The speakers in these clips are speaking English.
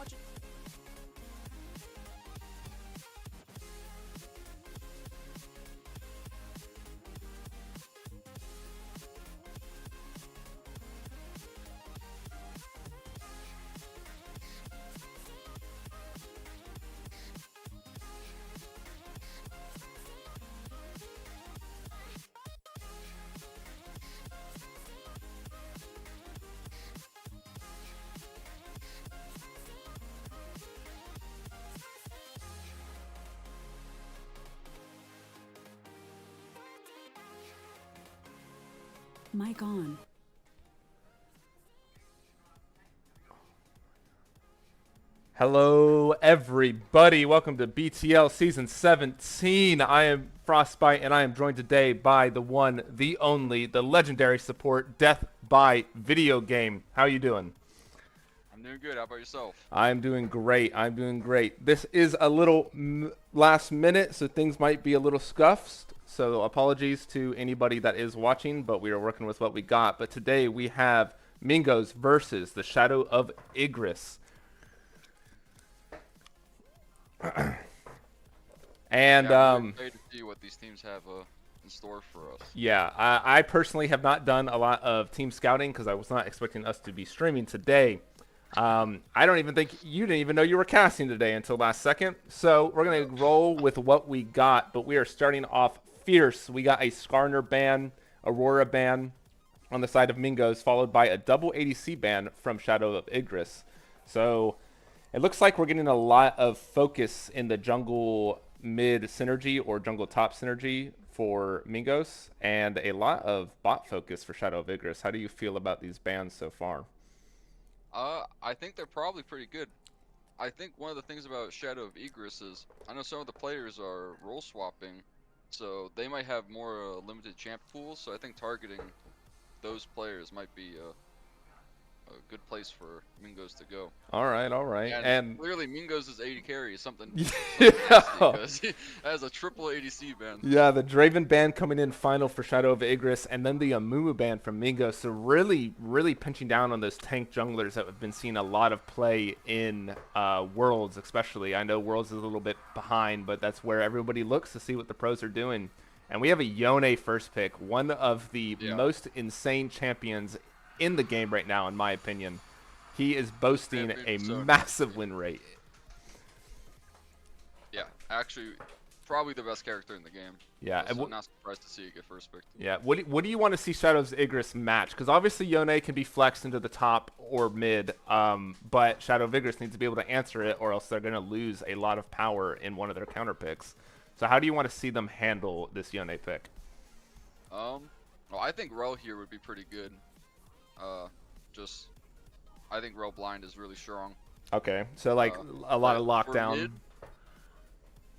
watching. Mic on. Hello, everybody. Welcome to BTL Season 17. I am Frostbite, and I am joined today by the one, the only, the legendary support, Death by Video Game. How are you doing? I'm doing good. How about yourself? I'm doing great. This is a little last minute, so things might be a little scuffed. So apologies to anybody that is watching, but we are working with what we got. But today we have Mingos versus the Shadow of Igris. And I'm excited to see what these teams have in store for us. yeah, I personally have not done a lot of team scouting because I was not expecting us to be streaming today. I don't even think you didn't even know you were casting today until last second. So we're gonna roll with what we got, but we are starting off fierce. We got a Skarner ban, Aurora ban on the side of Mingos, followed by a double ADC ban from Shadow of Igris. So it looks like we're getting a lot of focus in the jungle mid synergy or jungle top synergy for Mingos, and a lot of bot focus for Shadow of Igris. How do you feel about these bans so far? I think they're probably pretty good. I think one of the things about Shadow of Igris is I know some of the players are role swapping, so they might have more limited champ pools. So I think targeting those players might be a good place for Mingos to go. All right. And clearly Mingos' AD carry is something Yeah. because he has a triple ADC ban. Yeah, the Draven ban coming in final for Shadow of Igris, and then the Amumu ban from Mingos. So really pinching down on those tank junglers that have been seeing a lot of play in Worlds, especially. I know Worlds is a little bit behind, but that's where everybody looks to see what the pros are doing. And we have a Yone first pick, one of the most insane champions in the game right now, in my opinion. He is boasting a massive win rate. Yeah, actually, probably the best character in the game. Yeah, I'm not surprised to see it get first picked. Yeah, what do you want to see Shadow of Igris match? Because obviously Yone can be flexed into the top or mid, but Shadow of Igris needs to be able to answer it, or else they're going to lose a lot of power in one of their counter picks. So how do you want to see them handle this Yone pick? Well, I think Rel here would be pretty good. I think Rel blind is really strong. Okay, so like a lot of lockdown.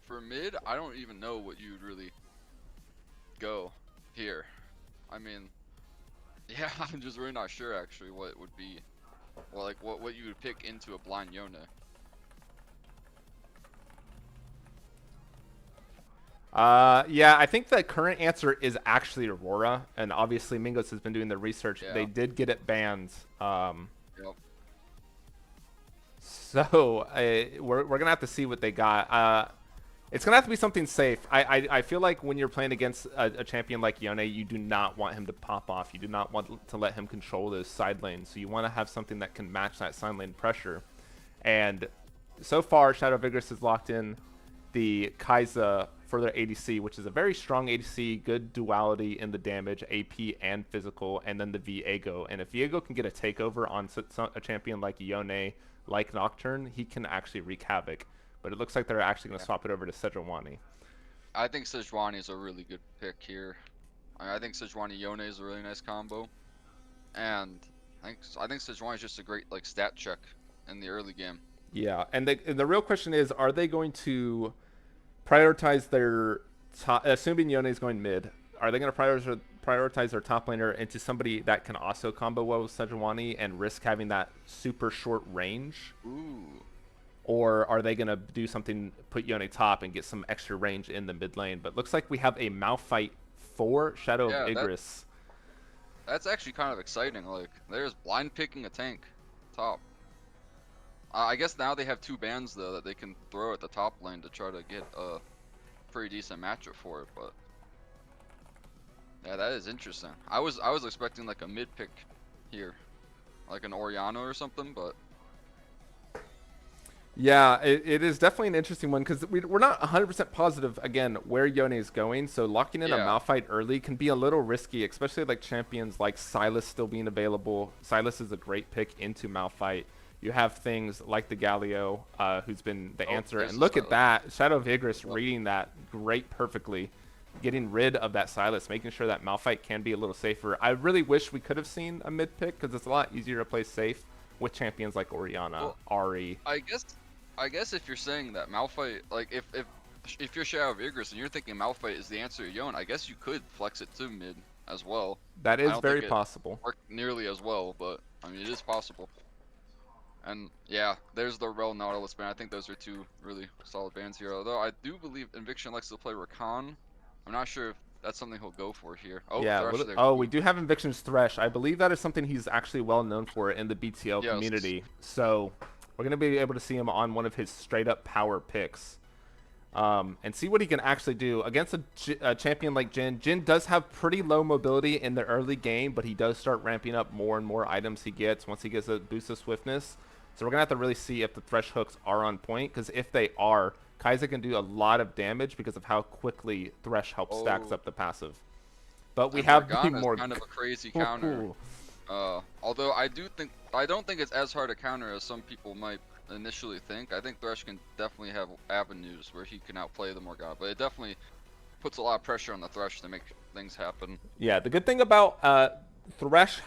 For mid, I don't even know what you'd really go here. I mean, yeah, I'm just really not sure actually what it would be, or like what you would pick into a blind Yone. Yeah, I think the current answer is actually Aurora, and obviously Mingos has been doing the research. Yeah. They did get it banned. Yep. So we're gonna have to see what they got. It's gonna have to be something safe. I feel like when you're playing against a champion like Yone, you do not want him to pop off. You do not want to let him control those side lanes. So you want to have something that can match that side lane pressure. And so far, Shadow of Igris has locked in the Kai'Sa for their ADC, which is a very strong ADC, good duality in the damage, AP and physical, and then the Viego. And if Viego can get a takeover on a champion like Yone, like Nocturne, he can actually wreak havoc. But it looks like they're actually going to swap it over to Sejuani. I think Sejuani is a really good pick here. I think Sejuani Yone is a really nice combo, and I think Sejuani is just a great like stat check in the early game. Yeah, and the real question is, are they going to prioritize their top, assuming Yone is going mid, are they going to prioritize their top laner into somebody that can also combo well with Sejuani and risk having that super short range? Ooh. Or are they going to do something, put Yone top and get some extra range in the mid lane? But looks like we have a Malphite for Shadow of Igris. That's actually kind of exciting. Like, there's blind picking a tank top. I guess now they have 2 bans though that they can throw at the top lane to try to get a pretty decent matchup for it. But yeah, that is interesting. I was expecting like a mid pick here, like an Oriana or something, but Yeah, it is definitely an interesting one because we're not 100% positive, again, where Yone is going. So locking in a yeah. Malphite early can be a little risky, especially like champions like Sylas still being available. Sylas is a great pick into Malphite. You have things like the Galio, who's been the Oh, answer. there's And the look at Sylas. that. Shadow of Igris Yep. reading that great perfectly. Getting rid of that Sylas, making sure that Malphite can be a little safer. I really wish we could have seen a mid pick because it's a lot easier to play safe with champions like Oriana, Well, Ari. I guess if you're saying that Malphite, like if you're Shadow of Igris and you're thinking Malphite is the answer to Yone, I guess you could flex it to mid as well. That I is don't very think it possible. worked nearly as well, but I mean it is possible. And yeah, there's the Rel Nautilus ban. I think those are 2 really solid bans here. Although I do believe Inviction likes to play Rakan. I'm not sure if that's something he'll go for here. Oh, Yeah. Thresh there Oh, we too. do have Inviction's Thresh. I believe that is something he's actually well known for in the BTL Yes. community. So we're gonna be able to see him on one of his straight up power picks, and see what he can actually do against a champion like Jhin. Jhin does have pretty low mobility in the early game, but he does start ramping up more and more items he gets once he gets a boost of swiftness. So we're gonna have to really see if the Thresh hooks are on point, because if they are, Kai'Sa can do a lot of damage because of how quickly Thresh helps stacks Oh, up the passive. But we and have the Morgana is more. kind of a crazy counter. Although I don't think it's as hard a counter as some people might initially think. I think Thresh can definitely have avenues where he can outplay the Morgana, but it definitely puts a lot of pressure on the Thresh to make things happen. Yeah, the good thing about Thresh,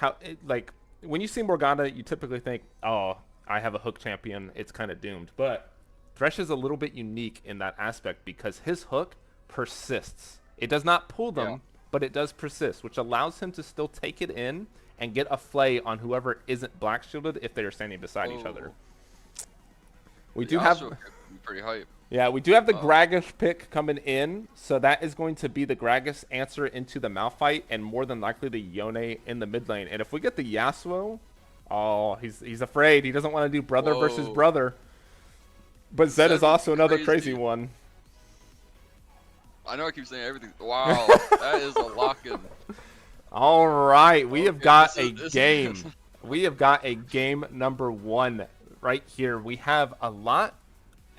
like when you see Morgana, you typically think, "Oh, I have a hook champion; it's kind of doomed." But Thresh is a little bit unique in that aspect because his hook persists. It does not pull Yeah. them, but it does persist, which allows him to still take it in and get a flay on whoever isn't black shielded if they are standing beside each other. Oh, We the do have. Yasuo could be pretty hype. Yeah, we do have the Uh, Gragas pick coming in, so that is going to be the Gragas answer into the Malphite, and more than likely the Yone in the mid lane. And if we get the Yasuo, oh, he's afraid. He doesn't want to do brother versus Whoa. brother. But Zed is Zed would also be another crazy crazy. one. I know I keep saying everything. Wow, that is a lock-in. All right, we have Okay, got a this game. is We have got a game number 1 right here. We have a lot,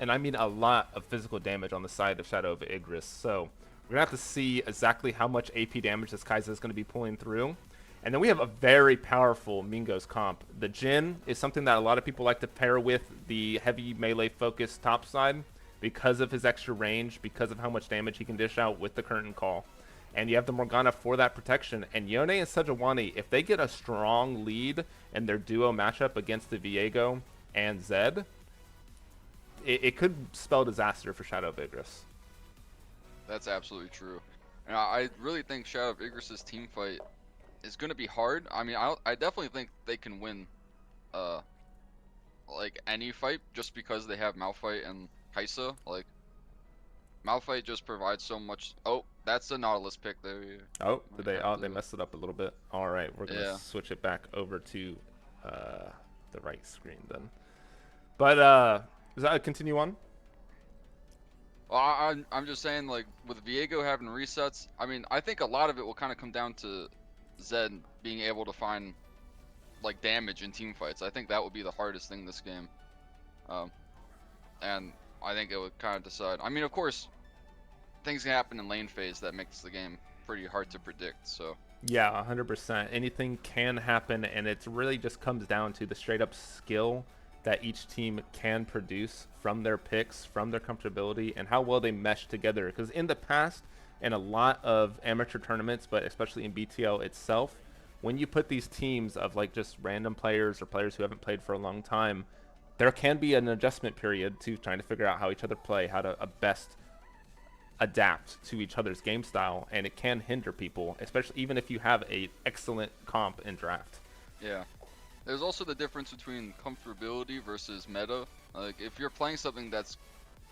and I mean a lot, of physical damage on the side of Shadow of Igris. So we're gonna have to see exactly how much AP damage this Kai'Sa is gonna be pulling through. And then we have a very powerful Mingos comp. The Jhin is something that a lot of people like to pair with the heavy melee focused top side because of his extra range, because of how much damage he can dish out with the curtain call. And you have the Morgana for that protection. And Yone and Sejuani, if they get a strong lead in their duo matchup against the Viego and Zed, it could spell disaster for Shadow of Igris. That's absolutely true. And I really think Shadow of Igris' team fight is going to be hard. I mean, I definitely think they can win, uh, like any fight just because they have Malphite and Kai'Sa. Like Malphite just provides so much. Oh, that's the Nautilus pick there. Oh, Might they have they to- messed it up a little bit. All right, we're gonna Yeah. switch it back over to the right screen then. But is that a continue on? Well, I'm just saying, like with Viego having resets, I mean, I think a lot of it will kind of come down to Zed being able to find like damage in team fights. I think that would be the hardest thing this game, and I think it would kind of decide. I mean, of course, things can happen in lane phase that makes the game pretty hard to predict. So Yeah, 100%. Anything can happen, and it really just comes down to the straight up skill that each team can produce from their picks, from their comfortability, and how well they mesh together. Because in the past, in a lot of amateur tournaments, but especially in BTL itself, when you put these teams of like just random players or players who haven't played for a long time, there can be an adjustment period to trying to figure out how each other play, how to best adapt to each other's game style, and it can hinder people, especially even if you have a excellent comp in draft. yeah, there's also the difference between comfortability versus meta. Like if you're playing something that's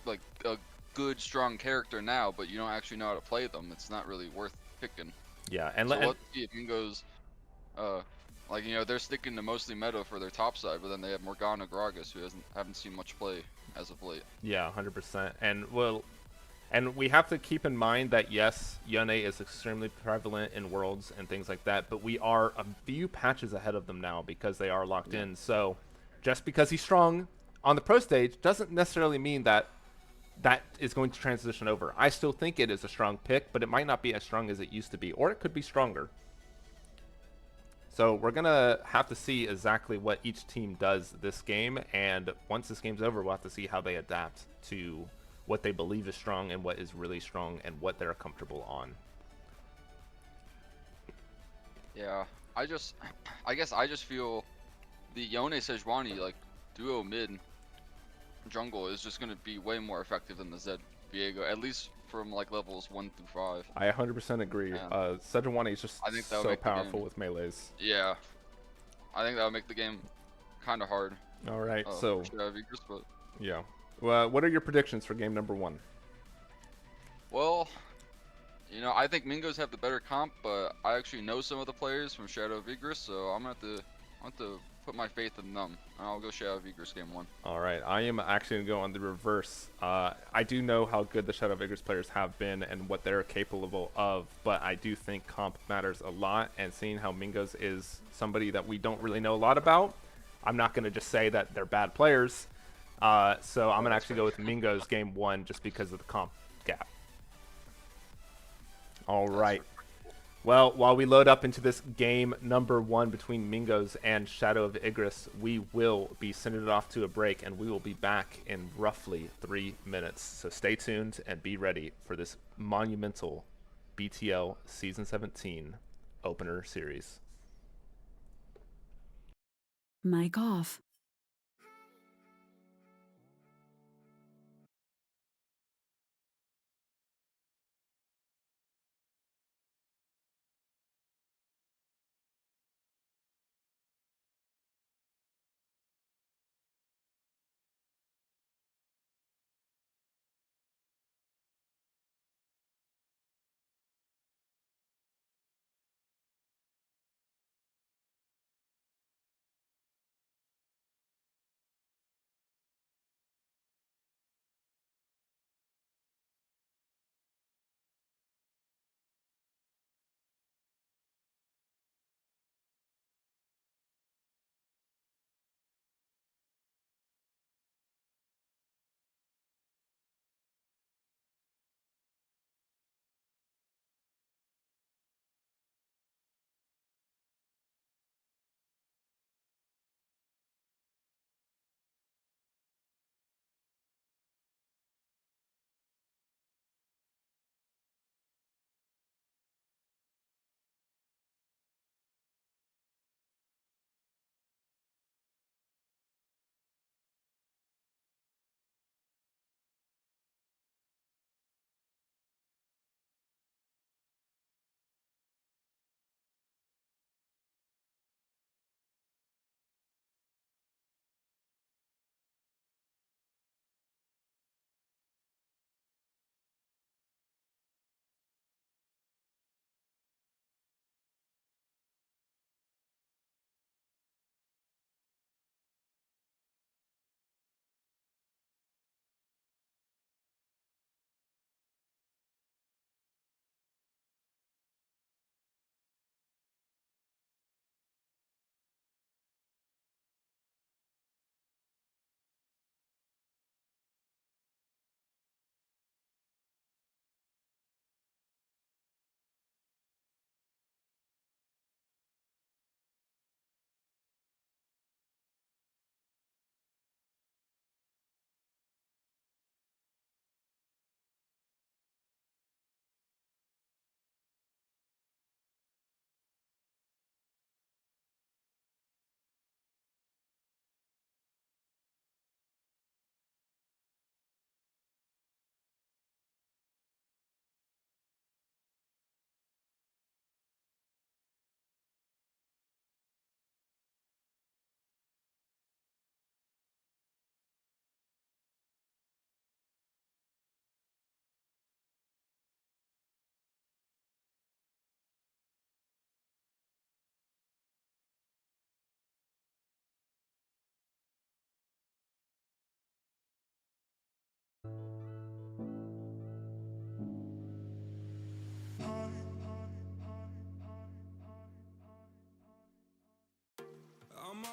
like a good strong character now, but you don't actually know how to play them, it's not really worth picking. Yeah, and, So and let's see if Mingos Like, they're sticking to mostly meta for their top side, but then they have Morgana Gragas, who haven't seen much play as of late. Yeah, 100%. And we have to keep in mind that yes, Yone is extremely prevalent in Worlds and things like that, but we are a few patches ahead of them now because they are locked Yeah. in. So just because he's strong on the pro stage doesn't necessarily mean that that is going to transition over. I still think it is a strong pick, but it might not be as strong as it used to be, or it could be stronger. So we're going to have to see exactly what each team does this game, and once this game's over, we'll have to see how they adapt to what they believe is strong and what is really strong and what they're comfortable on. Yeah, I guess I just feel the Yone Sejuani like duo mid jungle is just gonna be way more effective than the Zed Viego, at least from like levels 1 through 5. I 100% agree. And Sejuani is just I think that would so make the powerful game. with melees. Yeah, I think that would make the game kind of hard. All right, so For Shadow of Igris, but yeah. Well, what are your predictions for game number 1? well, I think Mingos have the better comp, but I actually know some of the players from Shadow of Igris, so I'm gonna have to put my faith in them, and I'll go Shadow of Igris game 1. All right, I am actually going to go on the reverse. I do know how good the Shadow of Igris players have been and what they're capable of, but I do think comp matters a lot, and seeing how Mingos is somebody that we don't really know a lot about, I'm not going to just say that they're bad players. So I'm going to actually go with Mingos game 1 just because of the comp gap. All right. Well, while we load up into this game number 1 between Mingos and Shadow of Igris, we will be sending it off to a break, and we will be back in roughly 3 minutes. So stay tuned and be ready for this monumental BTL Season 17 opener series. Mic off.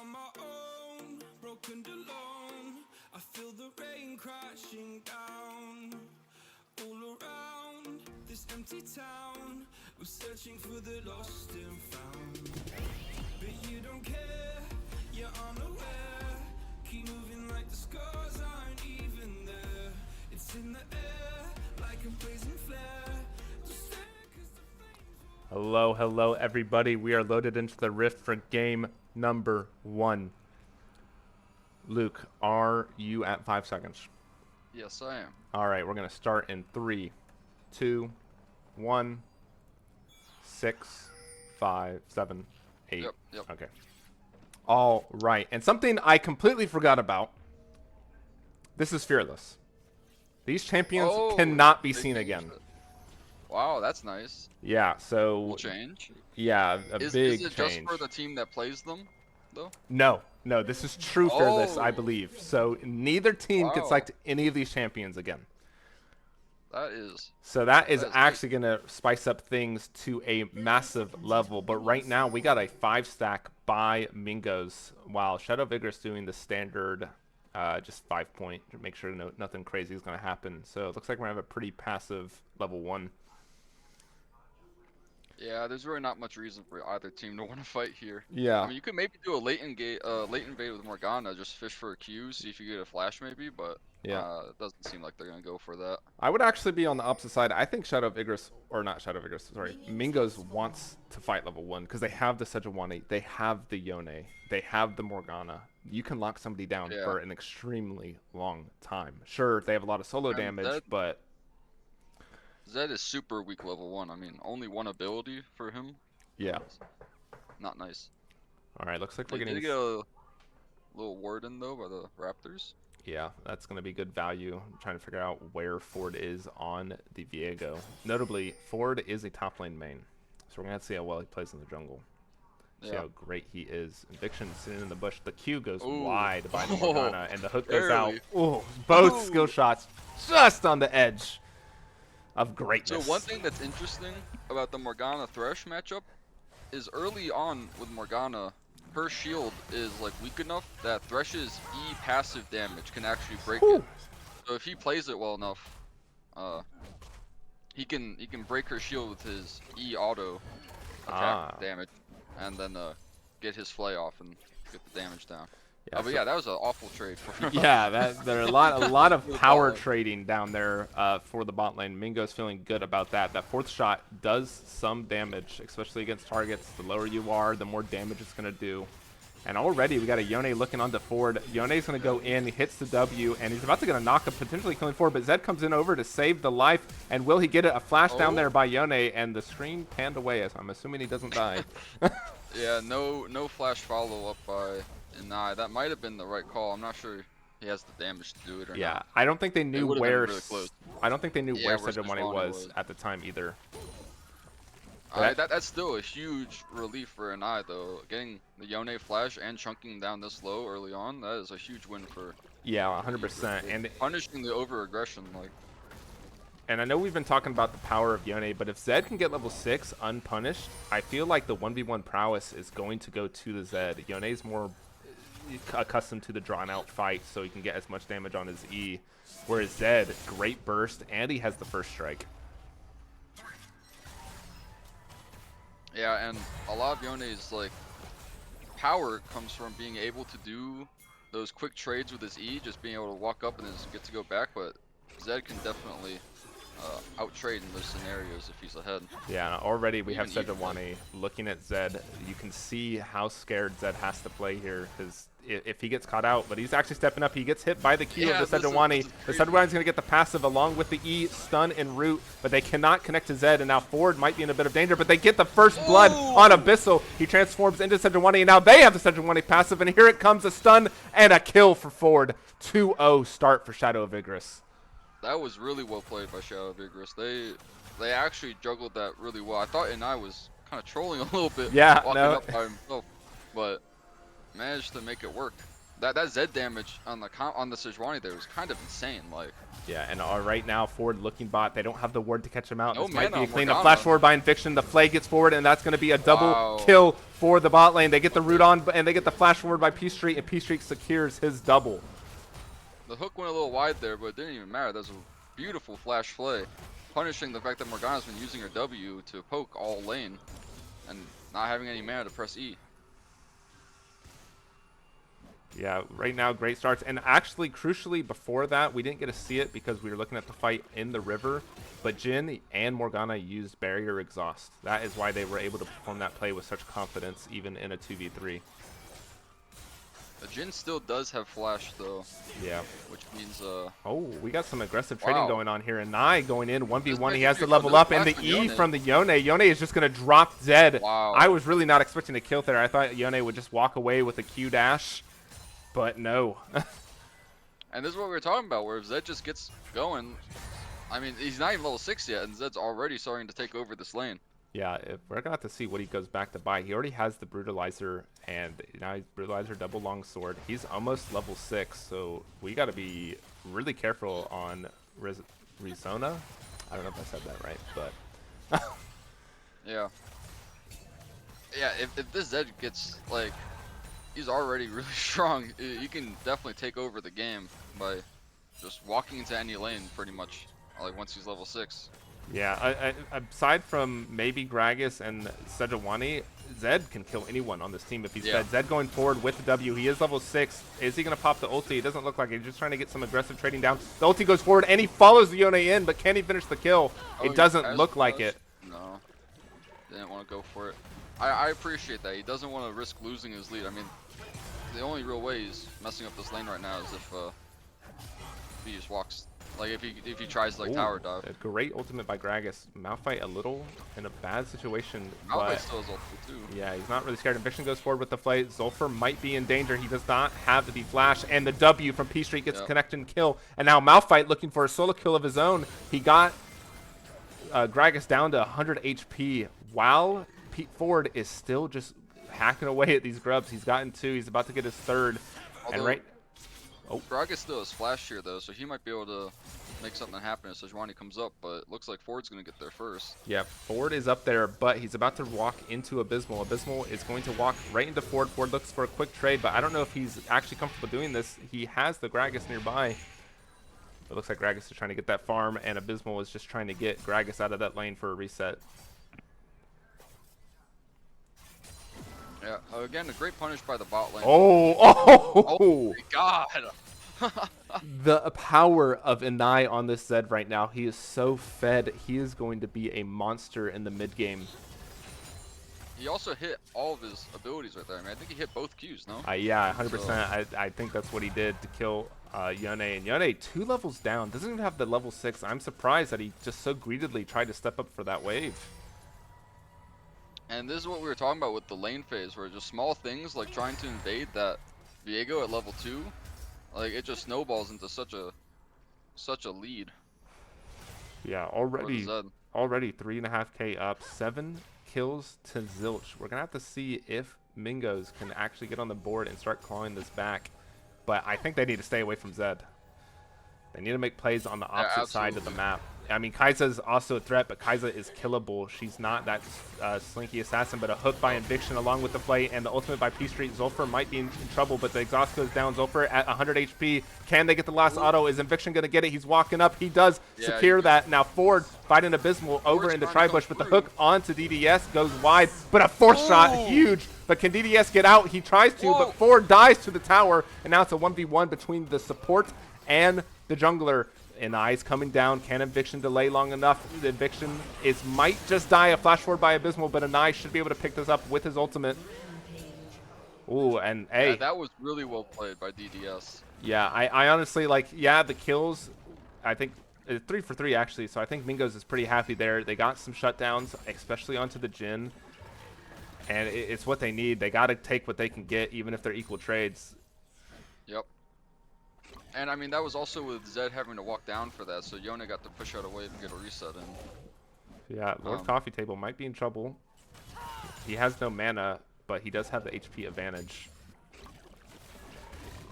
on my own, broken and alone. I feel the rain crashing down. All around this empty town, we're searching for the lost and found. But you don't care, you're unaware. Keep moving like the scars aren't even there. It's in the air, like a blazing flare. Just stare 'cause the flames will... Hello, hello, everybody. We are loaded into the Rift for game number 1. Luke, are you at 5 seconds? Yes, I am. All right, we're going to start in 3, 2, 1, 6, 5, 7, 8. Yep. Okay. All right. And something I completely forgot about. This is Fearless. These champions cannot be they seen changed again. it. Wow, that's nice. Yeah, so Cool change. yeah, a Is big it change. just for the team that plays them, though? No, this is true Fearless, I Oh. believe. So neither team can Wow. select any of these champions again. That is. So that is That is actually going to spice up things to a massive level. But right now, we got a 5-stack by Mingos, while Shadow of Igris doing the standard just 5-point to make sure nothing crazy is going to happen. So it looks like we're going to have a pretty passive level 1. Yeah, there's really not much reason for either team to want to fight here. Yeah. I mean, you could maybe do a late invade with Morgana, just fish for a Q, see if you get a flash maybe, but Yeah. it doesn't seem like they're gonna go for that. I would actually be on the opposite side. I think Shadow of Igris, or not Shadow of Igris, sorry, Mingos wants to fight level 1 because they have the Sejuani, they have the Yone, they have the Morgana. You can lock somebody down Yeah. for an extremely long time. Sure, they have a lot of solo And damage, but Zed is super weak level 1. I mean, only one ability for him. yeah. Not nice. All right, looks like we're They getting. did get a little warden though by the Raptors. Yeah, that's going to be good value. I'm trying to figure out where Ford is on the Viego. Notably, Ford is a top lane main, so we're going to see how well he plays in the jungle. See Yeah. how great he is. Eviction sitting in the bush. The Q goes Ooh. wide by the Oh, Morgana, and the hook goes out. barely. Ooh, both Ooh. skill shots just on the edge of So greatness. one thing that's interesting about the Morgana Thresh matchup is early on with Morgana, her shield is like weak enough that Thresh's E passive damage can actually break Whew. it. So if he plays it well enough, he can break her shield with his E auto attack damage, and then get his flay off and get the damage down. Yeah, But so- yeah, that was an awful trade. For Yeah, there are a lot of Good power ball. trading down there for the bot lane. Mingo's feeling good about that. That 4th shot does some damage, especially against targets. The lower you are, the more damage it's going to do. And already we got a Yone looking onto Ford. Yone's going to go in, he hits the W, and he's about to get a knock up, potentially killing Ford, but Zed comes in over to save the life. And will he get it? A flash down there by Yone, and the screen panned away, as I'm assuming he doesn't die. Yeah, no flash follow up by Inai. That might have been the right call. I'm not sure he has the damage to do it or Yeah, not. I don't think they knew would've been where. really close. I don't think they knew Yeah, where where Sejuani Sejuani was was. at the time either. That's still a huge relief for Inai though. Getting the Yone flash and chunking down this low early on, that is a huge win for Yeah, 100%. And punishing the over aggression. Like, And I know we've been talking about the power of Yone, but if Zed can get level 6 unpunished, I feel like the 1v1 prowess is going to go to the Zed. Yone's more accustomed to the drawn-out fight, so he can get as much damage on his E. Whereas Zed, great burst, and he has the first strike. yeah, and a lot of Yone's like power comes from being able to do those quick trades with his E, just being able to walk up and then just get to go back. But Zed can definitely out-trade in those scenarios if he's ahead. Yeah, already we have Even Sejuani looking at Zed. You can see how scared Zed has to play here, because if he gets caught out, but he's actually stepping up. He gets hit by the Q Yeah, of the this is Sejuani. The crazy. Sejuani's going to get the passive along with the E, stun, and root, but they cannot connect to Zed, and now Ford might be in a bit of danger, but they get the first blood on Abyssal. He transforms into Sejuani, and now they have the Sejuani passive, and here it comes, a stun and a kill for Ford. 2-0 start for Shadow of Igris. That was really well played by Shadow of Igris. They actually juggled that really well. I thought Inai was kind of trolling a little bit, Yeah, walking no. up by himself, but managed to make it work. That Z damage on the Sejuani there was kind of insane. Like, Yeah, and right now, Ford looking bot. They don't have the ward to catch him out. No This might be mana a on clean up. Morgana. Flash forward by Inviction. The Flay gets forward, and that's going to be a double Wow. kill for the bot lane. They get the root on, and they get the flash forward by P Street, and P Street secures his double. the hook went a little wide there, but it didn't even matter. That was a beautiful flash play, punishing the fact that Morgana's been using her W to poke all lane, and not having any mana to press E. Yeah, right now, great starts. And actually, crucially, before that, we didn't get to see it because we were looking at the fight in the river. But Jhin and Morgana used Barrier Exhaust. That is why they were able to perform that play with such confidence, even in a 2v3. Jhin still does have flash though, Yeah. which means Oh, we got some aggressive trading Wow. going on here. And Nye going in 1v1. This He might has be to a level good up. And the flash E for from the Yone. Yone is just going to drop Zed. Wow. I was really not expecting a kill there. I thought Yone would just walk away with a Q dash. But no. And this is what we were talking about, where if Zed just gets going, I mean, he's not even level 6 yet, and Zed's already starting to take over this lane. Yeah, we're going to have to see what he goes back to buy. He already has the Brutalizer, and now he's Brutalizer double longsword. He's almost level 6, so we got to be really careful on Rizona. I don't know if I said that right, but... Yeah. Yeah, if this Zed gets, like, he's already really strong, you can definitely take over the game by just walking into any lane, pretty much, like, once he's level 6. Yeah, aside from maybe Gragas and Sejuani, Zed can kill anyone on this team if he's fed. Zed going forward with the W. He is level 6. Is he going to pop the ulti? It doesn't look like it. He's just trying to get some aggressive trading down. The ulti goes forward, and he follows the Yone in, but can he finish the kill? Oh, It doesn't look like flash? it. No. Didn't want to go for it. I appreciate that. He doesn't want to risk losing his lead. I mean, the only real way he's messing up this lane right now is if he just walks. Like, if he tries, like, Ooh, tower dive. a great ultimate by Gragas. Malphite a little in a bad situation, Malphite but still has ulti, too. yeah, he's not really scared. Inviction goes forward with the fight. Zulfer might be in danger. He does not have the flash, and the W from P Street gets connect and kill. And now Malphite looking for a solo kill of his own. He got Gragas down to 100 HP while Pete Ford is still just hacking away at these grubs. He's gotten 2. He's about to get his 3rd. Although, And Gragas still has flash here, though, so he might be able to make something happen if Sejuani comes up, but it looks like Ford's going to get there first. yeah, Ford is up there, but he's about to walk into Abysmal. Abysmal is going to walk right into Ford. Ford looks for a quick trade, but I don't know if he's actually comfortable doing this. He has the Gragas nearby. It looks like Gragas is trying to get that farm, and Abysmal is just trying to get Gragas out of that lane for a reset. Yeah, again, a great punish by the bot lane. Oh my god! The power of Inai on this Zed right now. He is so fed. He is going to be a monster in the mid game. He also hit all of his abilities right there. I mean, I think he hit both Qs, no? Yeah, 100%. I think that's what he did to kill Yone. And Yone, 2 levels down. Doesn't even have the level 6. I'm surprised that he just so greedily tried to step up for that wave. And this is what we were talking about with the lane phase, where just small things like trying to invade that Viego at level 2, like it just snowballs into such a lead. Yeah, for the already Zed. 3.5k up, 7 kills to zilch. We're gonna have to see if Mingos can actually get on the board and start clawing this back. But I think they need to stay away from Zed. They need to make plays on the opposite side of the map. I mean, Kai'Sa is also a threat, but Kai'Sa is killable. She's not that slinky assassin, but a hook by Inviction along with the play and the ultimate by P Street. Zulfer might be in trouble, but the exhaust goes down. Zulfer at 100 HP. Can they get the last auto? Is Inviction going to get it? He's walking up. He does secure that. Now Ford fighting Abysmal over into Tribush, but the hook onto DDS goes wide, but a force shot, huge. But can DDS get out? He tries to, but Ford dies to the tower, and now it's a 1v1 between the support and the jungler. And Eyes coming down. Can Eviction delay long enough? The Eviction might just die. A flash forward by Abysmal, but Anai should be able to pick this up with his ultimate. Ooh, and hey. Yeah, that was really well played by DDS. Yeah, I honestly, like, yeah, the kills, I think, 3 for 3 actually, so I think Mingos is pretty happy there. They got some shutdowns, especially onto the Jhin. And it's what they need. They got to take what they can get, even if they're equal trades. Yep. And I mean, that was also with Zed having to walk down for that, so Yone got to push out a wave and get a reset in. Yeah, Lord Coffee Table might be in trouble. He has no mana, but he does have the HP advantage.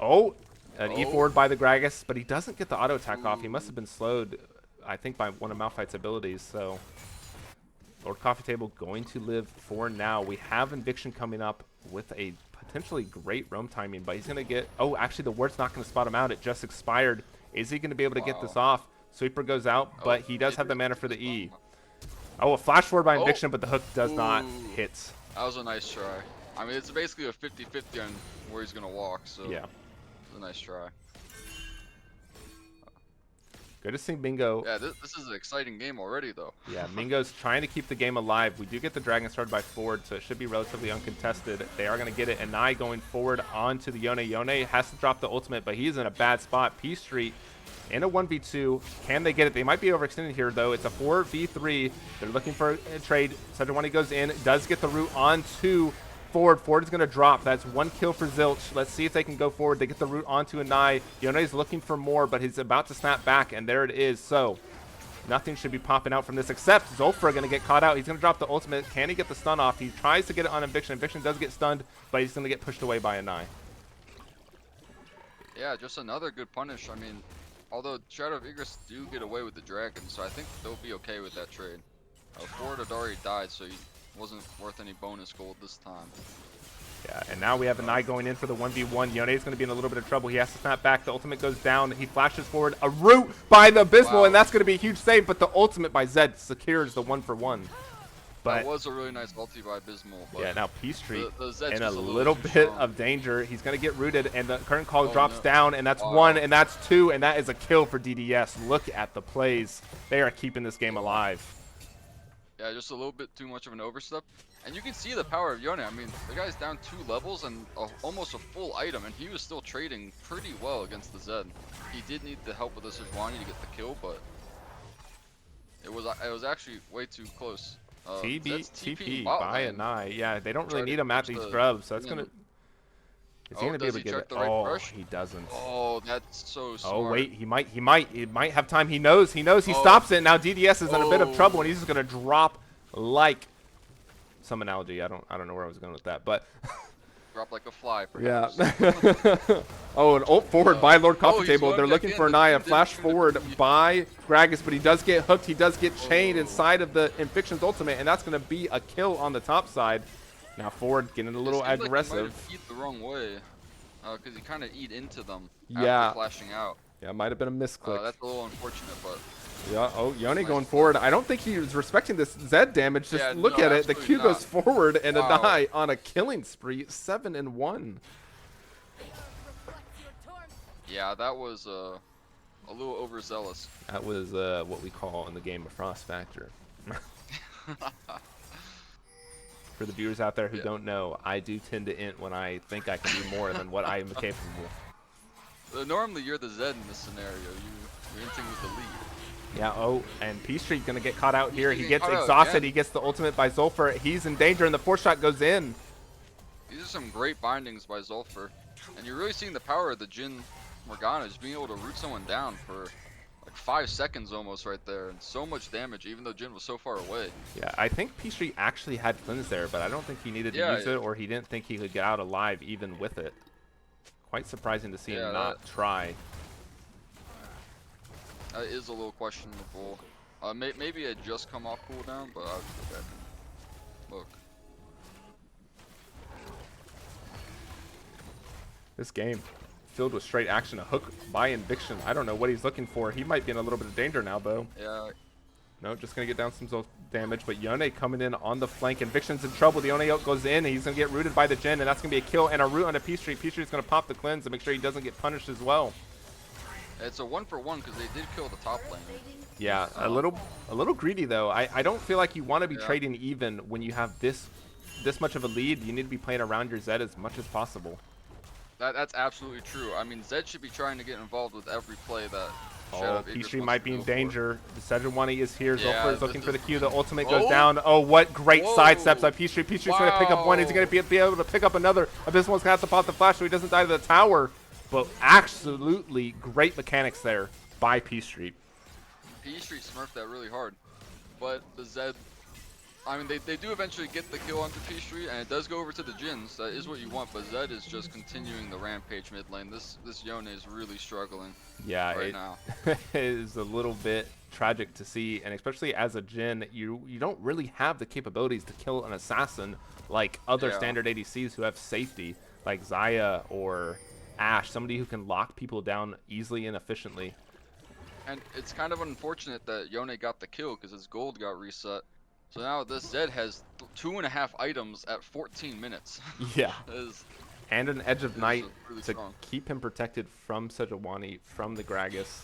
Oh, an E forward by the Gragas, but he doesn't get the auto attack off. He must have been slowed, I think, by one of Malphite's abilities. So Lord Coffee Table going to live for now. We have Eviction coming up with a potentially great roam timing, but he's going to get... Oh, actually, the ward's not going to spot him out. It just expired. Is he going to be able to get this off? Sweeper goes out, but he does have the mana for the E. Oh, a flash forward by Eviction, but the hook does not hit. That was a nice try. I mean, it's basically a 50-50 on where he's going to walk, so Yeah. It was a nice try. Good to see Mingo. Yeah, this is an exciting game already, though. Yeah, Mingo's trying to keep the game alive. We do get the dragon started by forward, so it should be relatively uncontested. They are going to get it. And Nai going forward onto the Yone. Yone has to drop the ultimate, but he's in a bad spot. P Street in a 1v2. Can they get it? They might be overextended here, though. It's a 4v3. They're looking for a trade. Sejuani goes in, does get the root onto Ford. Ford is going to drop. That's 1 kill for Zilch. Let's see if they can go forward. They get the root onto a Nai. Yone is looking for more, but he's about to snap back, and there it is. So nothing should be popping out from this except Zolfra going to get caught out. He's going to drop the ultimate. Can he get the stun off? He tries to get it on Eviction. Eviction does get stunned, but he's going to get pushed away by a Nai. Yeah, just another good punish. I mean, although Shadow of Igris do get away with the dragon, so I think they'll be okay with that trade. Ford had already died, so he wasn't worth any bonus gold this time. Yeah, and now we have a Nai going in for the 1v1. Yone is going to be in a little bit of trouble. He has to snap back. The ultimate goes down. He flashes forward. A root by the Abysmal, and that's going to be a huge save, but the ultimate by Zed secures the 1-for-1. But that was a really nice ulti by Abysmal. But yeah, now P Street the in a little bit of danger. He's going to get rooted, and the current call drops no. down, and that's 1, and that's 2, and that is a kill for DDS. Look at the plays. They are keeping this game alive. Yeah, just a little bit too much of an overstep. And you can see the power of Yone. I mean, the guy's down 2 levels and almost a full item, and he was still trading pretty well against the Zed. He did need the help with the Sejuani to get the kill, but it was actually way too close. TP by a Nai. Yeah, they don't really need him at these grubs, so that's going to... Is he going to be able to get it? Oh, he doesn't. Oh, that's so smart. Oh, wait, he might have time. He knows. He stops it. Now DDS is in a bit of trouble, and he's just going to drop like some analogy. I don't know where I was going with that, but drop like a fly. Yeah. Perhaps. Oh, an ult forward by Lord Coffee Table. going They're looking back for in. an eye. A flash forward by Gragas, but he does get hooked. He does get chained inside of the Inviction's ultimate, and that's going to be a kill on the top side. Now Ford getting a little aggressive. Like he might have eat the wrong way, because he kind of eat into them Yeah. after flashing out. Yeah, might have been a misclick. That's a little unfortunate, but yeah. Oh, Yone going forward. I don't think he was respecting this Zed damage. Just Yeah, look no, at it. The Q goes forward, and Wow. a die on a killing spree. 7-1. yeah, that was a little overzealous. That was what we call in the game a frost factor. For the viewers out there who don't know, I do tend to int when I think I can do more than what I am capable. Normally, you're the Zed in this scenario. You're inting with the lead. Yeah, oh, and P Street going to get caught out here. He gets caught out exhausted. again. He gets the ultimate by Zulfer. He's in danger, and the 4-shot goes in. These are some great bindings by Zulfer. And you're really seeing the power of the Jhin Morgana, just being able to root someone down for like 5 seconds almost right there. And so much damage, even though Jhin was so far away. Yeah, I think P Street actually had cleanse there, but I don't think he needed to use it, or he didn't think he could get out alive even with it. Quite surprising to see him not try. That is a little questionable. Maybe it just come off cooldown, but I'll go back and look. This game filled with straight action. A hook by Eviction. I don't know what he's looking for. He might be in a little bit of danger now, though. Yeah. No, just going to get down some damage. But Yone coming in on the flank. Eviction's in trouble. The Yone ult goes in. He's going to get rooted by the Jhin, and that's going to be a kill and a root on a P Street. P Street's going to pop the cleanse and make sure he doesn't get punished as well. It's a 1-for-1 because they did kill the top lane. Yeah, a little greedy though. I don't feel like you want to be trading even when you have this much of a lead. You need to be playing around your Zed as much as possible. That's absolutely true. I mean, Zed should be trying to get involved with every play that. Oh, P Street might be in danger. The Sejuani is here. Yeah, Zulfer is looking for the Q. The ultimate goes down. Oh, what great sidesteps by P Street. P Street's going to pick up one. He's going to be able to pick up another. Abysmal's going to have to pop the flash so he doesn't die to the tower. But absolutely great mechanics there by P Street. P Street smurfed that really hard, but the Zed I mean, they do eventually get the kill onto P Street, and it does go over to the Jins. That is what you want, but Zed is just continuing the rampage mid lane. This Yone is really struggling right now. It is a little bit tragic to see, and especially as a Jin, you don't really have the capabilities to kill an assassin like other standard ADCs who have safety, like Xayah or Ashe, somebody who can lock people down easily and efficiently. And it's kind of unfortunate that Yone got the kill because his gold got reset. So now this Zed has 2.5 items at 14 minutes. Yeah. Is, and an Edge of Night really to strong. keep him protected from Sejuani, from the Gragas,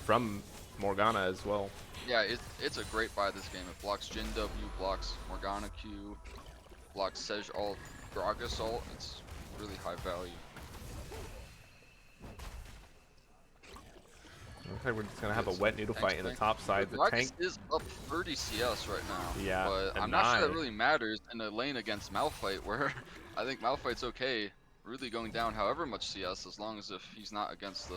from Morgana as well. Yeah, it's a great buy this game. It blocks Jin W, blocks Morgana Q, blocks Sej ult, Gragas ult. It's really high value. Looks like we're just gonna have a wet noodle fight in the top side. The tank is up 30 CS right now. Yeah, but I'm not sure that really matters in a lane against Malphite, where I think Malphite's okay, really going down however much CS, as long as if he's not against the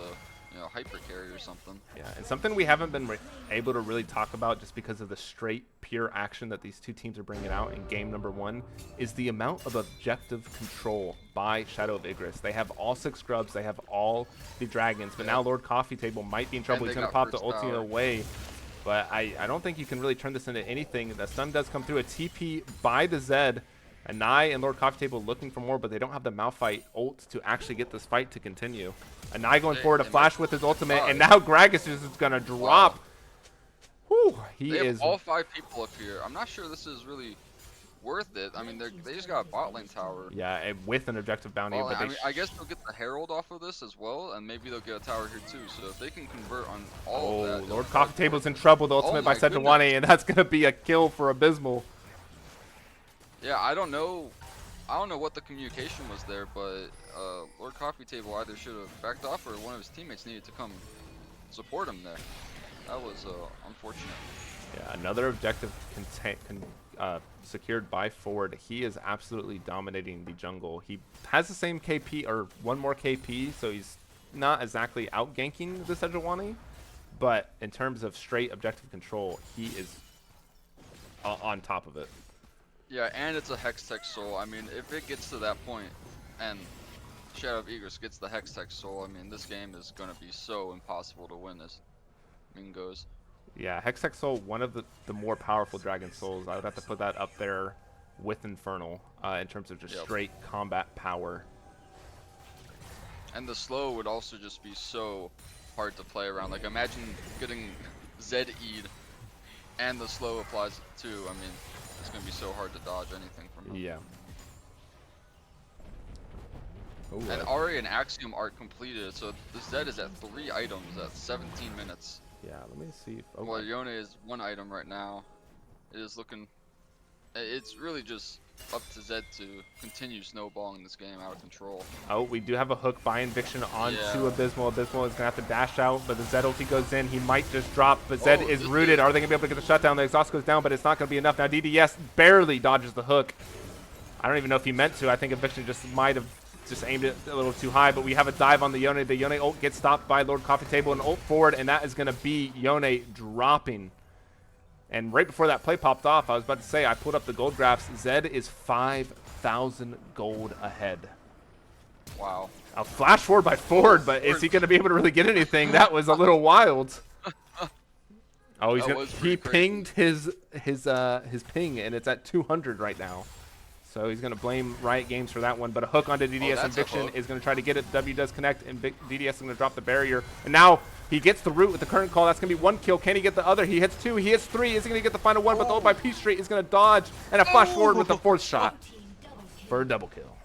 hyper carry or something. Yeah, and something we haven't been able to really talk about just because of the straight pure action that these two teams are bringing out in game number 1 is the amount of objective control by Shadow of Igris. They have all 6 scrubs, they have all the dragons, but now Lord Coffee Table might be in trouble. He's going to pop the ulti away, but I don't think you can really turn this into anything. The stun does come through, a TP by the Zed. Anai and Lord Coffee Table looking for more, but they don't have the Malphite ult to actually get this fight to continue. Anai going forward to flash with his ultimate, and now Gragas is going to drop. Whew, they have all 5 people up here. I'm not sure this is really worth it. I mean, they just got a bot lane tower. Yeah, and with an objective bounty. Well, but I guess they'll get the Herald off of this as well, and maybe they'll get a tower here too. So if they can convert on all of that. Lord Coffee Table's in trouble. The ultimate by Sejuani, and that's going to be a kill for Abysmal. Yeah, I don't know what the communication was there, but Lord Coffee Table either should have backed off or one of his teammates needed to come support him there. That was unfortunate. Yeah, another objective secured by Ford. He is absolutely dominating the jungle. He has the same KP, or one more KP, so he's not exactly out-ganking the Sejuani, but in terms of straight objective control, he is on top of it. Yeah, and it's a Hextech Soul. I mean, if it gets to that point, and Shadow of Igris gets the Hextech Soul, I mean, this game is going to be so impossible to win as Mingos. Yeah, Hextech Soul, one of the more powerful Dragon Souls. I would have to put that up there with Infernal in terms of just straight combat power. And the slow would also just be so hard to play around. Like, imagine getting Zed-E'd and the slow applies too. I mean, it's going to be so hard to dodge anything from him. Yeah. Ooh, and already an Axiom arc completed, so the Zed is at 3 items at 17 minutes. Yeah, let me see. Well, Yone is 1 item right now. It is looking... It's really just up to Zed to continue snowballing this game out of control. Oh, we do have a hook by Inviction onto Abysmal. Abysmal is going to have to dash out, but the Zed ulti goes in. He might just drop, but Zed is rooted. Are they going to be able to get the shutdown? The exhaust goes down, but it's not going to be enough. Now DDS barely dodges the hook. I don't even know if he meant to. I think Inviction just might have just aimed it a little too high, but we have a dive on the Yone. The Yone ult gets stopped by Lord Coffee Table and ult forward, and that is going to be Yone dropping. And right before that play popped off, I was about to say, I pulled up the gold graphs. Zed is 5,000 gold ahead. Wow. I'll flash forward by Ford, but is he going to be able to really get anything? That was a little wild. Oh, he pinged his ping, and it's at 200 right now. So he's going to blame Riot Games for that one. But a hook onto DDS. Inviction is going to try to get it. W does connect, and DDS is going to drop the barrier. And now he gets the root with the current call. That's going to be 1 kill. Can he get the other? He hits 2. He hits 3. Is he going to get the final 1? But the ult by P Street is going to dodge. And a flash forward with the 4th shot for a double kill.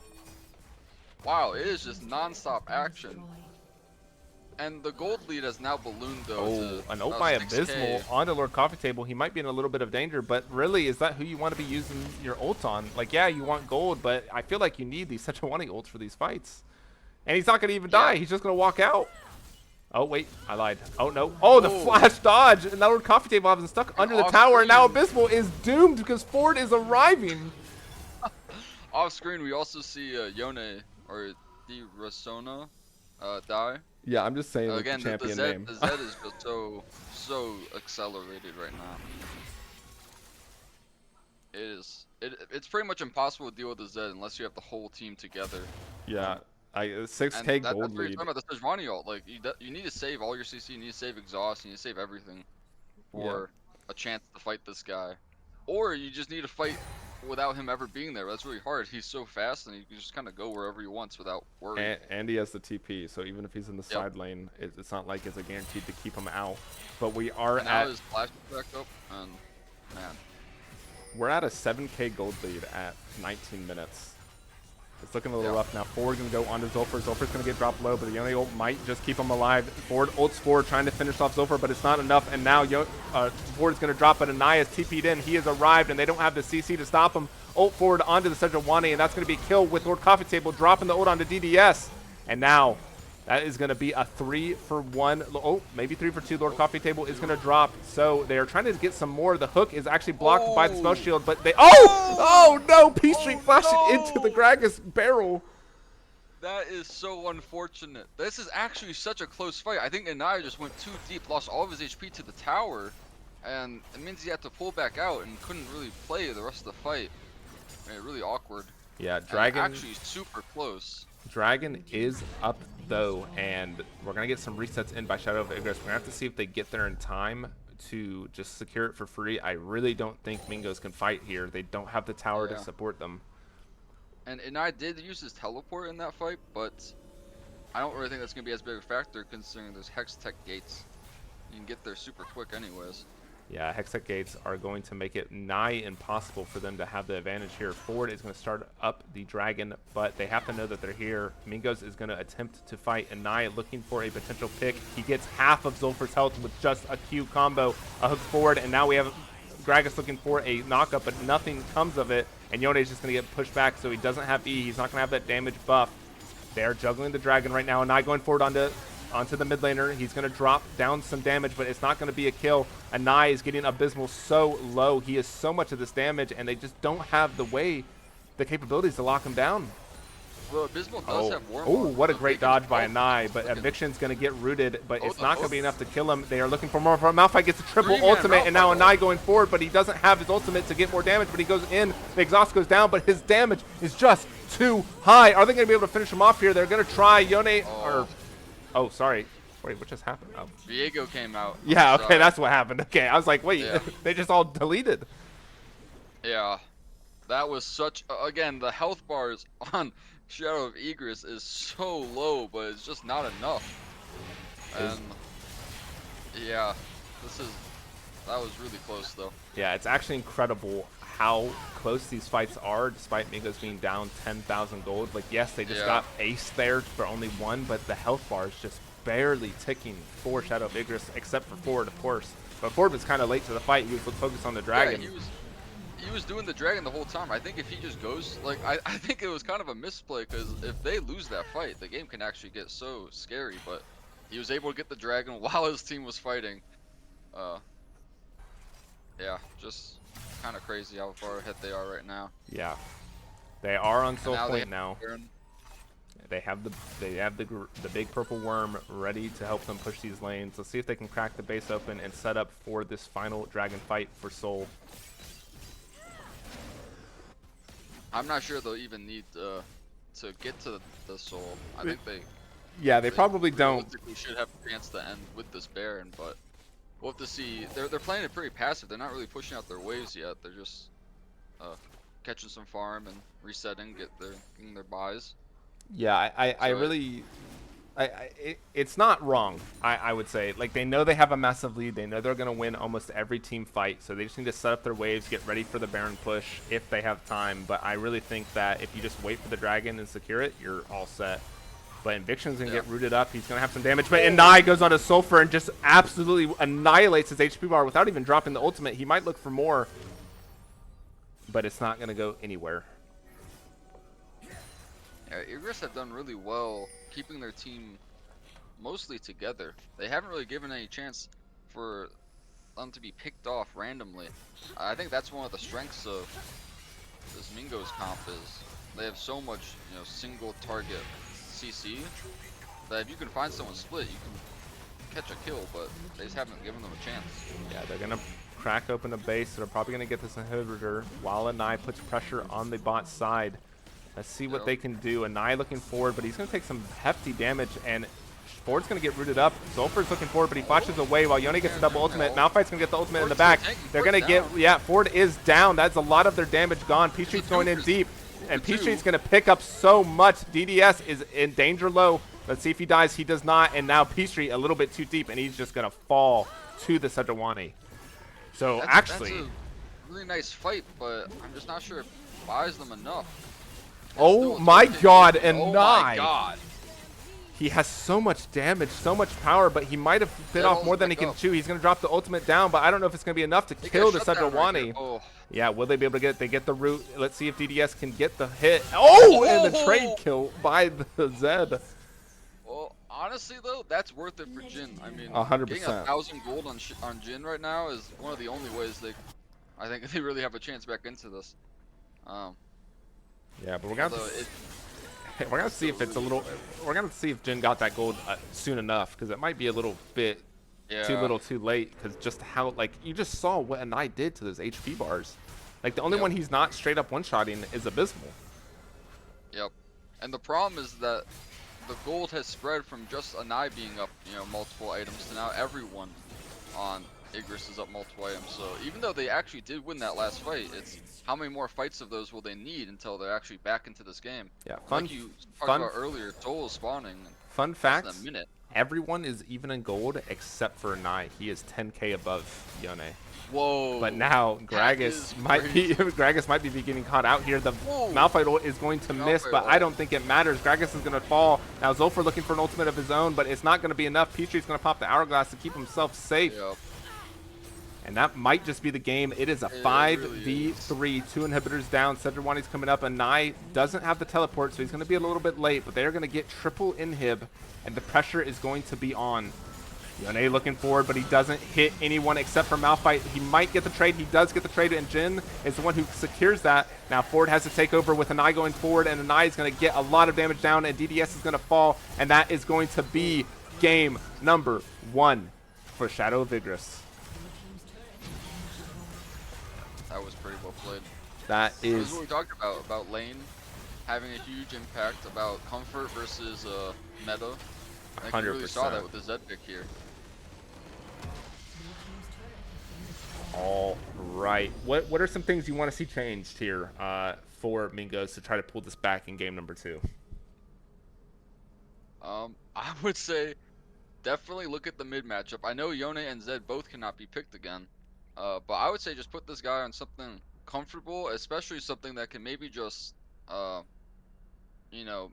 Wow, it is just non-stop action. And the gold lead has now ballooned, though. An ult by Abysmal onto Lord Coffee Table. He might be in a little bit of danger, but really, is that who you want to be using your ult on? Like, yeah, you want gold, but I feel like you need these Sejuani ults for these fights. And he's not going to even die. He's just going to walk out. Oh, wait, I lied. Oh, no. Oh, the flash dodge. And now Lord Coffee Table is stuck under the tower. And now Abysmal is doomed because Ford is arriving. Off screen, we also see Yone, or D-Rasona, die. Yeah, I'm just saying again, the champion name. The Zed is just so accelerated right now. It's pretty much impossible to deal with the Zed unless you have the whole team together. Yeah, I And 6K that's gold what you're lead. talking about the Sejuani ult. Like you need to save all your CC, you need to save exhaust, you need to save everything Yeah. for a chance to fight this guy. Or you just need to fight without him ever being there. That's really hard. He's so fast and he can just kind of go wherever he wants without worry. And he has the TP, so even if he's in the Yep. side lane, it's not like it's a guaranteed to keep him out. But we are And now at his flash is back up, and man, we're at a 7K gold lead at 19 minutes. It's looking a little Yeah. rough now. Forward gonna go onto Zulfer. Zulfer's gonna get dropped low, but the Yone ult might just keep him alive. Forward ults forward, trying to finish off Zulfer, but it's not enough. And now Forward's gonna drop, but Anaya's TP'd in. He has arrived, and they don't have the CC to stop him. Ult forward onto the Sejuani, and that's gonna be a kill with Lord Coffee Table dropping the ult onto DDS. And now that is going to be a 3-for-1. Oh, maybe 3-for-2. Lord Coffee Table is going to drop. So they are trying to get some more. The hook is actually blocked by the spell shield, but they. Oh no! P-Street flashing into the Gragas barrel. that is so unfortunate. This is actually such a close fight. I think Anaya just went too deep, lost all of his HP to the tower, and it means he had to pull back out and couldn't really play the rest of the fight. Really awkward. Yeah, And Dragon. actually super close. Dragon is up though, and we're gonna get some resets in by Shadow of Igris. We're gonna have to see if they get there in time to just secure it for free. I really don't think Mingos can fight here. They don't have the tower to Yeah. support them. And I did use his teleport in that fight, but I don't really think that's gonna be as big a factor considering there's Hex Tech gates. You can get there super quick anyways. Yeah, Hextech gates are going to make it nigh impossible for them to have the advantage here. Forward is going to start up the Dragon, but they have to know that they're here. Mingos is going to attempt to fight Anaya, looking for a potential pick. He gets half of Zulfer's health with just a Q combo, a hook forward, and now we have Gragas looking for a knockup, but nothing comes of it. And Yone is just going to get pushed back, so he doesn't have E. He's not going to have that damage buff. They're juggling the Dragon right now. Anaya going forward onto the mid laner. He's going to drop down some damage, but it's not going to be a kill. Anaya is getting Abysmal so low. He has so much of this damage, and they just don't have the capabilities to lock him down. Well, Abysmal does have Warm. Oh, what a great dodge by Anaya, but Eviction's going to get rooted, but it's not going to be enough to kill him. They are looking for more. Malphite gets a triple ultimate, and now Anaya going forward, but he doesn't have his ultimate to get more damage, but he goes in. The exhaust goes down, but his damage is just too high. Are they going to be able to finish him off here? They're going to try. Oh, sorry. Wait, what just happened? Oh. Viego came out. Yeah, okay, that's what happened. Okay, I was like, wait, Yeah. they just all deleted. Yeah, that was such. Again, the health bars on Shadow of Igris is so low, but it's just not enough. And yeah, that was really close though. Yeah, it's actually incredible how close these fights are, despite Mingos being down 10,000 gold. Like, yes, they just got ace there for only one, but the health bar is just barely ticking for Shadow of Igris, except for Forward, of course. But Forward was kind of late to the fight. He was focused on the Dragon. Yeah, he was doing the Dragon the whole time. I think if he just goes, like, I think it was kind of a misplay, because if they lose that fight, the game can actually get so scary. But he was able to get the Dragon while his team was fighting. Yeah, just kind of crazy how far ahead they are right now. Yeah, they are on soul now point now. They have the big purple worm ready to help them push these lanes. Let's see if they can crack the base open and set up for this final Dragon fight for soul. I'm not sure they'll even need to get to the soul. I think they probably don't. realistically should have a chance to end with this Baron, but we'll have to see. They're playing it pretty passive. They're not really pushing out their waves yet. They're just catching some farm and resetting, getting their buys. Yeah, it's not wrong. I would say, like, they know they have a massive lead. They know they're going to win almost every team fight. So they just need to set up their waves, get ready for the Baron push if they have time. But I really think that if you just wait for the Dragon and secure it, you're all set. But Inviction's going to get rooted up. He's going to have some damage. But Anaya goes on to Sulfur and just absolutely annihilates his HP bar without even dropping the ultimate. He might look for more, but it's not going to go anywhere. Yeah, Igris have done really well keeping their team mostly together. They haven't really given any chance for them to be picked off randomly. I think that's one of the strengths of this Mingos comp is they have so much, single target CC that if you can find someone split, you can catch a kill, but they just haven't given them a chance. Yeah, they're gonna crack open a base. So they're probably going to get this inhibitor while Anai puts pressure on the bot side. Let's see what they can do. Anai looking forward, but he's going to take some hefty damage, and Ford's going to get rooted up. Zolfer's looking forward, but he flashes away while Yone gets a double ultimate. Malphite's going to get the ultimate in the back. They're going to get, yeah, Ford is down. That's a lot of their damage gone. P-Street's going in deep, and P-Street's going to pick up so much. DDS is in danger low. Let's see if he dies. He does not, and now P-Street a little bit too deep, and he's just going to fall to the Sejuani. So actually, that's a really nice fight, but I'm just not sure it buys them enough. Oh my god, and oh my god. He has so much damage, so much power, but he might have bit off more than he can chew. He's going to drop the ultimate down, but I don't know if it's going to be enough to kill the Sejuani. Yeah, will they be able to get it? They get the root. Let's see if DDS can get the hit. Oh, and the trade kill by the Zed. Well, honestly, though, that's worth it for Jin. I mean, 100%. Getting 1,000 gold on Jin right now is one of the only ways I think they really have a chance back into this. Yeah, but we're gonna see if it's a little. We're gonna see if Jin got that gold soon enough, because it might be a little bit too little, too late. Because just how, like, you just saw what Anai did to those HP bars. Like, the only one he's not straight up one-shotting is Abysmal. Yep, and the problem is that the gold has spread from just Anai being up, multiple items, to now everyone on Igris is up multiple items. So even though they actually did win that last fight, it's how many more fights of those will they need until they're actually back into this game? Yeah, like you talked about earlier, Toll is spawning. Fun fact: in a minute. Everyone is even in gold except for Anai. He is 10k above Yone. Whoa! But now Gragas might be getting caught out here. The Malphite is going to miss, but I don't think it matters. Gragas is going to fall. Now Zolfer looking for an ultimate of his own, but it's not going to be enough. P-Street's going to pop the hourglass to keep himself safe. Yep. And that might just be the game. It is a 5v3, 2 inhibitors down. Sejuani's coming up. Anai doesn't have the teleport, so he's going to be a little bit late, but they're going to get triple inhib, and the pressure is going to be on. Yone looking forward, but he doesn't hit anyone except for Malphite. He might get the trade. He does get the trade, and Jin is the one who secures that. Now Ford has to take over with Anai going forward, and Anai is going to get a lot of damage down, and DDS is going to fall, and that is going to be game number 1 for Shadow of Igris. That was pretty well played. That is what we talked about lane having a huge impact, about comfort versus meta. I think we really saw that with the Zed pick here. All right. What are some things you want to see changed here for Mingos to try to pull this back in game number 2? I would say definitely look at the mid matchup. I know Yone and Zed both cannot be picked again, but I would say just put this guy on something comfortable, especially something that can maybe just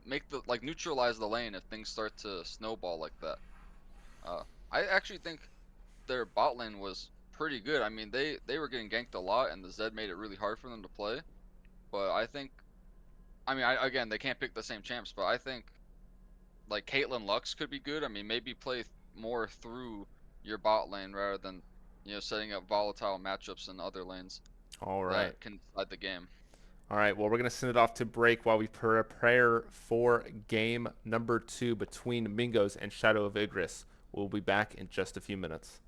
make neutralize the lane if things start to snowball like that. I actually think their bot lane was pretty good. I mean, they were getting ganked a lot, and the Zed made it really hard for them to play. But I think, again, they can't pick the same champs, but I think like Caitlyn Lux could be good. I mean, maybe play more through your bot lane rather than setting up volatile matchups in other lanes. All right. That can decide the game. All right, well, we're going to send it off to break while we prepare for game number 2 between Mingos and Shadow of Igris. We'll be back in just a few minutes.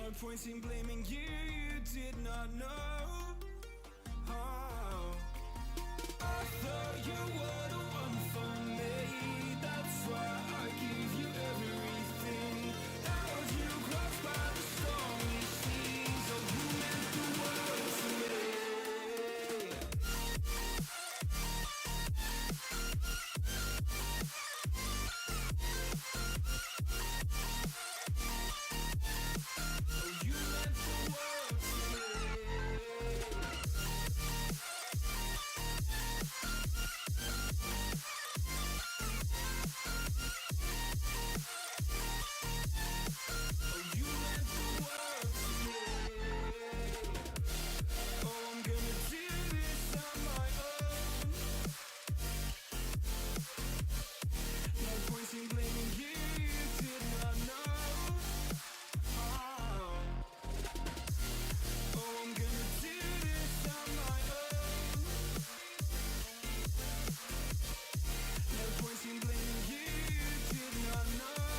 No point in blaming you, you did not know. Oh, I thought you were the one for me. That's why I give you everything. Held you close by the stormy seas. Oh, you meant the world to me. Oh, you meant the world to me. Oh, you meant the world to me. Oh, I'm gonna do this on my own. No point in blaming you, you did not know. Oh, I'm gonna do this on my own. No point in blaming you, you did not know.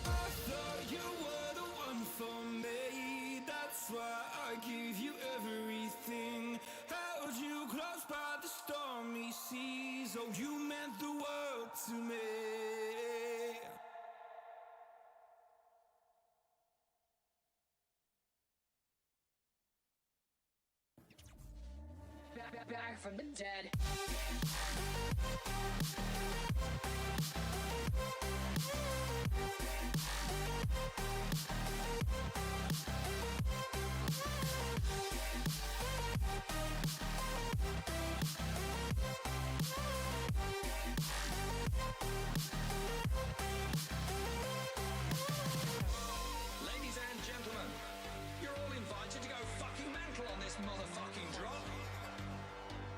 I thought you were the one for me. That's why I give you everything. Held you close by the stormy seas. Oh, you meant the world to me. Back from the dead. Ladies and gentlemen, you're all invited to go fucking mental on this motherfucking drop.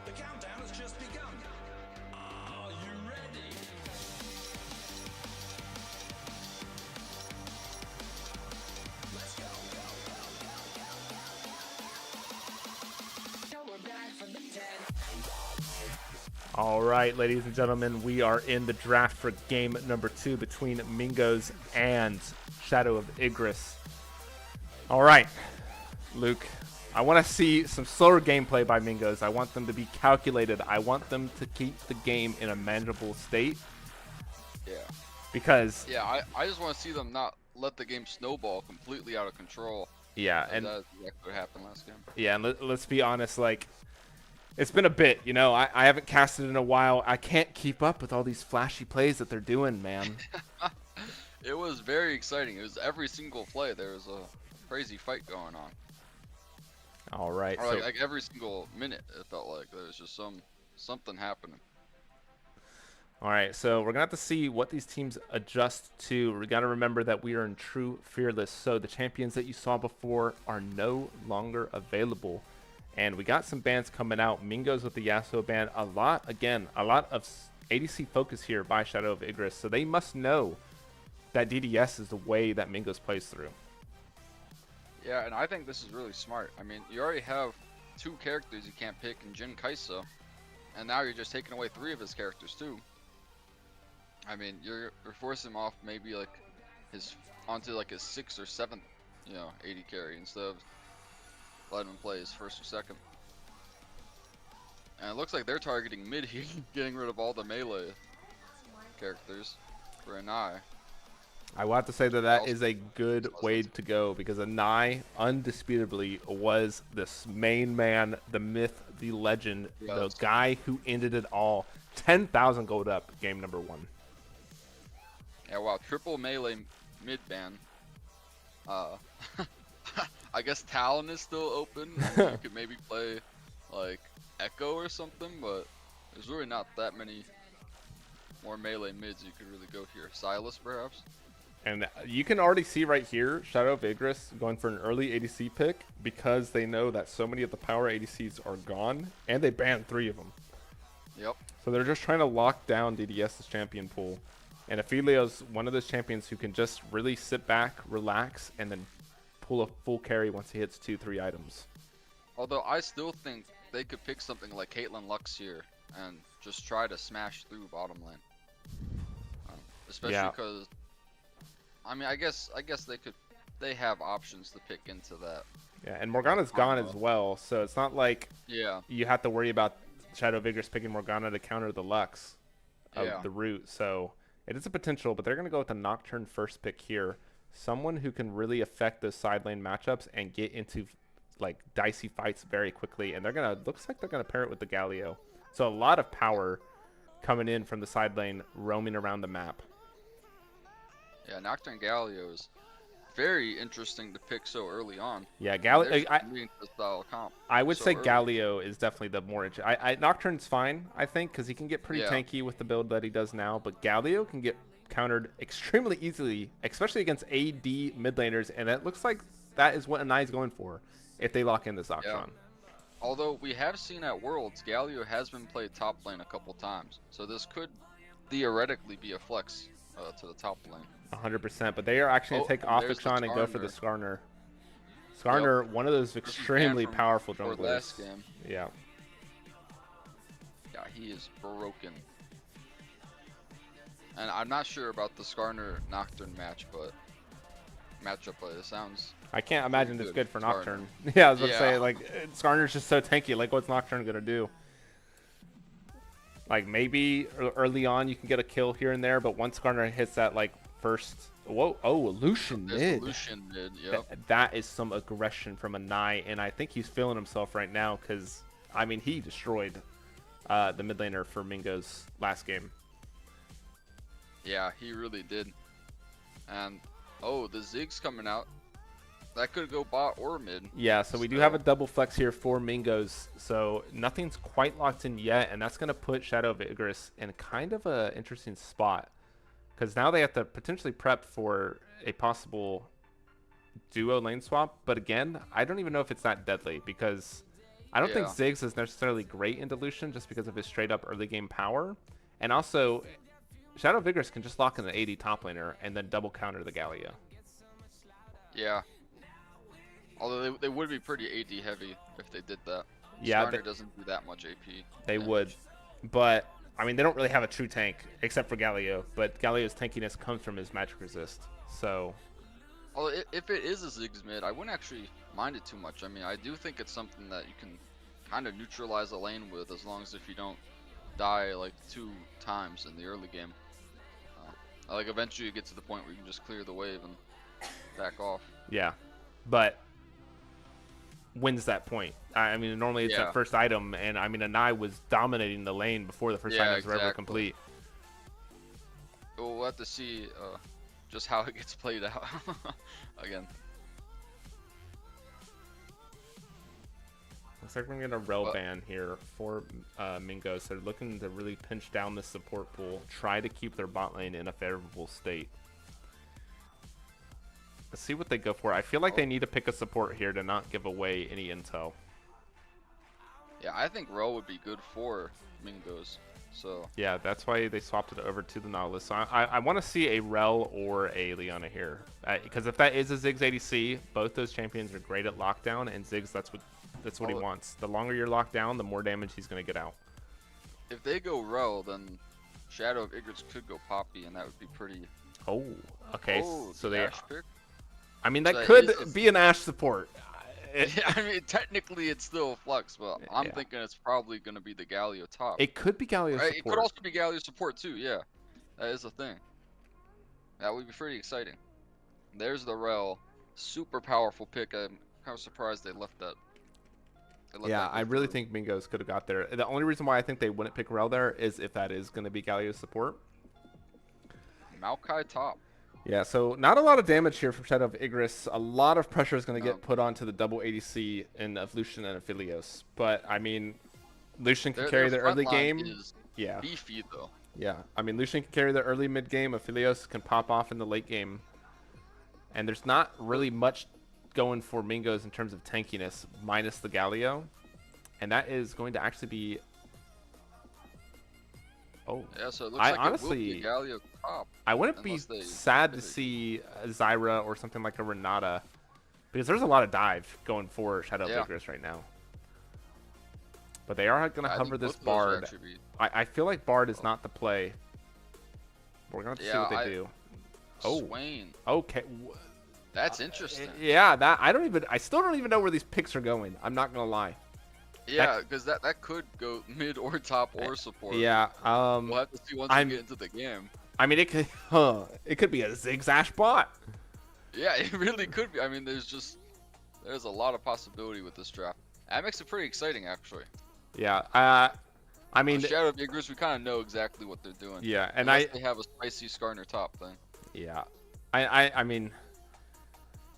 The countdown has just begun. Are you ready? Let's go. Now we're back from the dead. All right, ladies and gentlemen, we are in the draft for game number 2 between Mingos and Shadow of Igris. All right, Luke, I want to see some slower gameplay by Mingos. I want them to be calculated. I want them to keep the game in a manageable state Yeah. because, Yeah, I just want to see them not let the game snowball completely out of control. yeah, And and that's exactly what happened last game. yeah, and let's be honest, like, it's been a bit, you know, I haven't casted in a while. I can't keep up with all these flashy plays that they're doing, man. It was very exciting. It was every single play. There was a crazy fight going on. All right, Or so like every single minute, it felt like there was just something happening. all right, so we're gonna have to see what these teams adjust to. We gotta remember that we are in true fearless. So the champions that you saw before are no longer available, and we got some bans coming out. Mingos with the Yasuo ban. A lot of ADC focus here by Shadow of Igris. So they must know that DDS is the way that Mingos plays through. Yeah, and I think this is really smart. I mean, you already have 2 characters you can't pick in Jin Kai'Sa, and now you're just taking away 3 of his characters too. I mean, you're forcing him off maybe like onto like his 6th or 7th, you know, AD carry instead of letting him play his 1st or 2nd. And it looks like they're targeting mid here, getting rid of all the melee characters for an eye. I will have to say that is a good way to go because Anai undisputably was this main man, the myth, the legend, the guy who ended it all. 10,000 gold up, game number 1. Yeah, wow, triple melee mid ban. I guess Talon is still open. And you could maybe play like Echo or something, but there's really not that many more melee mids you could really go here. Silas, perhaps. And you can already see right here, Shadow of Igris going for an early ADC pick because they know that so many of the power ADCs are gone, and they banned 3 of them. Yep. So they're just trying to lock down DDS's champion pool. And Aphelios, one of those champions who can just really sit back, relax, and then pull a full carry once he hits 2-3 items. Although I still think they could pick something like Caitlyn Lux here and just try to smash through bottom lane. Especially because I mean, I guess they have options to pick into that. Yeah, and Morgana's gone as combo. well, so it's not like Yeah. you have to worry about Shadow of Igris picking Morgana to counter the Lux of Yeah. the root. So it is a potential, but they're going to go with the Nocturne first pick here. Someone who can really affect those side lane matchups and get into like dicey fights very quickly. And they're going to, looks like they're going to pair it with the Galio. So a lot of power coming in from the side lane, roaming around the map. Yeah, Nocturne Galio is very interesting to pick so early on. Yeah, They're Galio. just moving to the style comp I would so say early. Galio is definitely the more. Nocturne's fine, I think, because he can get pretty Yeah. tanky with the build that he does now. But Galio can get countered extremely easily, especially against AD mid laners, and it looks like that is what Anai's going for if they lock in this Oxon. Although we have seen at Worlds, Galio has been played top lane a couple times, so this could theoretically be a flex to the top lane. 100%. But they are actually going to take off there's the Oxon and go for the Skarner. Skarner. Skarner, one of those This is extremely Cam from powerful before junglers. last game. Yeah. Yeah, he is broken. And I'm not sure about the Skarner Nocturne matchup, but it sounds. I can't imagine Pretty it's good good for Skarner. Nocturne. Yeah, I was about to say, Yeah. like, Skarner's just so tanky. Like, what's Nocturne going to do? Like, maybe early on you can get a kill here and there, but once Skarner hits that, like, first... Whoa, oh, Lucian There's mid. the Lucian mid, yep. That is some aggression from Anai, and I think he's feeling himself right now because, I mean, he destroyed the mid laner for Mingos last game. Yeah, he really did. And, oh, the Zig's coming out. That could go bot or mid. Yeah, so we do have a double flex here for Mingos, so nothing's quite locked in yet, and that's going to put Shadow of Igris in kind of an interesting spot. Because now they have to potentially prep for a possible duo lane swap. But again, I don't even know if it's that deadly because I don't think Yeah. Ziggs is necessarily great in Dilution just because of his straight up early game power. And also, Shadow of Igris can just lock in the AD top laner and then double counter the Galio. Yeah. Although they would be pretty AD heavy if they did that. Yeah, Skarner doesn't do that much AP. They damage. would. But, I mean, they don't really have a true tank except for Galio. But Galio's tankiness comes from his magic resist. So, Although if it is a Ziggs mid, I wouldn't actually mind it too much. I mean, I do think it's something that you can kind of neutralize a lane with as long as if you don't die like 2 times in the early game. Like eventually you get to the point where you can just clear the wave and back off. yeah. But, when's that point? I mean, normally it's Yeah. that first item. And, I mean, Anai was dominating the lane before the first Yeah, items were ever exactly. complete. We'll have to see just how it gets played out again. Looks like we're going to get a rel But- ban here for Mingos. They're looking to really pinch down the support pool, try to keep their bot lane in a favorable state. Let's see what they go for. I feel like they need to pick a support here to not give away any intel. Yeah, I think Ro would be good for Mingos. So Yeah, that's why they swapped it over to the Nautilus. So I want to see a Rel or a Leona here. Because if that is a Ziggs ADC, both those champions are great at lockdown, and Ziggs, that's what he wants. The longer you're locked down, the more damage he's going to get out. if they go Ro, then Shadow of Igris could go Poppy, and that would be pretty. Oh, okay. Oh, So the they... Ashe pick? I mean, So that that could is a- be an Ashe support. Yeah, I mean, technically it's still a flux, but I'm Yeah. thinking it's probably going to be the Galio top. It could be Galio Right, it support. could also be Galio support too, yeah. That is a thing. That would be pretty exciting. There's the Rel. Super powerful pick. I'm kind of surprised they left that. They let Yeah, that go I really through. think Mingos could have got there. The only reason why I think they wouldn't pick Rel there is if that is going to be Galio support. Maokai top. Yeah, so not a lot of damage here from Shadow of Igris. A lot of pressure is going to No. get put onto the double ADC in of Lucian and Aphelios. But, I mean, Lucian can Their- carry the their early front line game. is Yeah, beefy though. yeah. I mean, Lucian can carry the early mid game. Aphelios can pop off in the late game. And there's not really much going for Mingos in terms of tankiness, minus the Galio. And that is going to actually be... Oh, Yeah, so it looks I like honestly- it will be a Galio top. I wouldn't be Unless they sad to pivot. see Zyra or something like a Renata, because there's a lot of dive going for Shadow Yeah. of Igris right now. But they are going to I hover think this both of those would Bard. actually be- I feel like Bard is not the play. But we're going to see Yeah, what they do. Oh. Swain. Okay. That's interesting. Yeah, I still don't even know where these picks are going. I'm not gonna lie. Yeah, because that could go mid or top or support. Yeah. We'll have to see once we get into the game. I mean, it could be a Zigzash bot. Yeah, it really could be. I mean, there's a lot of possibility with this draft. That makes it pretty exciting, actually. Yeah. I mean, Shadow of Igris, we kind of know exactly what they're doing. yeah, and Unless they have a spicy Skarner top thing. Yeah, I mean,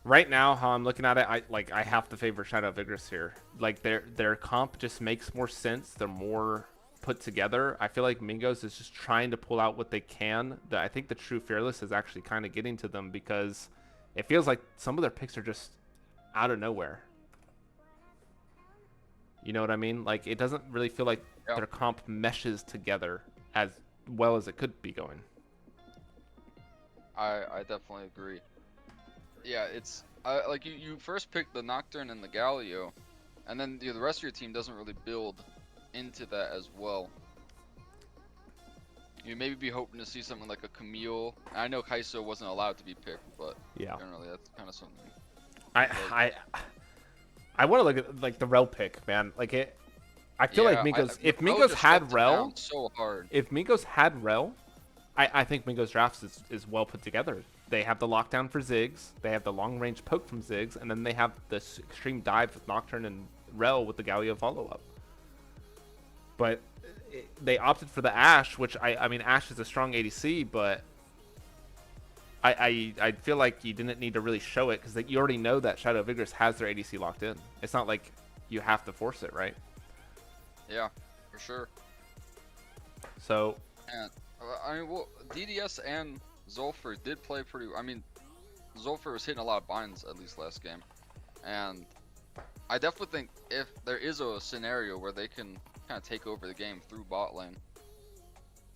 right now how I'm looking at it, I have to favor Shadow of Igris here. Like their comp just makes more sense. They're more put together. I feel like Mingos is just trying to pull out what they can. I think the True Fearless is actually kind of getting to them because it feels like some of their picks are just out of nowhere. You know what I mean? Like it doesn't really feel like their comp meshes together as well as it could be going. I definitely agree. Yeah, it's like you first pick the Nocturne and the Galio, and then the rest of your team doesn't really build into that as well. You maybe be hoping to see something like a Camille. I know Kaiso wasn't allowed to be picked, but yeah, generally that's kind of something. I want to look at like the Rel pick, man. Like it, I feel like Mingos. If Mingos had Rel, so hard. If Mingos had Rel, I think Mingos drafts is well put together. They have the lockdown for Ziggs, they have the long range poke from Ziggs, and then they have this extreme dive with Nocturne and Rel with the Galio follow up. But they opted for the Ashe, which I mean Ashe is a strong ADC, but I feel like you didn't need to really show it because you already know that Shadow of Igris has their ADC locked in. It's not like you have to force it, right? Yeah, for sure. So. And I mean, well, DDS and Zulfer did play pretty. I mean, Zulfer was hitting a lot of binds at least last game, and I definitely think if there is a scenario where they can kind of take over the game through bot lane,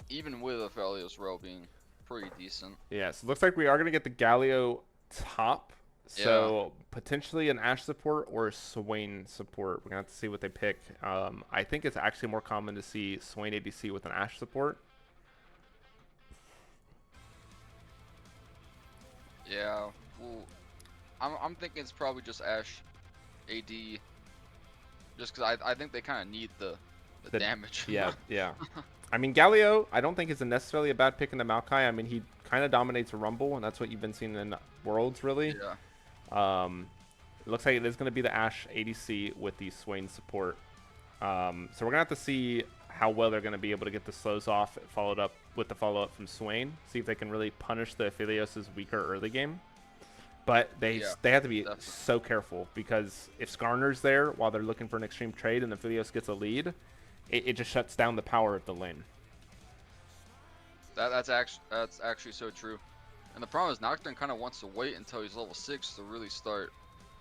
even with Aphelios Rel being pretty decent. Yeah, so it looks like we are going to get the Galio top. So potentially an Ashe support or a Swain support. We're going to have to see what they pick. I think it's actually more common to see Swain ADC with an Ashe support. Yeah, well, I'm thinking it's probably just Ashe AD, just because I think they kind of need the damage. Yeah, yeah. I mean, Galio, I don't think is necessarily a bad pick in the Maokai. I mean, he kind of dominates a Rumble, and that's what you've been seeing in Worlds, really. Yeah. It looks like it is going to be the Ashe ADC with the Swain support. So we're going to have to see how well they're going to be able to get the slows off, followed up with the follow-up from Swain. See if they can really punish the Aphelios' weaker early game. But they have to be so careful because if Skarner's there while they're looking for an extreme trade and Aphelios gets a lead, it just shuts down the power of the lane. That's actually so true. And the problem is Nocturne kind of wants to wait until he's level 6 to really start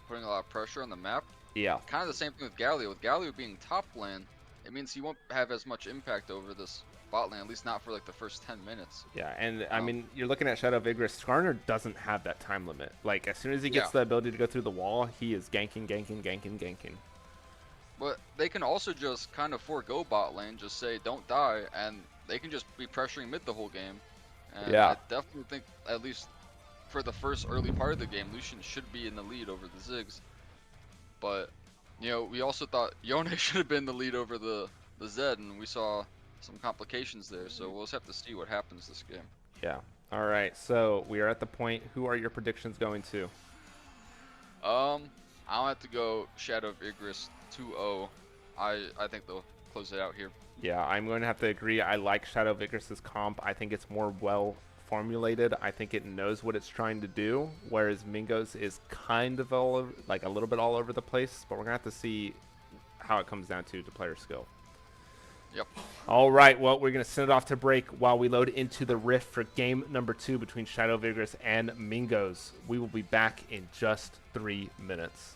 putting a lot of pressure on the map. Yeah. Kind of the same thing with Galio. With Galio being top lane, it means he won't have as much impact over this bot lane, at least not for like the first 10 minutes. Yeah, and I mean, you're looking at Shadow of Igris. Skarner doesn't have that time limit. Like, as soon as he gets the ability to go through the wall, he is ganking. But they can also just kind of forego bot lane, just say don't die, and they can just be pressuring mid the whole game. And I definitely think, at least for the first early part of the game, Lucian should be in the lead over the Ziggs. But, you know, we also thought Yone should have been the lead over the Zed, and we saw some complications there, so we'll just have to see what happens this game. Yeah. All right, so we are at the point. Who are your predictions going to? I'll have to go Shadow of Igris 2-0. I think they'll close it out here. Yeah, I'm going to have to agree. I like Shadow of Igris' comp. I think it's more well formulated. I think it knows what it's trying to do, whereas Mingos is kind of all over, like a little bit all over the place, but we're going to have to see how it comes down to player skill. Yep. All right, well, we're going to send it off to break while we load into the Rift for game number 2 between Shadow of Igris and Mingos. We will be back in just 3 minutes.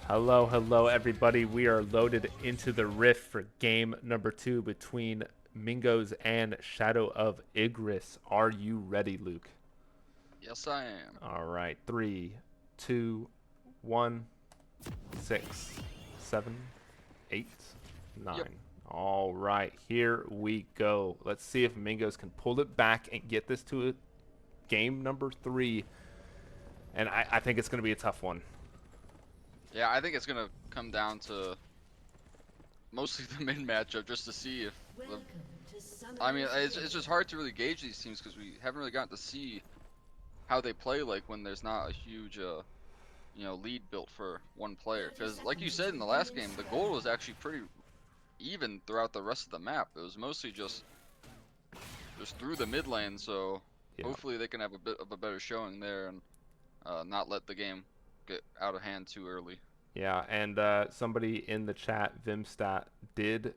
Hello, hello, everybody. We are loaded into the rift for game number 2 between Mingos and Shadow of Igris. Are you ready, Luke? Yes, I am. All right. 3, 2, 1, 6, 7, 8, 9. Yep. All right. Here we go. Let's see if Mingos can pull it back and get this to game number 3. And I think it's going to be a tough one. Yeah, I think it's gonna come down to mostly the mid matchup just to see if. I mean, it's just hard to really gauge these teams because we haven't really gotten to see how they play like when there's not a huge, lead built for one player. Because like you said in the last game, the goal was actually pretty even throughout the rest of the map. It was mostly just through the mid lane. So Yeah. hopefully they can have a bit of a better showing there and not let the game get out of hand too early. Yeah, and somebody in the chat, Vimstat, did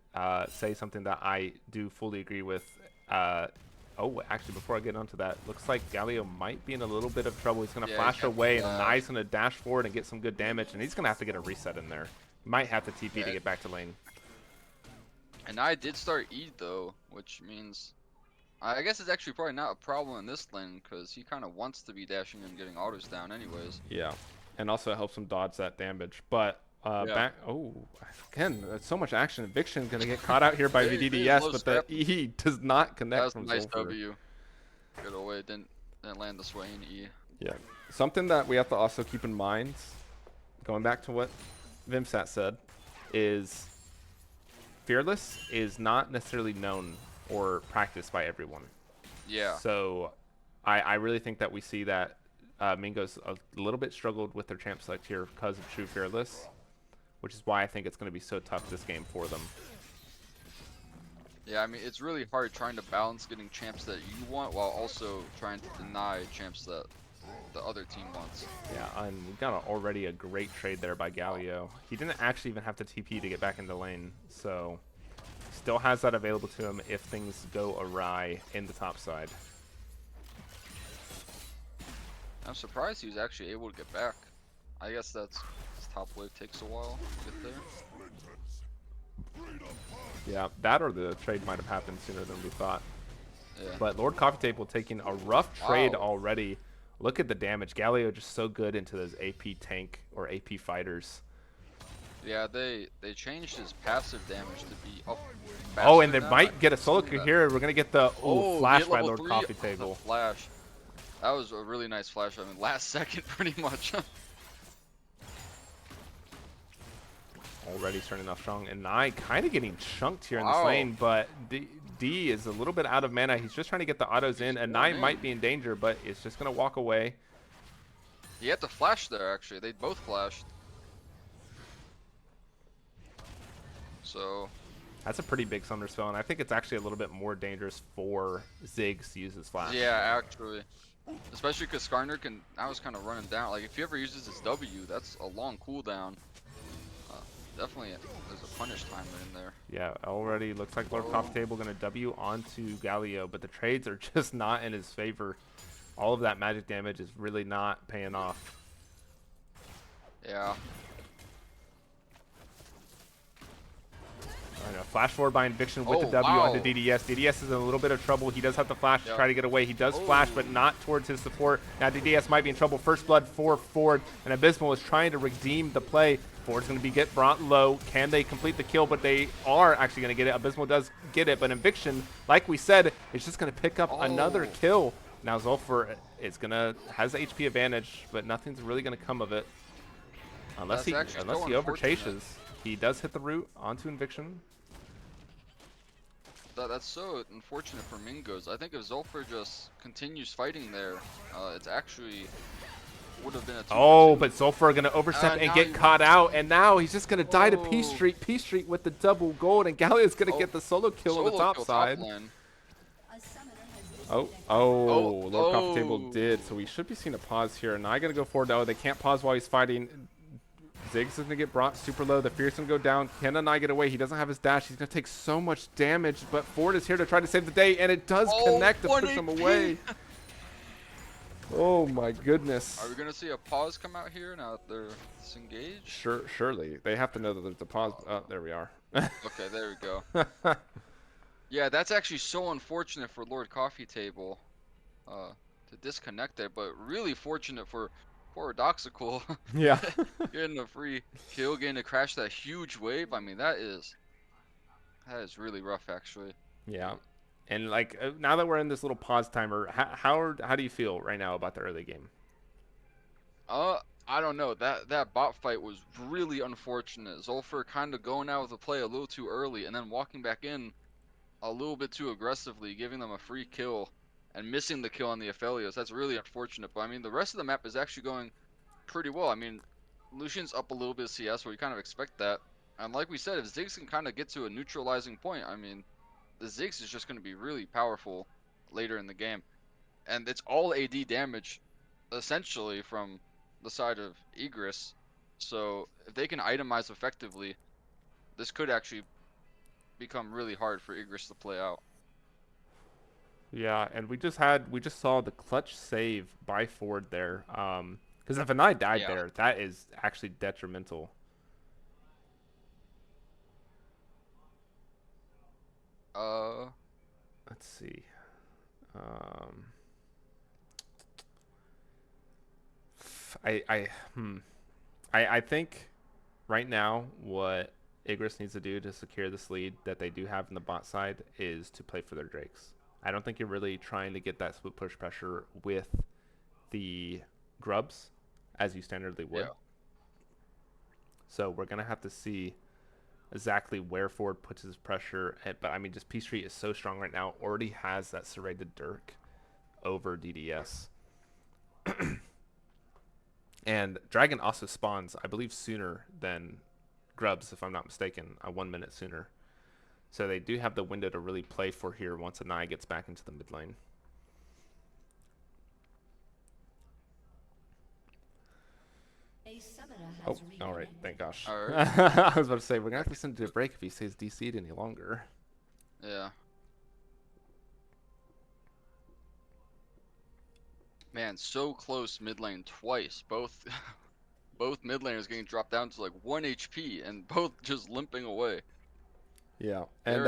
say something that I do fully agree with. Actually, before I get onto that, looks like Galio might be in a little bit of trouble. He's going to Yeah, flash he away, and kept- Nai's going to dash forward and get some good damage, and he's going to have to get a reset in there. Might have to TP to Yeah. get back to lane. And I did start E though, which means I guess it's actually probably not a problem in this lane because he kind of wants to be dashing and getting autos down anyways. Yeah, and also it helps him dodge that damage. But Yeah. again, that's so much action. Eviction going to get caught out here by Hey, the hey, DDS, low but the step. E does not connect That was a from nice Zulfer. W. Good away, didn't land the Swain E. Yeah. Something that we have to also keep in mind, going back to what Vimsat said, is Fearless is not necessarily known or practiced by everyone. Yeah. So I really think that we see that Mingos a little bit struggled with their champ select here because of True Fearless, which is why I think it's going to be so tough this game for them. Yeah, I mean it's really hard trying to balance getting champs that you want while also trying to deny champs that the other team wants. Yeah, and we got already a great trade there by Galio. He didn't actually even have to TP to get back into lane, so still has that available to him if things go awry in the top side. I'm surprised he was actually able to get back. I guess that's his top wave takes a while to get there. Yeah, that or the trade might have happened sooner than we thought. Yeah. But Lord Coffee Table taking a rough trade Wow. already. Look at the damage. Galio just so good into those AP tank or AP fighters. Yeah, they changed his passive damage to be up. Oh, and faster they now. might get a I've solo seen kill that. here. We're going to get the flash get by level Lord 3 Coffee the Table. Flash. That was a really nice flash. I mean, last second pretty much. Already starting off strong, and Nai kind of getting chunked here in this Wow. lane, but D is a little bit out of mana. He's just trying to get the autos in, and Nai in. might be in danger, but it's just going to walk away. He had to flash there actually. They both flashed. So That's a pretty big Thunder spell, and I think it's actually a little bit more dangerous for Ziggs to use his flash. yeah, actually, especially because Skarner can now is kind of running down. Like if he ever uses his W, that's a long cooldown. Definitely, there's a punish timer in there. Yeah, already looks like Lord Coffee Table going to W onto Galio, but the trades are just not in his favor. All of that magic damage is really not paying off. Yeah. I know, flash forward by Inviction with the Oh, W wow. onto DDS. DDS is in a little bit of trouble. He does have the flash to Yep. try to get away. He does flash, but not towards his support. Now DDS might be in trouble. First blood for Ford, and Abysmal is trying to redeem the play. Ford's going to get brought low. Can they complete the kill? But they are actually going to get it. Abysmal does get it, but Inviction, like we said, is just going to pick up another kill. Now Zulfer is has the HP advantage, but nothing's really going to come of it unless That's actually so he unfortunate. overchases. He does hit the root onto Inviction. That's so unfortunate for Mingos. I think if Zulfer just continues fighting there, it's actually would have been a 2-2. Oh, but Zulfer going to overstep and now get he- caught out, and now he's just going to die to Oh. P Street with the double gold, and Galio's going to get the solo kill on the Solo top kill side. lane. Lord Coffee Table did, so we should be seeing a pause here. And I got to go forward. Oh, they can't pause while he's fighting. Ziggs is going to get brought super low. The Fierce going to go down. Can Anai get away? He doesn't have his dash. He's going to take so much damage, but Ford is here to try to save the day, and it does Oh, connect to push him 1 AP. away. Oh my goodness. Are we gonna see a pause come out here now that they're disengaged? Surely they have to know that there's a pause. Oh, there we are. Okay, there we go. Yeah, that's actually so unfortunate for Lord Coffee Table, to disconnect there, but really fortunate for Paradoxical Yeah. getting a free kill, getting to crash that huge wave. I mean, that is really rough, actually. Yeah. And like now that we're in this little pause timer, how do you feel right now about the early game? I don't know. That bot fight was really unfortunate. Zolfer kind of going out with the play a little too early, and then walking back in a little bit too aggressively, giving them a free kill and missing the kill on the Aphelios. That's really unfortunate. But I mean, the rest of the map is actually going pretty well. I mean, Lucian's up a little bit of CS, where you kind of expect that. And like we said, if Ziggs can kind of get to a neutralizing point, I mean, the Ziggs is just going to be really powerful later in the game. And it's all AD damage, essentially, from the side of Igris. So if they can itemize effectively, this could actually become really hard for Igris to play out. Yeah, and we just saw the clutch save by Ford there. Because if Anai died Yeah. there, that is actually detrimental. Let's see. Um, I think right now what Igris needs to do to secure this lead that they do have in the bot side is to play for their Drakes. I don't think you're really trying to get that split push pressure with the grubs as you standardly would. Yeah. So we're gonna have to see exactly where Ford puts his pressure. But I mean, just P Street is so strong right now. Already has that serrated Dirk over DDS. And Dragon also spawns, I believe, sooner than Grubs, if I'm not mistaken, 1 minute sooner. So they do have the window to really play for here once Anai gets back into the mid lane. Oh, all right. Thank gosh. All right. I was about to say, we're going to have to send it to a break if he stays DC'd any longer. Yeah. Man, so close mid lane twice. Both both mid laners getting dropped down to like 1 HP and both just limping away. Yeah. And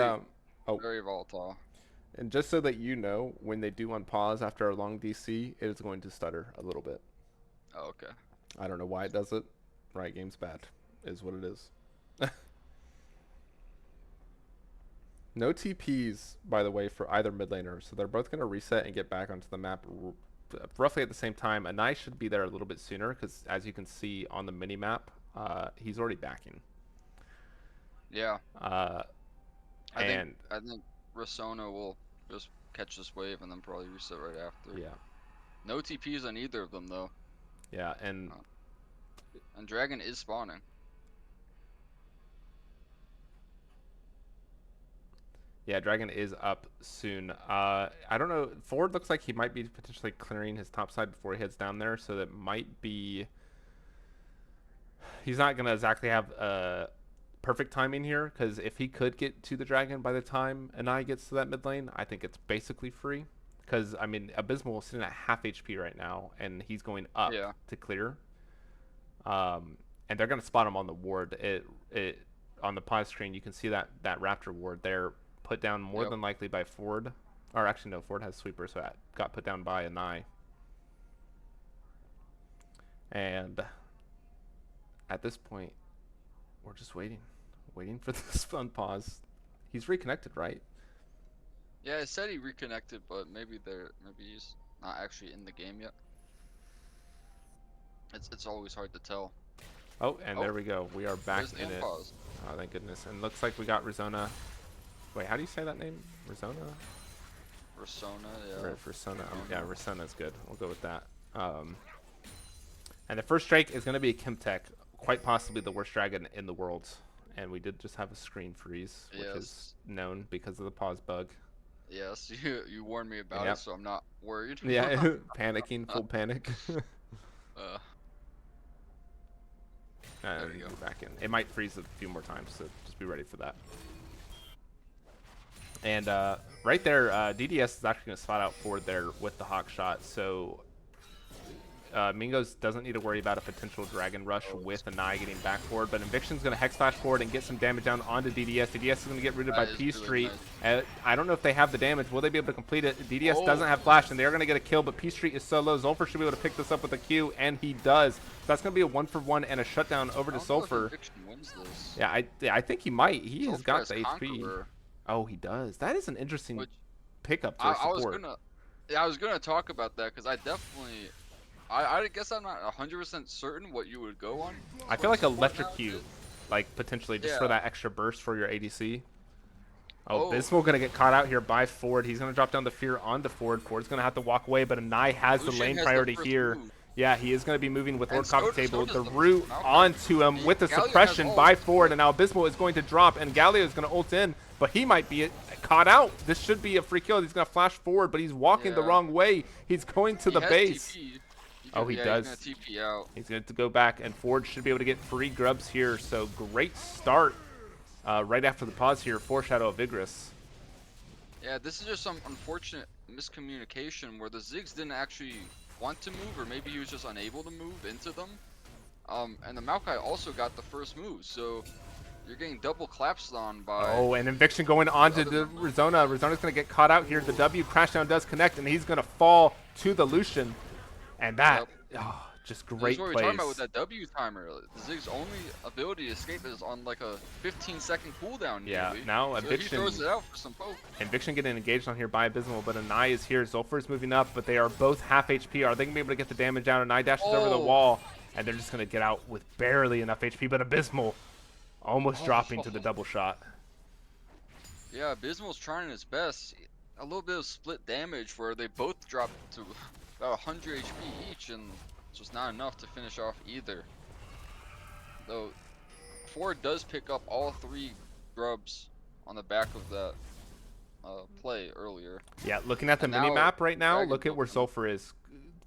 Very volatile. and just so that you know, when they do unpause after a long DC, it is going to stutter a little bit. Oh, okay. I don't know why it does it. Riot Game's bad, is what it is. No TPs, by the way, for either mid laner, so they're both going to reset and get back onto the map roughly at the same time. Anai should be there a little bit sooner because, as you can see on the mini map, he's already backing. Yeah. I think Rasona will just catch this wave and then probably reset right after. Yeah. No TPs on either of them though. Yeah, and Dragon is spawning. Yeah, Dragon is up soon. I don't know. Ford looks like he might be potentially clearing his top side before he heads down there, so that might be... He's not going to exactly have perfect timing here, because if he could get to the Dragon by the time Anai gets to that mid lane, I think it's basically free. Because, I mean, Abysmal is sitting at half HP right now, and he's going up to clear. And they're going to spot him on the ward. On the pause screen, you can see that Raptor ward there. Put down more than likely by Ford. Or actually, no, Ford has sweeper, so that got put down by Anai. And at this point, we're just waiting for this fun pause. He's reconnected, right? Yeah, it said he reconnected, but maybe he's not actually in the game yet. It's always hard to tell. Oh, and there we go. We are back in it. Pause. Oh, thank goodness. And looks like we got Rizona. Wait, how do you say that name? Rizona? Rasona, yeah. Rasona. Yeah, Risona's good. We'll go with that. And the first strike is going to be a Chemtech, quite possibly the worst dragon in the world. And we did just have a screen freeze, which is known because of the pause bug. Yes, you warned me about it, so I'm not worried. Yeah, panicking, full panic. There you go. Back in. It might freeze a few more times, so just be ready for that. And right there, DDS is actually going to spot out Ford there with the Hawk shot. So Mingos doesn't need to worry about a potential Dragon Rush with Anai getting back forward, but Inviction's going to Hex Flash forward and get some damage down onto DDS. DDS is going to get rooted by That is P really Street. nice. I don't know if they have the damage. Will they be able to complete it? DDS Oh. doesn't have Flash, and they're going to get a kill, but P Street is so low. Zulfer should be able to pick this up with a Q, and he does. So that's going to be a 1-for-1 and a shutdown over to I don't know if Zulfer. Eviction wins this. Yeah, I think he might. He has Zulfer got has the HP. Conqueror, Oh, he does. That is an interesting which pickup to I was support. gonna, yeah, I was gonna talk about that because I definitely, I guess I'm not 100% certain what you would go on. I feel like Electrocute, like potentially just for Yeah. that extra burst for your ADC. Oh, Oh. Bismal gonna get caught out here by Ford. He's gonna drop down the fear onto Ford. Ford's gonna have to walk away, but Anai has the Lucian lane has the priority first here. move. Yeah, he is gonna be moving with Lord And so Coffee does- Table. so The does the root Malphite. onto him with the Galio has suppression ult. by Ford, and now Abysmal is going to drop, and Galio is gonna ult in, but he might be caught out. This should be a free kill. He's gonna flash forward, but he's walking the Yeah. wrong way. He's going to He the has base. TP. Oh, he yeah, does. He's gonna TP out. He's going to go back, and Ford should be able to get free grubs here. So great start right after the pause here. Foreshadow of Igris. Yeah, this is just some unfortunate miscommunication where the Ziggs didn't actually want to move, or maybe he was just unable to move into them. And the Maokai also got the first move, so you're getting double collapsed on by. Oh, and Eviction going on to other the Rizona. Rizona's going to get caught out here. The W crashdown does connect, and he's going to fall to the Lucian. And that, just That's great what we're plays. talking about with that W timer. The Ziggs' only ability to escape is on like a 15-second cooldown. Yeah, nearly. now So he Eviction- throws it out for some poke. Eviction getting engaged on here by Abysmal, but Anai is here. Zulfer is moving up, but they are both half HP. Are they going to be able to get the damage down? Anai dashes over the Oh. wall, and they're just going to get out with barely enough HP, but Abysmal almost dropping to the double shot. Yeah, Abysmal's trying his best. A little bit of split damage where they both dropped to about 100 HP each, and it's just not enough to finish off either. Though Ford does pick up all 3 grubs on the back of that play earlier. Yeah, looking at the And mini now map right now, Dragon look at where Token. Zulfer is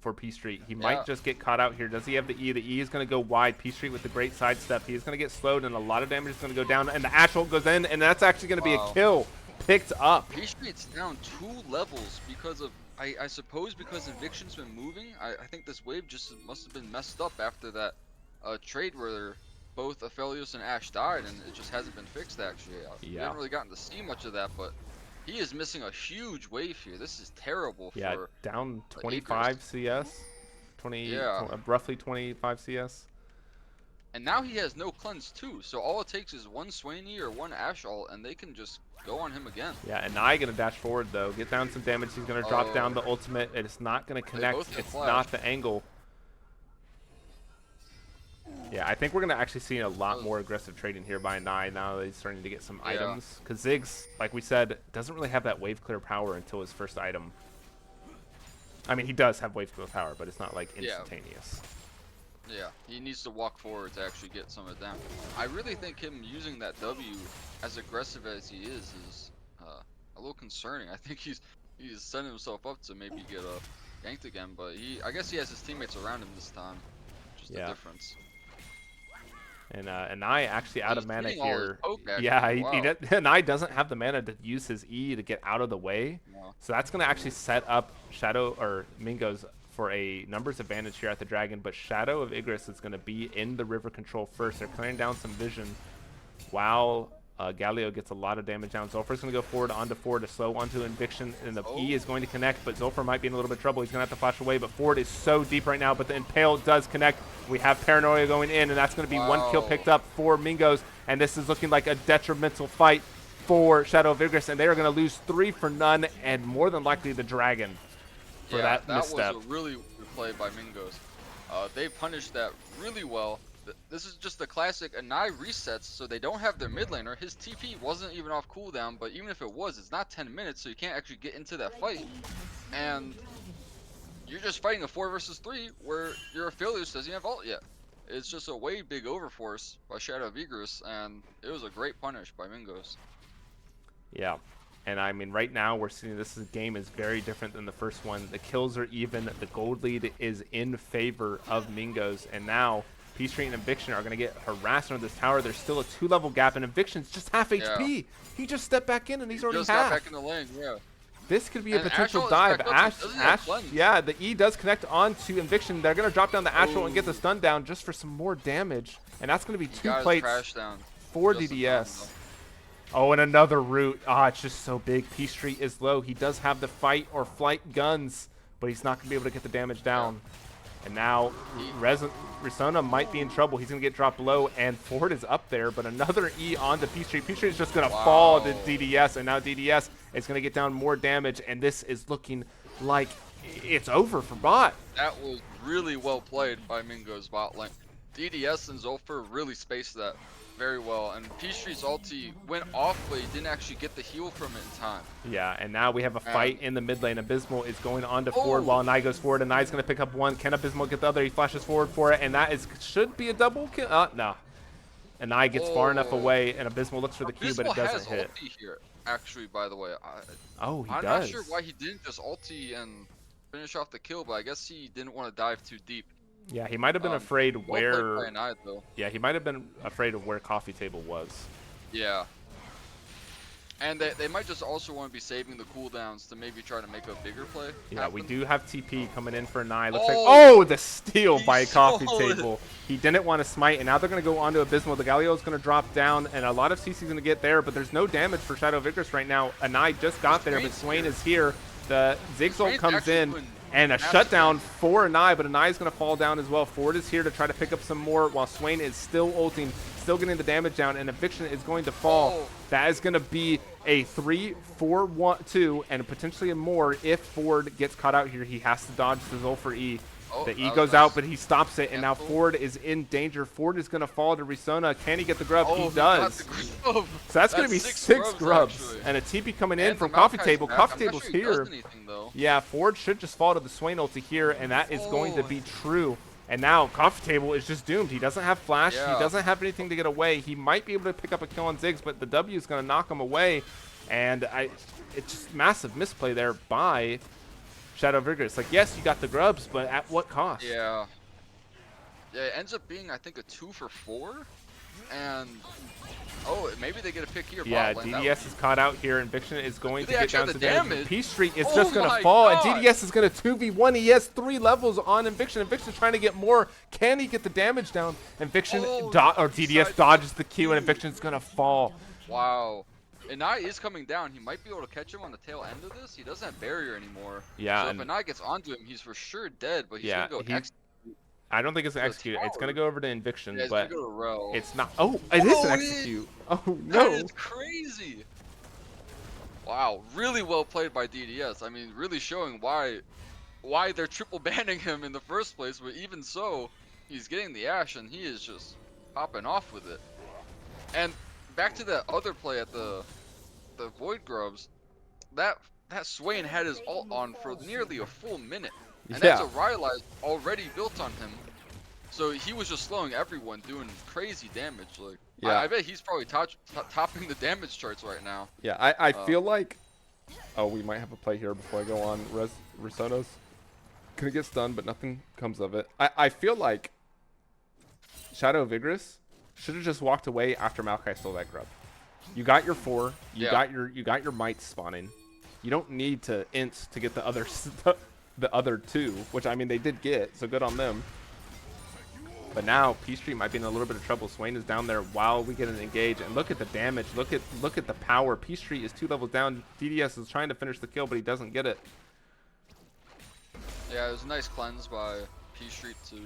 for P Street. He Yeah. might just get caught out here. Does he have the E? The E is going to go wide. P Street with the great sidestep. He is going to get slowed, and a lot of damage is going to go down. And the Ash ult goes in, and that's actually going to be a Wow. kill picked up. P Street's down 2 levels because of, I suppose because Eviction's been moving. I think this wave just must have been messed up after that trade where both Aphelios and Ash died, and it just hasn't been fixed actually. We Yeah. haven't really gotten to see much of that, but he is missing a huge wave here. This is terrible Yeah, for. down the 25 CS. 20, Yeah. roughly 25 CS. And now he has no cleanse too, so all it takes is one Swainy or one Ash ult, and they can just go on him again. Yeah, and Nai going to dash forward, though. Get down some damage. He's going to drop down Oh. the ultimate. It's not going to They connect. both get It's flash. not the angle. Yeah, I think we're going to actually see a lot Oh. more aggressive trading here by Nai now that he's starting to get some Yeah. items. Because Ziggs, like we said, doesn't really have that wave clear power until his first item. I mean, he does have wave clear power, but it's not like Yeah. instantaneous. Yeah, he needs to walk forward to actually get some of them. I really think him using that W as aggressive as he is a little concerning. I think he's setting himself up to maybe get yanked again, but I guess he has his teammates around him this time. Just the Yeah. difference. And Nai actually out of He's mana hitting all his here. poke actually. Yeah, Wow. Nai doesn't have the mana to use his E to get out of the way. No. So that's going to actually set up Shadow or Mingos for a numbers advantage here at the Dragon. But Shadow of Igris is going to be in the river control first. They're clearing down some vision while Galio gets a lot of damage down. Zulfer's going to go forward onto Ford to slow onto Eviction. And the E is going to connect, but Zulfer might be in a little bit of trouble. He's going to have to flash away, but Ford is so deep right now. But the Impale does connect. We have Paranoia going in, and that's going to be one kill Wow. picked up for Mingos. And this is looking like a detrimental fight for Shadow of Igris, and they are going to lose 3 for none, and more than likely the Dragon for Yeah, that misstep. was a really good play by Mingos. They punished that really well. This is just the classic Anai resets, so they don't have their mid laner. His TP wasn't even off cooldown, but even if it was, it's not 10 minutes, so you can't actually get into that fight. And you're just fighting a 4 versus 3 where your Aphelios doesn't have ult yet. It's just a way big overforce by Shadow of Igris, and it was a great punish by Mingos. Yeah. And I mean, right now we're seeing game is very different than the first one. The kills are even. The gold lead is in favor of Mingos. And now P Street and Eviction are going to get harassed under this tower. There's still a 2-level gap, and Eviction's just half HP. He just stepped back in, and he's already Just half. got back in the lane, yeah. This could be a And potential Ashroll is dive. back up. Ash, Doesn't he have Ash, cleanse? yeah, the E does connect onto Eviction. They're going to drop down the Ashroll and get the stun down just for some more damage. And that's going to be He 2 got his plates crash down for just in DDS. time, Oh, and another root. Ah, it's just so big. P Street is low. He does have the fight or flight guns, but he's not going to be able to get the damage down. And now Risona might be in trouble. He's going to get dropped low, and Ford is up there, but another E onto P Street. P Street is just going to fall to DDS, and now DDS is going to get down more damage, and this is looking like it's over for bot. That was really well played by Mingos bot lane. DDS and Zolfer really spaced that very well, and P Street's ulti went off, but he didn't actually get the heal from it in time. Yeah, and now we have a fight in the mid lane. Abysmal is going on to Ford while Nai goes forward, and Nai's going to pick up one. Can Abysmal get the other? He flashes forward for it, and that should be a double kill. No. And Nai gets far enough away, and Abysmal looks for the Q, but it doesn't hit. Ulti here, actually, by the way. Oh, he I'm does. not sure why he didn't just ulti and finish off the kill, but I guess he didn't want to dive too deep. Yeah, he might have been afraid Well where. played by Nai, though. Yeah, he might have been afraid of where Coffee Table was. Yeah. And they might just also want to be saving the cooldowns to maybe try to make a bigger play. Yeah, we do have TP coming in for Nai. Looks Oh, like the steal by he Coffee stole it. Table. He didn't want to smite, and now they're going to go onto Abysmal. The Galio is going to drop down, and a lot of CC's going to get there, but there's no damage for Shadow of Igris right now. Anai just got there, but Swain is here. The Zigzult comes in, and a shutdown for Anai, but Anai is going to fall down as well. Ford is here to try to pick up some more while Swain is still ulting, still getting the damage down, and Eviction is going to fall. That is going to be a 3-4-1-2 and potentially a more if Ford gets caught out here. He has to dodge the Zolfer E. The E goes out, but he stops it, and now Ford is in danger. Ford is going to fall to Risona. Can he get the grub? He does. So that's going to be 6 grubs. And a TP coming in from Coffee Table. Coffee Table's here. Yeah, Ford should just fall to the Swain ulti here, and that is going to be true. And now Coffee Table is just doomed. He doesn't have flash. He doesn't have anything to get away. He might be able to pick up a kill on Ziggs, but the W is going to knock him away. And it's just massive misplay there by Shadow of Igris. Like, yes, you got the grubs, but at what cost? Yeah. Yeah, it ends up being, I think, a 2 for 4. And, maybe they get a pick here. Yeah, DDS is caught out here, and Viction is going to get down to damage. P Street is just going to fall, and DDS is going to 2v1. He has 3 levels on Eviction. And Viction's trying to get more. Can he get the damage down? And Viction, DDS dodges the Q, and Eviction's going to fall. Wow. And Nai is coming down. He might be able to catch him on the tail end of this. He doesn't have barrier anymore. Yeah. So if Nai gets onto him, he's for sure dead, but he's going to go execute. I don't think it's an execute. It's going to go over to Inviction, Yeah, but go to Rel. it's not. Oh, it is an execute. Oh, no. That is crazy. Wow. Really well played by DDS. I mean, really showing why they're triple banning him in the first place, but even so, he's getting the Ash, and he is just popping off with it. And back to that other play at the Void Grubs, that Swain had his ult on for nearly a full minute. And that's a Rylai's already built on him. So he was just slowing everyone, doing crazy damage. Like, I bet he's probably topping the damage charts right now. Yeah, I feel like... Oh, we might have a play here before I go on. Risono's gonna get stunned, but nothing comes of it. I feel like Shadow of Igris should have just walked away after Maokai stole that grub. You got your 4. You got your mites spawning. You don't need to int to get the other the other 2, which I mean they did get, so good on them. But now P Street might be in a little bit of trouble. Swain is down there while we get an engage, and look at the damage. Look at the power. P Street is 2 levels down. DDS is trying to finish the kill, but he doesn't get it. Yeah, it was a nice cleanse by P Street to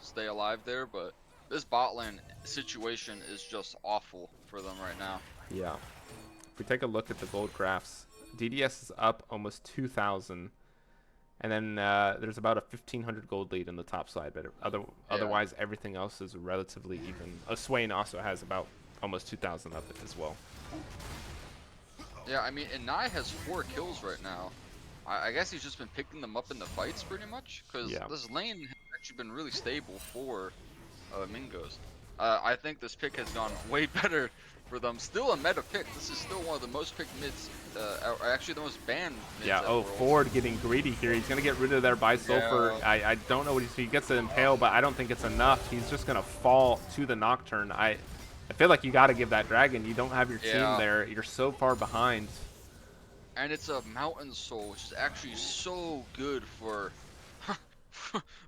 stay alive there, but this bot lane situation is just awful for them right now. Yeah. If we take a look at the gold graphs, DDS is up almost 2,000. And then there's about a 1,500 gold lead in the top side, but otherwise everything else is relatively even. Swain also has about almost 2,000 of it as well. Yeah, I mean, and Nai has 4 kills right now. I guess he's just been picking them up in the fights pretty much, because this lane has actually been really stable for Mingos. I think this pick has gone way better for them. Still a meta pick. This is still one of the most picked mids, actually the most banned mids. Yeah, Ford getting greedy here. He's going to get rid of their by Sulfur. I don't know what he gets to impale, but I don't think it's enough. He's just going to fall to the Nocturne. I feel like you got to give that dragon. You don't have your team there. You're so far behind. and it's a Mountain Soul, which is actually so good for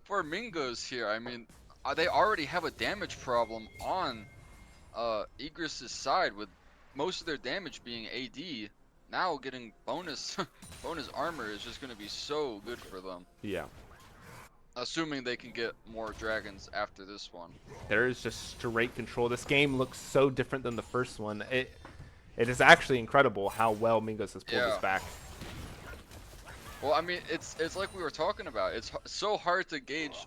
for Mingos here. I mean, they already have a damage problem on Igris' side with most of their damage being AD. Now getting bonus bonus armor is just going to be so good for them. Yeah. Assuming they can get more dragons after this one. There is just straight control. This game looks so different than the first one. It is actually incredible how well Mingos has pulled this back. Well, I mean, it's like we were talking about. It's so hard to gauge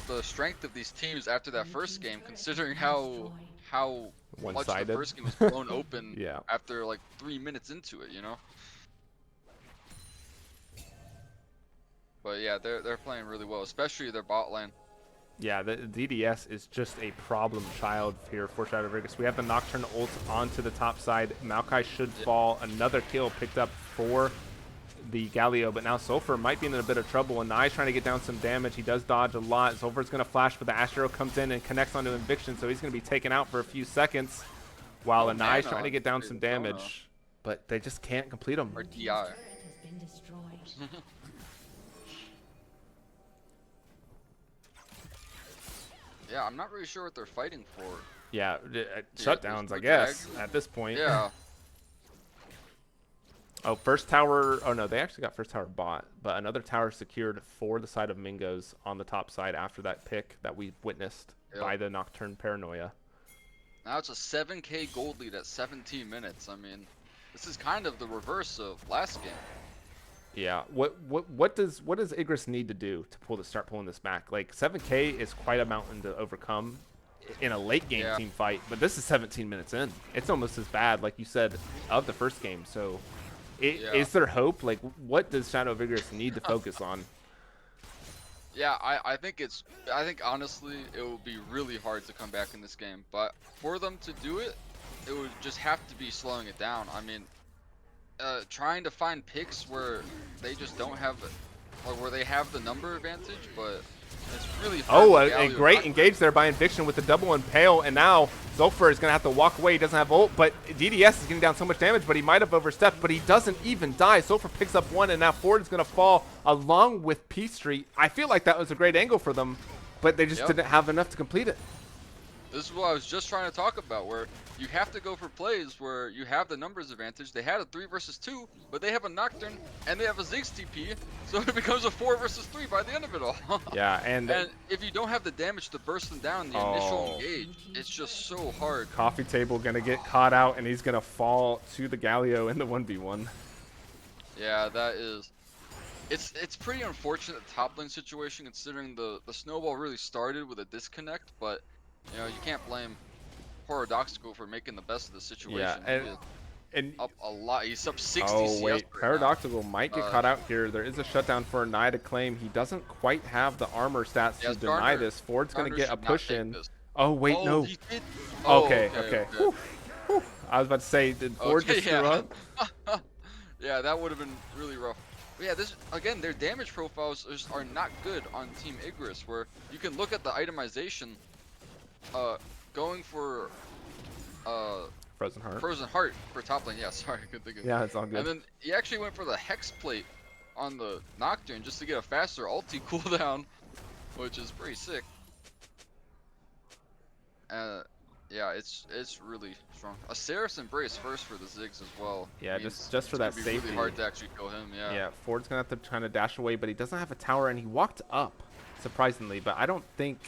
the strength of these teams after that first game, considering how much the One-sided. first game was blown open Yeah. after like 3 minutes into it, you know. But yeah, they're playing really well, especially their bot lane. Yeah, the DDS is just a problem child here for Shadow of Igris. We have the Nocturne ult onto the top side. Maokai should fall. Another kill picked up for the Galio, but now Sulfur might be in a bit of trouble. And Nai's trying to get down some damage. He does dodge a lot. Sulfur's going to flash, but the Astro comes in and connects onto Eviction, so he's going to be taken out for a few seconds while Anai's trying to get down some damage. But they just can't complete him. Or DI. Has been destroyed. Yeah, I'm not really sure what they're fighting for. Yeah, shutdowns, I the guess, drag? at this point. Yeah. Oh, first tower. Oh, no, they actually got first tower bought, but another tower secured for the side of Mingos on the top side after that pick that we witnessed by the Nocturne Paranoia. Now it's a 7k gold lead at 17 minutes. I mean, this is kind of the reverse of last game. Yeah. What does Igris need to do to start pulling this back? Like 7k is quite a mountain to overcome in a late game team fight, but this is 17 minutes in. It's almost as bad, like you said, of the first game. So, is there hope? Like, what does Shadow of Igris need to focus on? Yeah, I think honestly it would be really hard to come back in this game, but for them to do it, it would just have to be slowing it down. I mean, trying to find picks where they just don't have, or where they have the number advantage, but it's really hard. Oh, a great engage there by Eviction with the double impale, and now Sulfur is going to have to walk away. He doesn't have ult, but DDS is getting down so much damage, but he might have overstepped, but he doesn't even die. Sulfur picks up one, and now Ford is going to fall along with P Street. I feel like that was a great angle for them, but they just didn't have enough to complete it. This is what I was just trying to talk about, where you have to go for plays where you have the numbers advantage. They had a 3 versus 2, but they have a Nocturne and they have a Ziggs TP, so it becomes a 4 versus 3 by the end of it all. Yeah, and if you don't have the damage to burst them down in the initial engage, it's just so hard. Coffee Table going to get caught out, and he's going to fall to the Galio in the 1v1. Yeah, that is. It's pretty unfortunate top lane situation, considering the snowball really started with a disconnect, but you know, you can't blame Paradoxical for making the best of the situation. Yeah, and up a lot. He's up 60 oh CS wait, right Paradoxical now. might get caught out here. There is a shutdown for Nai to claim. He doesn't quite have the armor stats to deny this. Ford's going to get a push in. Oh wait, no. He did. Oh, okay. Whew. Whew. I was about to say, did Ford just screw up? Yeah, that would have been really rough. But yeah, this again, their damage profiles are not good on Team Igris, where you can look at the itemization. Going for Frozen Heart for top lane. Yeah, sorry, I couldn't think of it. Yeah, it's all good. And then he actually went for the Hex Plate on the Nocturne just to get a faster ulti cooldown, which is pretty sick. Yeah, it's really strong. A Ceres Embrace first for the Ziggs as well. Yeah, just for that safety. It's really hard to actually kill him. Yeah. Yeah, Ford's gonna have to try to dash away, but he doesn't have a tower, and he walked up, surprisingly. But I don't think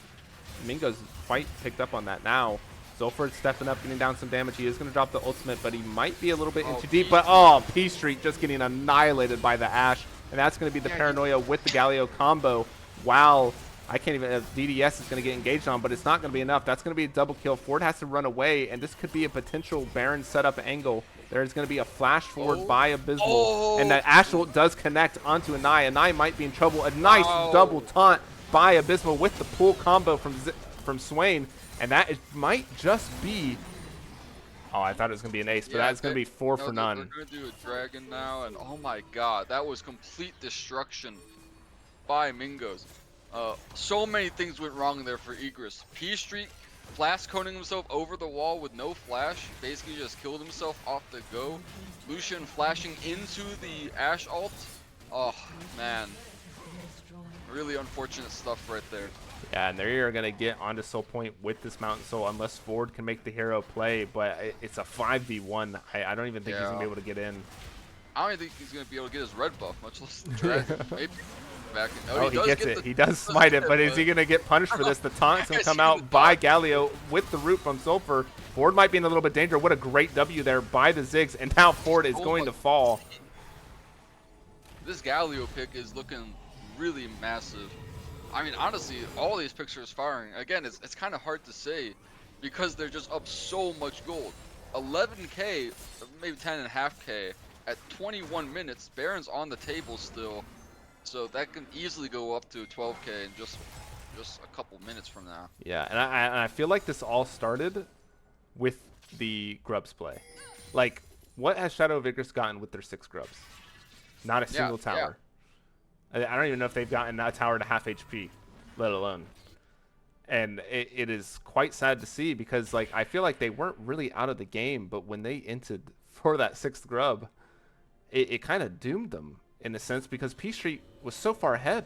Mingos quite picked up on that now. Zulford's stepping up, getting down some damage. He is going to drop the ultimate, but he might be a little bit in too deep. But, P Street just getting annihilated by the Ashe. And that's going to be the Paranoia with the Galio combo. Wow. I can't even, DDS is going to get engaged on, but it's not going to be enough. That's going to be a double kill. Ford has to run away, and this could be a potential Baron setup angle. There is going to be a flash forward by Abysmal, and that Ashe ult does connect onto Anai. Anai might be in trouble. A nice double taunt by Abysmal with the pull combo from Swain, and that might just be. Oh, I thought it was gonna be an ace, but that's gonna be 4 for none. They're gonna do a dragon now, and oh my god, that was complete destruction by Mingos. So many things went wrong there for Igris. P Street flash coning himself over the wall with no flash. Basically just killed himself off the go. Lucian flashing into the Ashe ult. Oh, man. Really unfortunate stuff right there. Yeah, and they're going to get onto Soul Point with this Mountain Soul unless Ford can make the hero play, but it's a 5v1. I don't even think he's going to be able to get in. I don't even think he's going to be able to get his red buff, much less the dragon. Maybe back. Oh, he gets it. He does smite it, but is he going to get punished for this? The taunt's going to come out by Galio with the root from Sulfur. Ford might be in a little bit of danger. What a great W there by the Ziggs, and now Ford is going to fall. This Galio pick is looking really massive. I mean, honestly, all these pictures firing. Again, it's kind of hard to say because they're just up so much gold. 11k, maybe 10.5k at 21 minutes. Baron's on the table still, so that can easily go up to 12k in just a couple minutes from now. Yeah, and I feel like this all started with the Grubs play. Like, what has Shadow of Igris gotten with their 6 Grubs? Not a single tower. I don't even know if they've gotten a tower to half HP, let alone. And it is quite sad to see because, like, I feel like they weren't really out of the game, but when they entered for that 6th Grub, it kind of doomed them in a sense because P Street was so far ahead.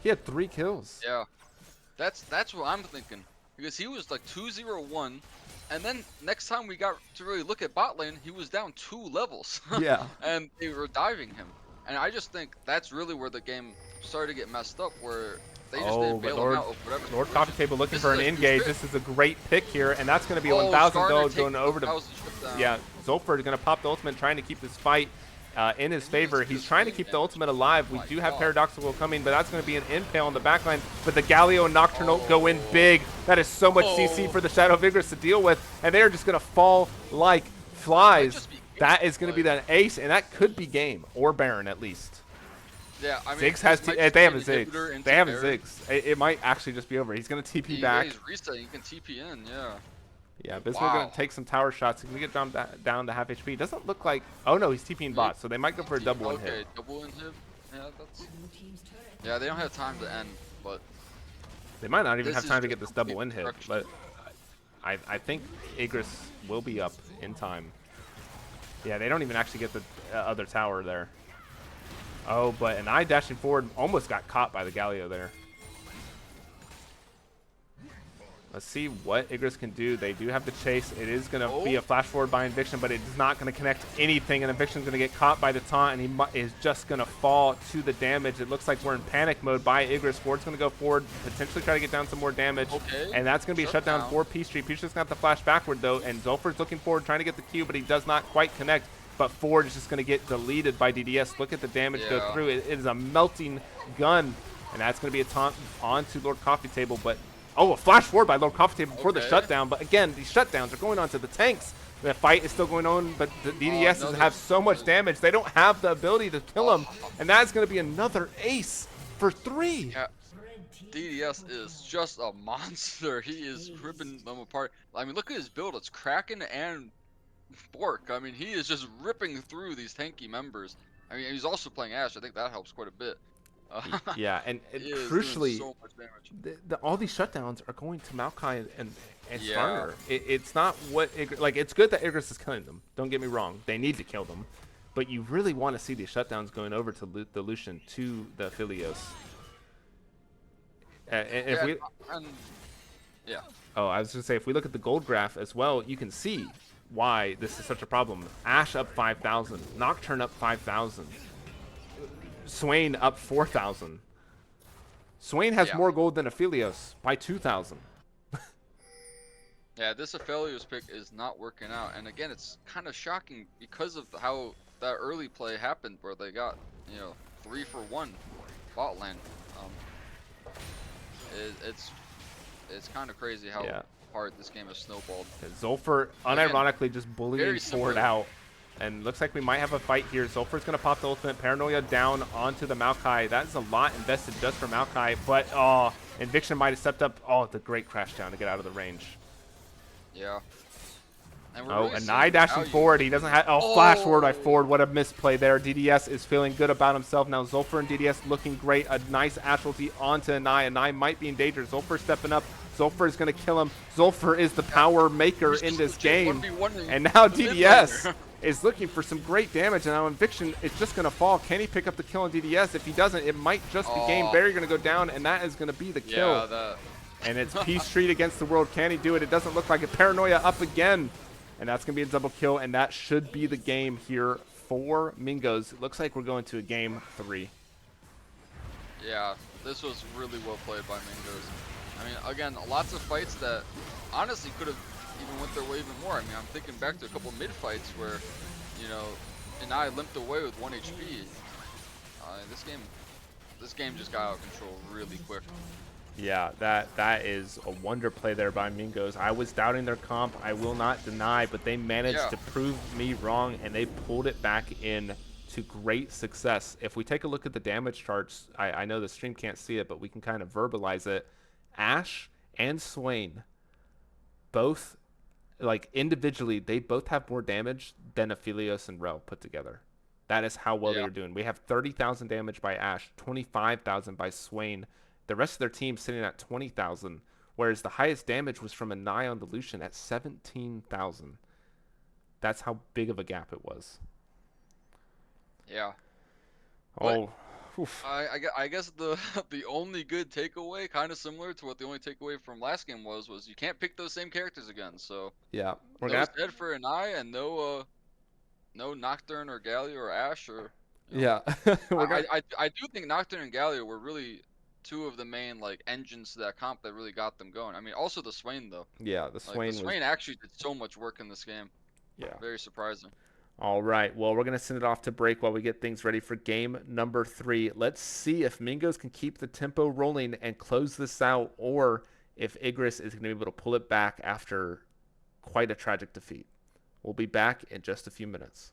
He had 3 kills. Yeah, that's what I'm thinking because he was like 2-0-1, and then next time we got to really look at bot lane, he was down 2 levels. Yeah. And they were diving him. And I just think that's really where the game started to get messed up, where they just didn't bail him out of whatever. Lord Coffee Table looking for an engage. This is a great pick here, and that's going to be a 1,000 gold going over to. Yeah, Zolfer is going to pop the ultimate, trying to keep this fight in his favor. He's trying to keep the ultimate alive. We do have Paradoxical coming, but that's going to be an impale on the backline. But the Galio and Nocturnal go in big. That is so much CC for the Shadow of Igris to deal with, and they are just going to fall like flies. That is going to be that ace, and that could be game or Baron at least. Yeah, I mean, Ziggs has they have a Ziggs. They have a Ziggs. It might actually just be over. He's going to TP back. Yeah, he's resetting. You can TP in, yeah. Yeah, Bismarck going to take some tower shots. He's going to get down to half HP. It doesn't look like. Oh no, he's TPing bot, so they might go for a double in hit. Okay, double in hit. Yeah, that's. Yeah, they don't have time to end, but. They might not even have time to get this double in hit, but I think Igris will be up in time. Yeah, they don't even actually get the other tower there. Oh, but an eye dashing forward almost got caught by the Galio there. Let's see what Igris can do. They do have the chase. It is going to be a flash forward by Inviction, but it's not going to connect anything. And Inviction's going to get caught by the taunt, and he is just going to fall to the damage. It looks like we're in panic mode by Igris. Ford's going to go forward, potentially try to get down some more damage. And that's going to be a shutdown for P Street. P Street's going to have to flash backward, though, and Zolfer's looking forward, trying to get the Q, but he does not quite connect. But Ford is just going to get deleted by DDS. Look at the damage go through. It is a melting gun, and that's going to be a taunt onto Lord Coffee Table, but oh, a flash forward by Lord Coffee Table before the shutdown. But again, these shutdowns are going on to the tanks. The fight is still going on, but the DDS have so much damage. They don't have the ability to kill him. And that's going to be another ace for 3. Yeah. DDS is just a monster. He is ripping them apart. I mean, look at his build. It's Kraken and Bork. I mean, he is just ripping through these tanky members. I mean, he's also playing Ashe. I think that helps quite a bit. Yeah, and crucially, so much damage. All these shutdowns are going to Maokai and Skarner. It's not what like. It's good that Igris is killing them. Don't get me wrong; they need to kill them, but you really want to see these shutdowns going over to the Lucian, to the Philios. Oh, I was going to say, if we look at the gold graph as well, you can see why this is such a problem. Ashe up 5,000, Nocturne up 5,000. Swain up 4,000. Swain has more gold than Aphelios by 2,000. Yeah, this Aphelios pick is not working out. And again, it's kind of shocking because of how that early play happened where they got, 3 for 1 bot lane. It's kind of crazy how hard this game has snowballed. Zolfer unironically just bullying Ford out. And looks like we might have a fight here. Zolfer's going to pop the ultimate. Paranoia down onto the Maokai. That is a lot invested just for Maokai. But, Inviction might have stepped up. Oh, the great crash down to get out of the range. Yeah. And an eye dashing forward. He doesn't have... Oh, flash forward by Ford. What a misplay there. DDS is feeling good about himself. Now Zolfer and DDS looking great. A nice Ashlty onto Anai. Anai might be in danger. Zolfer stepping up. Zulfer is going to kill him. Zulfer is the power maker in this game. 1v1 And now the mid DDS laner. is looking for some great damage. And now Eviction is just going to fall. Can he pick up the kill on DDS? If he doesn't, it might just be game. Barry going to go down, and that is going to be the kill. Yeah, that. And it's Peace Street against the world. Can he do it? It doesn't look like it. Paranoia up again. And that's going to be a double kill, and that should be the game here for Mingos. It looks like we're going to a game 3. Yeah, this was really well played by Mingos. I mean, again, lots of fights that honestly could have even went their way even more. I mean, I'm thinking back to a couple mid fights where, you know, and I limped away with 1 HP. This game just got out of control really quick. Yeah, that is a wonder play there by Mingos. I was doubting their comp, I will not deny, but they managed to prove me wrong, and they pulled it back in to great success. If we take a look at the damage charts, I know the stream can't see it, but we can kind of verbalize it. Ash and Swain, both, like individually, they both have more damage than Aphelios and Rel put together. That is how well they're doing. We have 30,000 damage by Ash, 25,000 by Swain. The rest of their team sitting at 20,000, whereas the highest damage was from a Nye on the Lucian at 17,000. That's how big of a gap it was. Yeah. Oh, oof. I guess the the only good takeaway, kind of similar to what the only takeaway from last game was you can't pick those same characters again. So Yeah, we're no gonna. Zed for an eye and no Nocturne or Galio or Ash or. Yeah, we're gonna. I do think Nocturne and Galio were really two of the main like engines to that comp that really got them going. I mean, also the Swain though. Yeah, the Swain the Swain actually did so much work in this game. Yeah. Very surprising. All right. Well, we're gonna send it off to break while we get things ready for game number 3. Let's see if Mingos can keep the tempo rolling and close this out, or if Igris is gonna be able to pull it back after quite a tragic defeat. We'll be back in just a few minutes.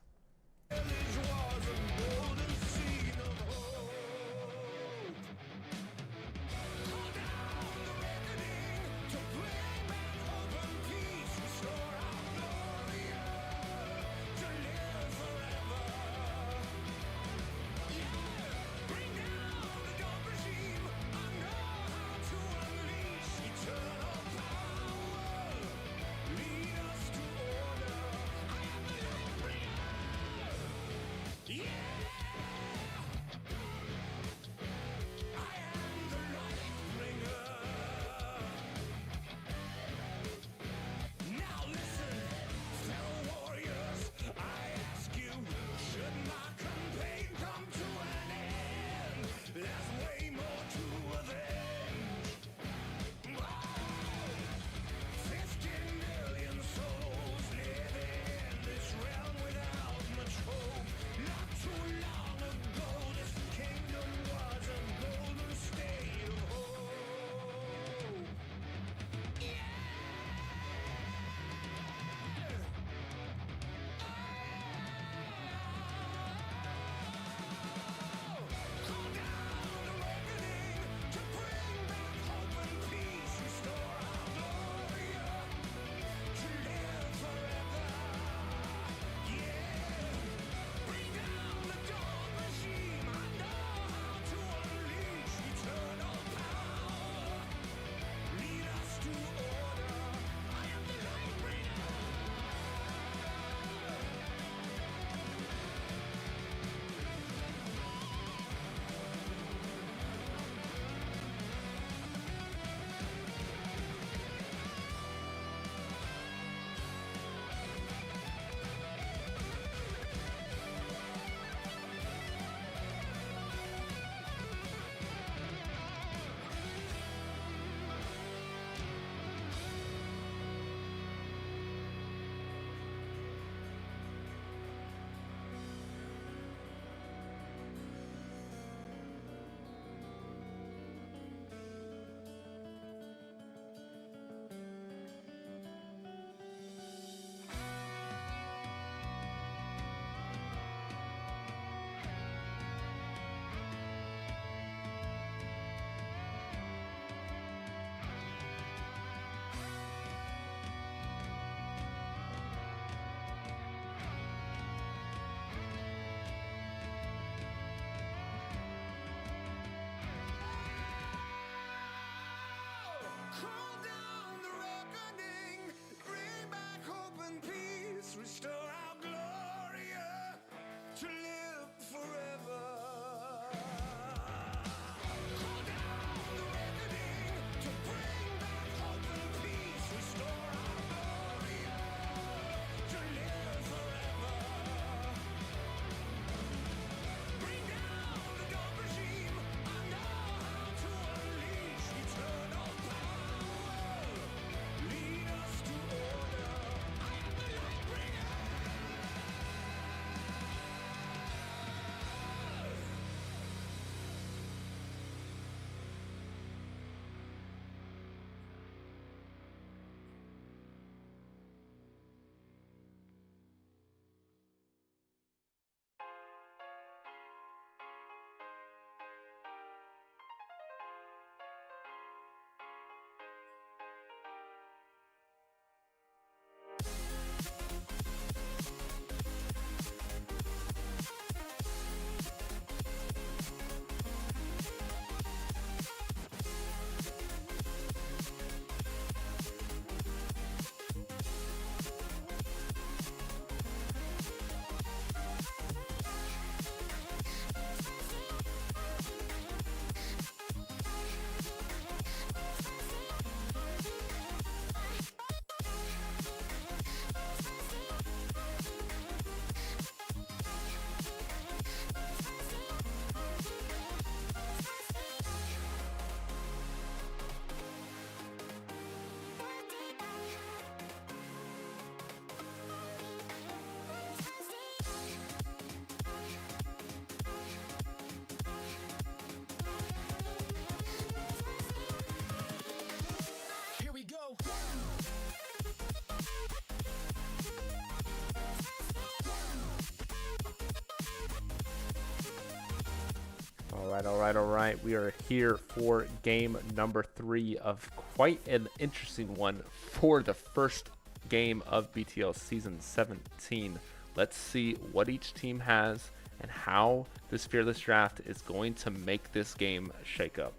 All right. We are here for game number 3 of quite an interesting one for the first game of BTL Season 17. Let's see what each team has and how this Fearless Draft is going to make this game shake up.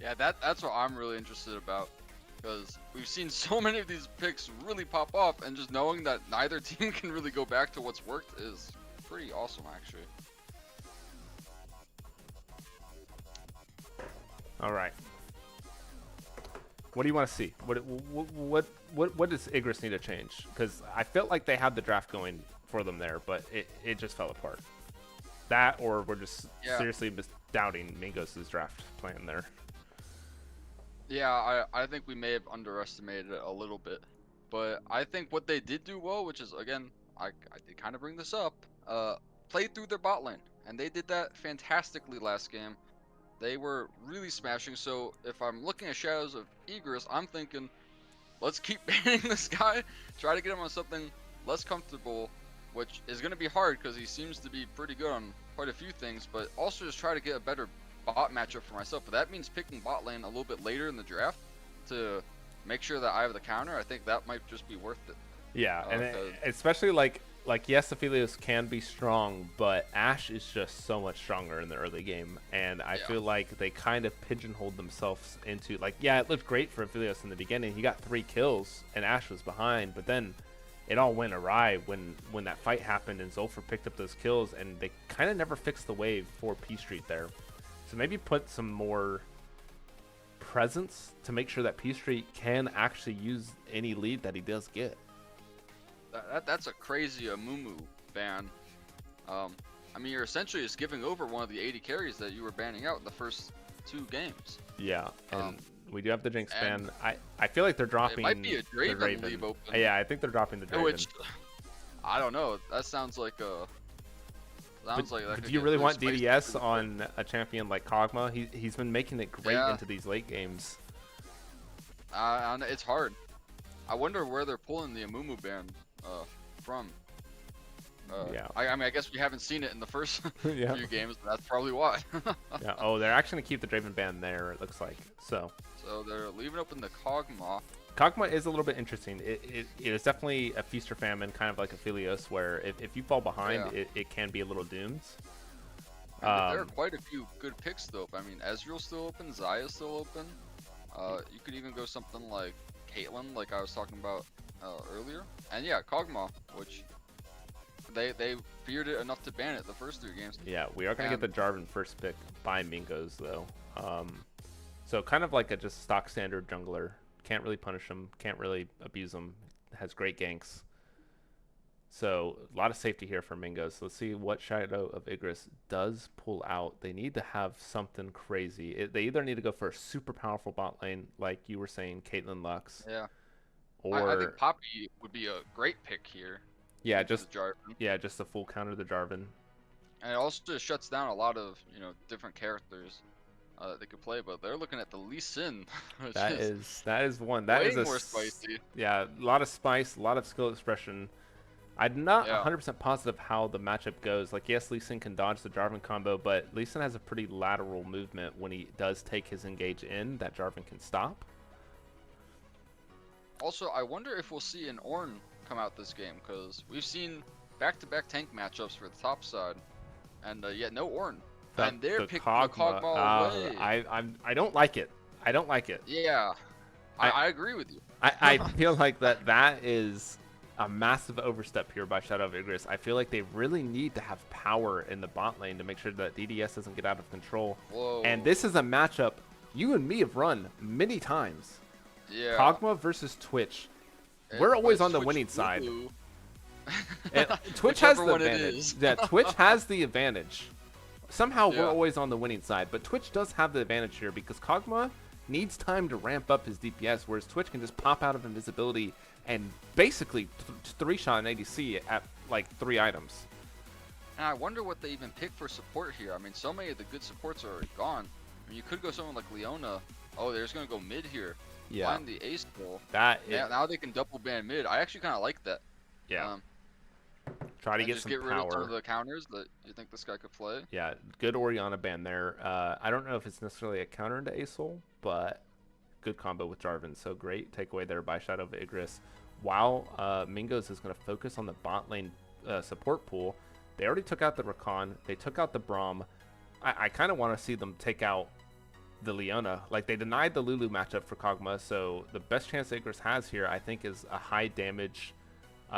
Yeah, that's what I'm really interested about, because we've seen so many of these picks really pop off, and just knowing that neither team can really go back to what's worked is pretty awesome, actually. All right. What do you want to see? What does Igris need to change? Because I felt like they had the draft going for them there, but it just fell apart. That, or we're just seriously doubting Mingos' draft plan there. Yeah, I think we may have underestimated it a little bit, but I think what they did do well, which is, again, I did kind of bring this up, played through their bot lane, and they did that fantastically last game. They were really smashing. So if I'm looking at Shadows of Igris, I'm thinking, let's keep banning this guy, try to get him on something less comfortable, which is going to be hard because he seems to be pretty good on quite a few things, but also just try to get a better bot matchup for myself. But that means picking bot lane a little bit later in the draft to make sure that I have the counter. I think that might just be worth it. Yeah, and especially like yes, Aphelios can be strong, but Ashe is just so much stronger in the early game, and I feel like they kind of pigeonholed themselves into, like, yeah, it looked great for Aphelios in the beginning. He got 3 kills, and Ashe was behind, but then it all went awry when that fight happened, and Zulfer picked up those kills, and they kind of never fixed the wave for P Street there. So maybe put some more presence to make sure that P Street can actually use any lead that he does get. That's a crazy Amumu ban. I mean, you're essentially just giving over one of the 80 carries that you were banning out in the first 2 games. Yeah, and we do have the Jinx ban. I feel like they're dropping. It might be a Draven leave open. Yeah, I think they're dropping the Draven. Which, I don't know. That sounds like a. But do you really want DDS on a champion like Kog'Maw? He's been making it great into these late games. It's hard. I wonder where they're pulling the Amumu ban from. I mean, I guess we haven't seen it in the first few games, but that's probably why. Yeah. Oh, they're actually gonna keep the Draven ban there. It looks like so. So they're leaving open the Kog'Maw. Kog'Maw is a little bit interesting. It is definitely a feast or famine, kind of like Aphelios, where if you fall behind, it can be a little doomed. There are quite a few good picks though. I mean, Ezreal's still open, Zaya's still open. You could even go something like Caitlyn, like I was talking about earlier. And yeah, Kog'Maw, which they feared it enough to ban it the first 3 games. Yeah, we are going to get the Jarvan first pick by Mingos, though. So kind of like a just stock standard jungler. Can't really punish him, can't really abuse him. Has great ganks. So a lot of safety here for Mingos. Let's see what Shadow of Igris does pull out. They need to have something crazy. They either need to go for a super powerful bot lane, like you were saying, Caitlyn Lux. Yeah. Or I think Poppy would be a great pick here. Yeah, just Jarvan. Just a full counter the Jarvan. And it also just shuts down a lot of different characters they could play, but they're looking at the Lee Sin. That is one. That is more spicy. Yeah, a lot of spice, a lot of skill expression. I'm not 100% positive how the matchup goes. Like, yes, Lee Sin can dodge the Jarvan combo, but Lee Sin has a pretty lateral movement when he does take his engage in that Jarvan can stop. Also, I wonder if we'll see an Ornn come out this game, because we've seen back-to-back tank matchups for the top side, and yet no Ornn. And they're picking the Kog'Maw away. I don't like it. I don't like it. Yeah, I agree with you. I feel like that is a massive overstep here by Shadow of Igris. I feel like they really need to have power in the bot lane to make sure that DDS doesn't get out of control. Whoa. And this is a matchup you and me have run many times. Yeah. Kog'Maw versus Twitch. We're always on the winning side. Twitch has the advantage. Yeah, Twitch has the advantage. Somehow we're always on the winning side, but Twitch does have the advantage here because Kog'Maw needs time to ramp up his DPS, whereas Twitch can just pop out of invisibility and basically 3-shot an ADC at like 3 items. And I wonder what they even pick for support here. I mean, so many of the good supports are already gone. I mean, you could go someone like Leona. Oh, they're just going to go mid here. Yeah. Find the ace pull. That is... Now they can double ban mid. I actually kind of like that. Yeah. Try to And get just some get rid of some power. of the counters that you think this guy could play. Yeah, good Oriana ban there. I don't know if it's necessarily a counter into Asol, but good combo with Jarvan. So great takeaway there by Shadow of Igris. While Mingos is going to focus on the bot lane support pool, they already took out the Rakan. They took out the Braum. I kind of want to see them take out the Leona. Like, they denied the Lulu matchup for Kog'Maw, so the best chance Igris has here, I think, is a high damage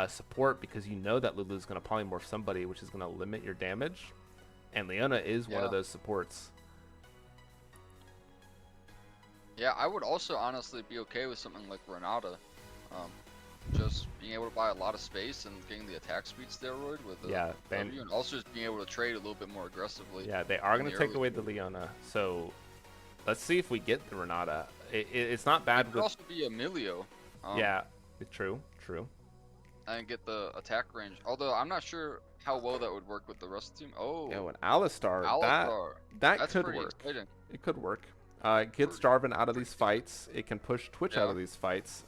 support, because you know that Lulu is going to polymorph somebody, which is going to limit your damage, and Leona is one of those supports. Yeah, I would also honestly be okay with something like Renata. Just being able to buy a lot of space and getting the attack speed steroid with the W, and also just being able to trade a little bit more aggressively. Yeah, they are going to take away the Leona, so let's see if we get the Renata. It's not bad. It could also be Emilio. Yeah, true. And get the attack range. Although I'm not sure how well that would work with the rest of the team. Oh, yeah, with Alistar, that that's could pretty work. exciting. It could work. It gets Jarvan out of these fights. It can push Twitch out of these fights,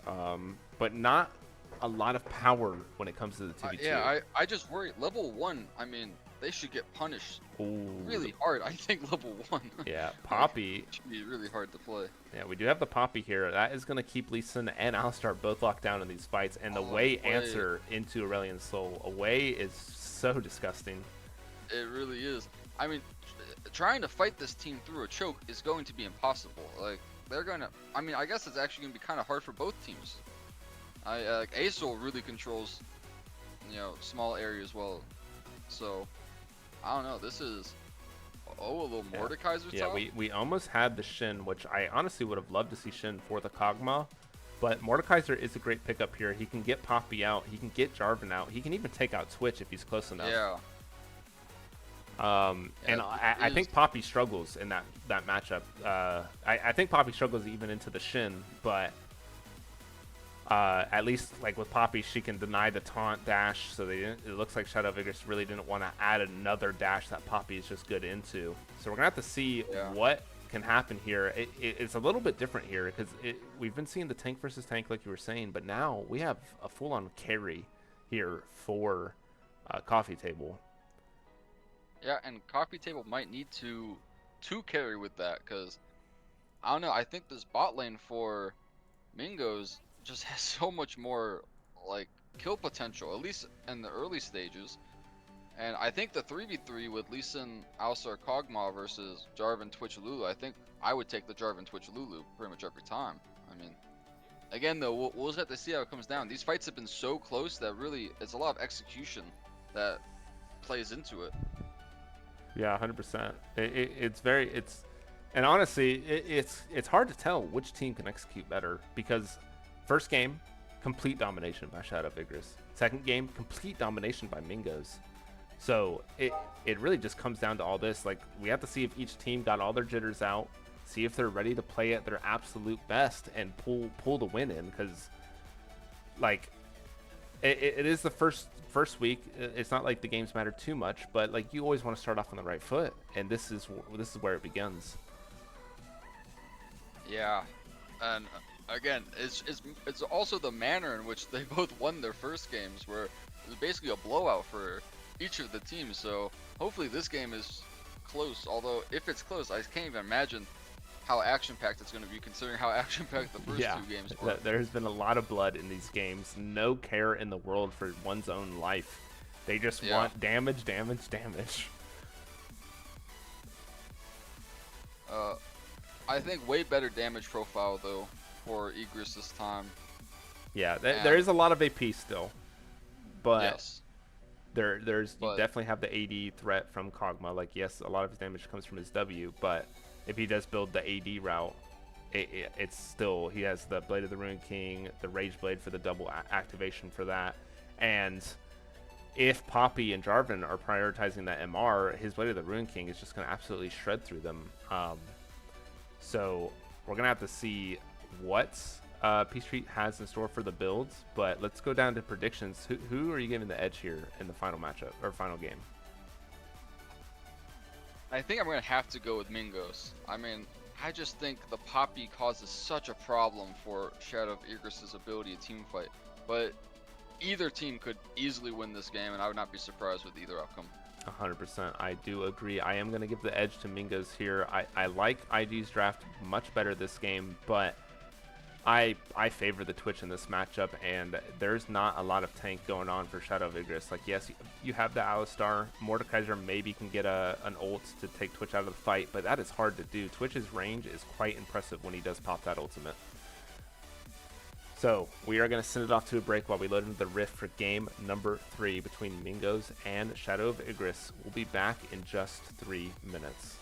but not a lot of power when it comes to the 2v2. Yeah, I just worry. Level 1, I mean, they should get punished really hard. I think level 1. Yeah, Poppy should be really hard to play. Yeah, we do have the Poppy here. That is going to keep Lee Sin and Alistar both locked down in these fights, and the Way answer into Aurelion Sol. Away is so disgusting. It really is. I mean, trying to fight this team through a choke is going to be impossible. Like, they're going to... I mean, I guess it's actually going to be kind of hard for both teams. Like, Asol really controls, you know, small areas well. So, I don't know. This is... Oh, a little Mordekaiser talk? Yeah, we almost had the Shin, which I honestly would have loved to see Shin for the Kog'Maw. But Mordekaiser is a great pickup here. He can get Poppy out. He can get Jarvan out. He can even take out Twitch if he's close enough. Yeah. And I think Poppy struggles in that matchup. I think Poppy struggles even into the Shin, but at least like with Poppy, she can deny the taunt dash, so it looks like Shadow of Igris really didn't want to add another dash that Poppy is just good into. So we're gonna have to see what can happen here. It's a little bit different here because we've been seeing the tank versus tank like you were saying, but now we have a full-on carry here for Coffee Table. Yeah, and Coffee Table might need to carry with that, because I don't know, I think this bot lane for Mingos just has so much more like kill potential, at least in the early stages. And I think the 3v3 with Lee Sin, Alistar, Kog'Maw versus Jarvan, Twitch, Lulu, I think I would take the Jarvan, Twitch, Lulu pretty much every time. I mean, again though, we'll just have to see how it comes down. These fights have been so close that really it's a lot of execution that plays into it. Yeah, 100%. And honestly, it's hard to tell which team can execute better, because first game, complete domination by Shadow of Igris. Second game, complete domination by Mingos. So it really just comes down to all this. Like, we have to see if each team got all their jitters out, see if they're ready to play at their absolute best and pull the win in, because like it is the first week. It's not like the games matter too much, but like, you always want to start off on the right foot, and this is where it begins. Yeah, and again, it's also the manner in which they both won their first games, where it was basically a blowout for each of the teams. So hopefully this game is close, although if it's close, I can't even imagine how action-packed it's going to be, considering how action-packed the first two games were. There's been a lot of blood in these games. No care in the world for one's own life. They just want damage. I think way better damage profile though for Igris this time. Yeah, there is a lot of AP still, but yes. You definitely have the AD threat from Kog'Maw. Like, yes, a lot of his damage comes from his W, but if he does build the AD route, it's still, he has the Blade of the Ruined King, the Rage Blade for the double activation for that, and if Poppy and Jarvan are prioritizing that MR, his Blade of the Ruined King is just going to absolutely shred through them. So we're going to have to see what Peace Street has in store for the builds, but let's go down to predictions. Who are you giving the edge here in the final matchup or final game? I think I'm going to have to go with Mingos. I mean, I just think the Poppy causes such a problem for Shadow of Igris' ability to team fight. But either team could easily win this game, and I would not be surprised with either outcome. 100%. I do agree. I am going to give the edge to Mingos here. I like IG's draft much better this game, but I favor the Twitch in this matchup, and there's not a lot of tank going on for Shadow of Igris. Like, yes, you have the Alistar. Mordekaiser maybe can get an ult to take Twitch out of the fight, but that is hard to do. Twitch's range is quite impressive when he does pop that ultimate. So we are going to send it off to a break while we load into the Rift for game number 3 between Mingos and Shadow of Igris. We'll be back in just 3 minutes.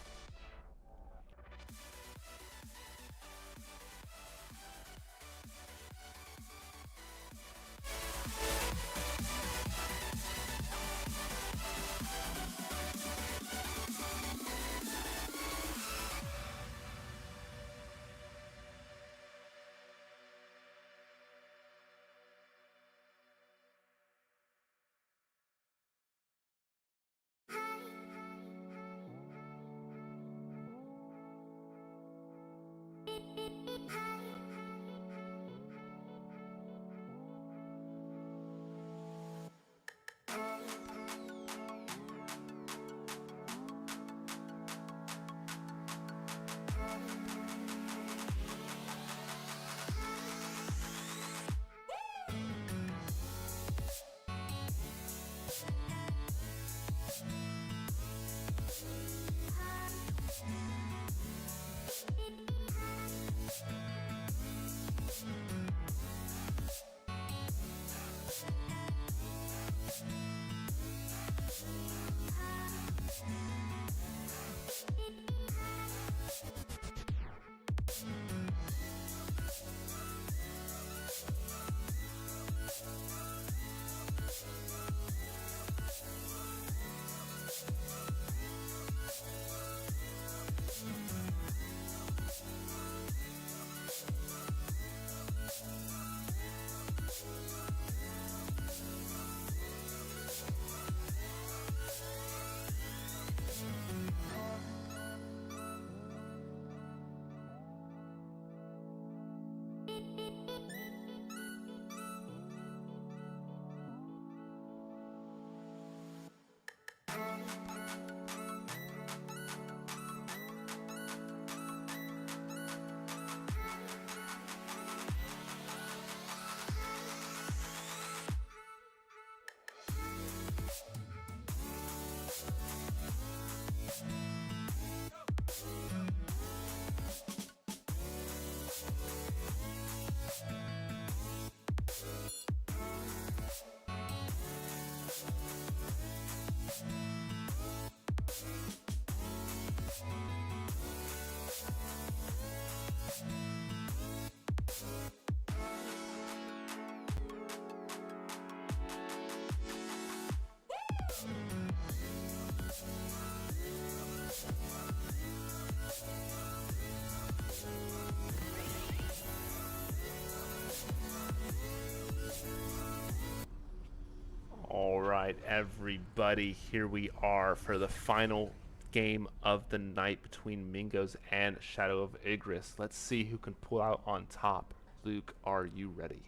All right, everybody, here we are for the final game of the night between Mingos and Shadow of Igris. Let's see who can pull out on top. Luke, are you ready?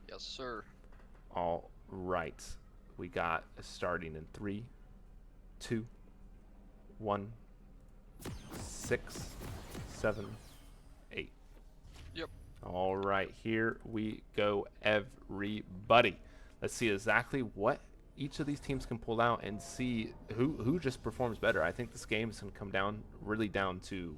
Yes, sir. All right, we got starting in 3, 2, 1, 6, 7, 8. Yep. All right, here we go, everybody. Let's see exactly what each of these teams can pull out and see who just performs better. I think this game is going to come down really down to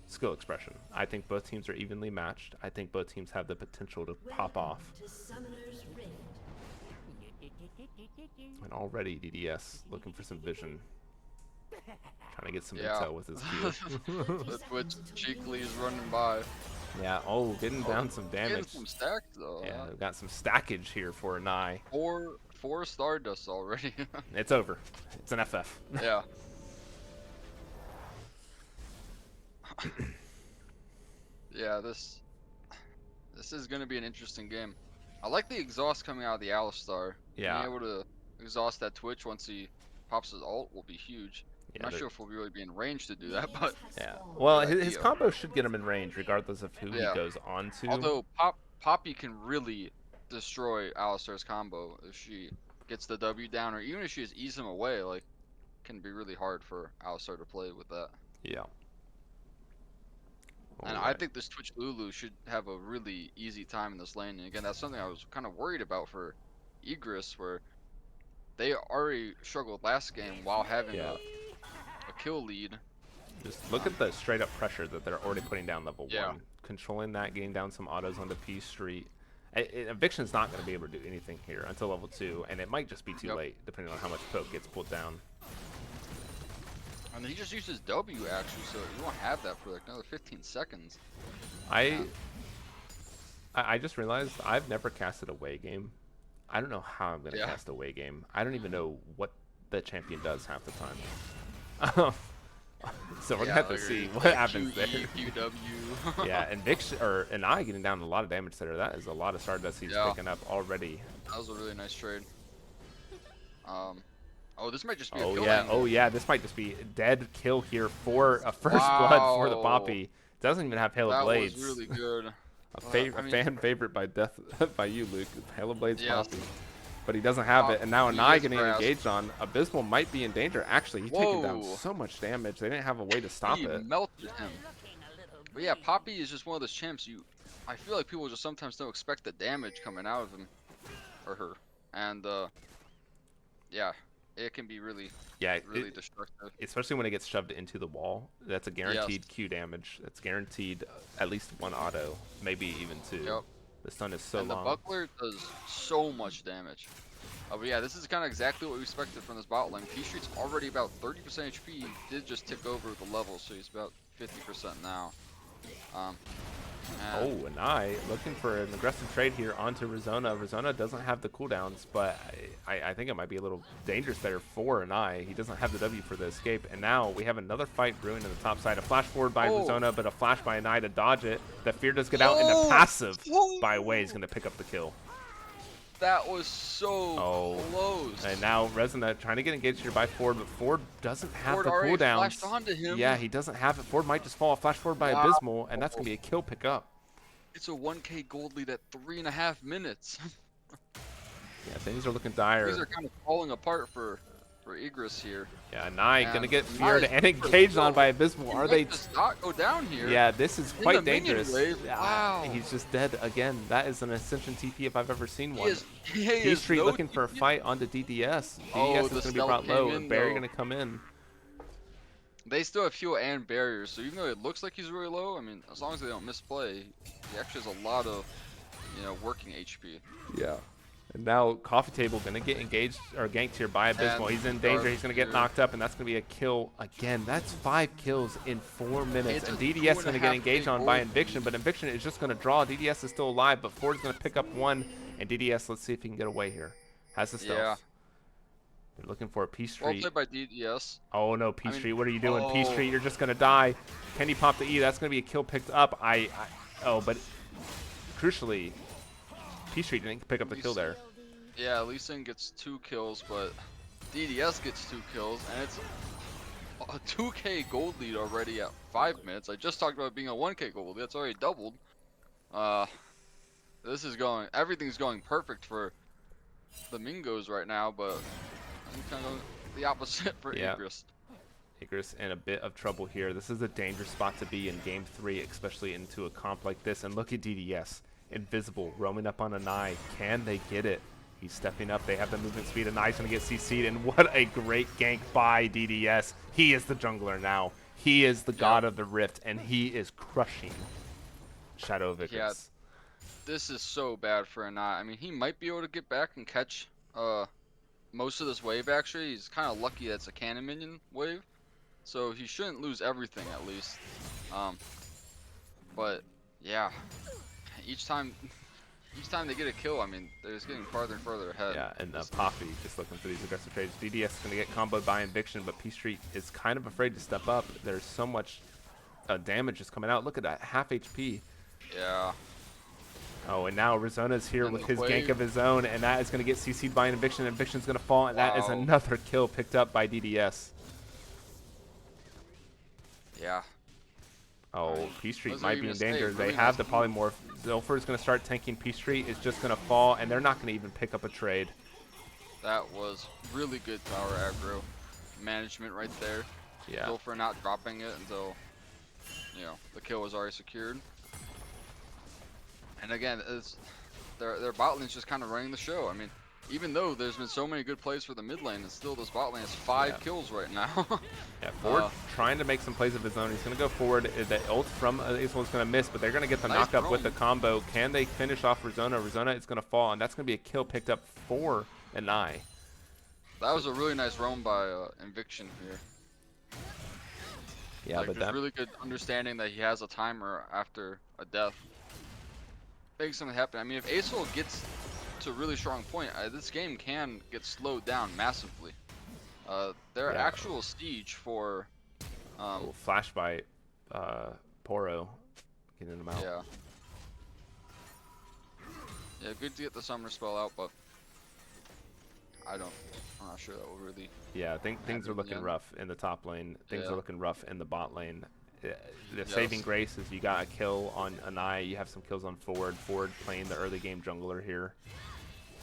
skill expression. I think both teams are evenly matched. I think both teams have the potential to pop off. To Summoner's Rift. And already DDS looking for some vision. Trying to get some Yeah. intel with his Q. That's what cheekily is running by. Yeah, oh, getting down some Getting damage. some stacks though. Yeah, we've got some stackage here for an eye. Four Stardust already. It's over. It's an FF. Yeah. Yeah, this is gonna be an interesting game. I like the exhaust coming out of the Alistar. Yeah. Being able to exhaust that Twitch once he pops his ult will be huge. Yeah, I'm not sure if we'll really be in range to do that, but Yeah. Well, Good his idea. combo should get him in range regardless of who Yeah. he goes on to. although Poppy can really destroy Alistar's combo if she gets the W down, or even if she just ease him away. Like, can be really hard for Alistar to play with that. Yeah. And I Alright. think this Twitch Lulu should have a really easy time in this lane. And again, that's something I was kind of worried about for Igris, where they already struggled last game while having Yeah. a kill lead. Just look at the straight up pressure that they're already putting down level Yeah. 1. Controlling that, getting down some autos onto P Street. Eviction's not going to be able to do anything here until level 2, and it might just be too Yep. late, depending on how much poke gets pulled down. And he just used his W actually, so you won't have that for like another 15 seconds. I just realized I've never casted a away game. I don't know how I'm going to Yeah. cast a away game. I don't even know what the champion does half the time. So we're going to have to see what happens there. QW. Yeah, and and I getting down a lot of damage there. That is a lot of Stardust he's Yeah. picking up already. That was a really nice trade. Oh, this might just be a Oh kill yeah, angle. oh yeah, this might just be dead kill here for a first blood for the Wow. Poppy. Doesn't even have Hail of That Blades. was really good. A I mean- fan favorite by death by you, Luke. Hail of Blades Yes. Poppy. But he doesn't have it, and now He Anai is getting grasped. engaged on. Abysmal might be in danger. Actually, he's taking down Whoa. so much damage. They didn't have a way to stop He it. melted him. But yeah, Poppy is just one of those champs. I feel like people just sometimes don't expect the damage coming out of him or her, and yeah, it can be really Yeah, destructive. especially when it gets shoved into the wall. That's a guaranteed Q damage. That's guaranteed at least 1 auto, maybe even 2. Yep. The stun is so And long. the buckler does so much damage. But yeah, this is kind of exactly what we expected from this bot lane. P Street's already about 30% HP. He did just tick over the level, so he's about 50% now. Oh, and I looking for an aggressive trade here onto Rizona. Rizona doesn't have the cooldowns, but I think it might be a little dangerous there for Anai. He doesn't have the W for the escape, and now we have another fight brewing in the top side. A flash forward by Rizona, but a flash by Anai to dodge it. The fear does get out, and the passive by Wei is going to pick up the kill. That was so close. And now Resona trying to get engaged here by Ford, but Ford doesn't have Ford the already cooldowns. flashed onto him. Yeah, he doesn't have it. Ford might just fall. Flash forward by Wow. Abysmal, and that's going to be a kill pickup. It's a 1K gold lead at 3.5 minutes. Yeah, things are looking dire. Things are kind of falling apart for Igris here. Yeah, Nai gonna And get Nai feared is and super engaged on slow. by Abysmal. He Are might they? just not go down here? Yeah, this is In quite the minion dangerous. wave. Yeah, Wow. he's just dead again. That is an Ascension TP if I've ever seen one. He P is Street no looking for a TP. fight onto DDS. Oh, DDS is the gonna be stealth brought came low, in, and Barry though. gonna come in. They still have fuel and barriers, so even though it looks like he's really low, I mean, as long as they don't misplay, he actually has a lot of, working HP. Yeah. And now Coffee Table gonna get engaged or ganked here by Abysmal. And He's in danger. He's gonna get here. knocked up, and that's gonna be a kill again. That's 5 kills in 4 minutes. It's And a DDS is gonna get 2.5K engaged on by gold. Eviction, but Eviction is just gonna draw. DDS is still alive, but Ford's gonna pick up 1. And DDS, let's see if he can get away here. Has the stealth. Yeah. They're looking for a P Well Street. played by DDS. Oh no, P I mean- Street, what are you doing? P Oh. Street, you're just gonna die. Can he pop the E? That's gonna be a kill picked up. But crucially, P Street didn't pick up the kill there. Yeah, Lee Sin gets 2 kills, but DDS gets 2 kills, and it's a 2K gold lead already at 5 minutes. I just talked about being a 1K gold lead. That's already doubled. Everything's going perfect for the Mingos right now, but I'm kind of the opposite for Yeah. Igris. Igris in a bit of trouble here. This is a dangerous spot to be in game 3, especially into a comp like this. And look at DDS, invisible, roaming up on Anai. Can they get it? He's stepping up. They have the movement speed. Anai's gonna get CC'd, and what a great gank by DDS. He is the jungler now. He is the god of the Rift, and he is crushing Shadow of Igris. Yeah. This is so bad for Anai. I mean, he might be able to get back and catch most of this wave, actually. He's kind of lucky that's a cannon minion wave. So he shouldn't lose everything, at least. But, yeah. Each time they get a kill, I mean, they're just getting farther and farther ahead. Yeah, and Poppy just looking for these aggressive trades. DDS is going to get comboed by Eviction, but P Street is kind of afraid to step up. There's so much damage just coming out. Look at that, half HP. Yeah. Oh, and now Arizona's here And with the his gank wave. of his own, and that is going to get CC'd by an Eviction. Eviction's going to fall, and that is Wow. another kill picked up by DDS. Yeah. Oh, P Street What was I might be gonna in say? danger. They Really have nice the polymorph. Zolfer is going to start tanking. P Street is just going to fall, and they're not going to even pick up a trade. That was really good tower aggro management right there. Yeah. Zolfer not dropping it until, you know, the kill was already secured. And again, it's their bot lane's just kind of running the show. I mean, even though there's been so many good plays for the mid lane, and still this bot lane has 5 kills right now. Yeah, Ford trying to make some plays of his own. He's going to go forward. The ult from Azel's going to miss, but they're going to get the Nice knockup with the drone. combo. Can they finish off Rizona? Rizona is going to fall, and that's going to be a kill picked up for Anai. That was a really nice roam by Inviction here. Yeah, Like, but there's that really good understanding that he has a timer after a death. Makes something happen. I mean, if Acel gets to a really strong point, this game can get slowed down massively. Their Yeah. actual siege for, flash by Poro getting him out. yeah. Yeah, good to get the summer spell out, but I'm not sure that will really. Yeah, I think things are looking Yeah. rough in the top lane. Things Yeah. are looking rough in the bot lane. The Yes. saving grace is you got a kill on Anai, you have some kills on Ford. Ford playing the early game jungler here.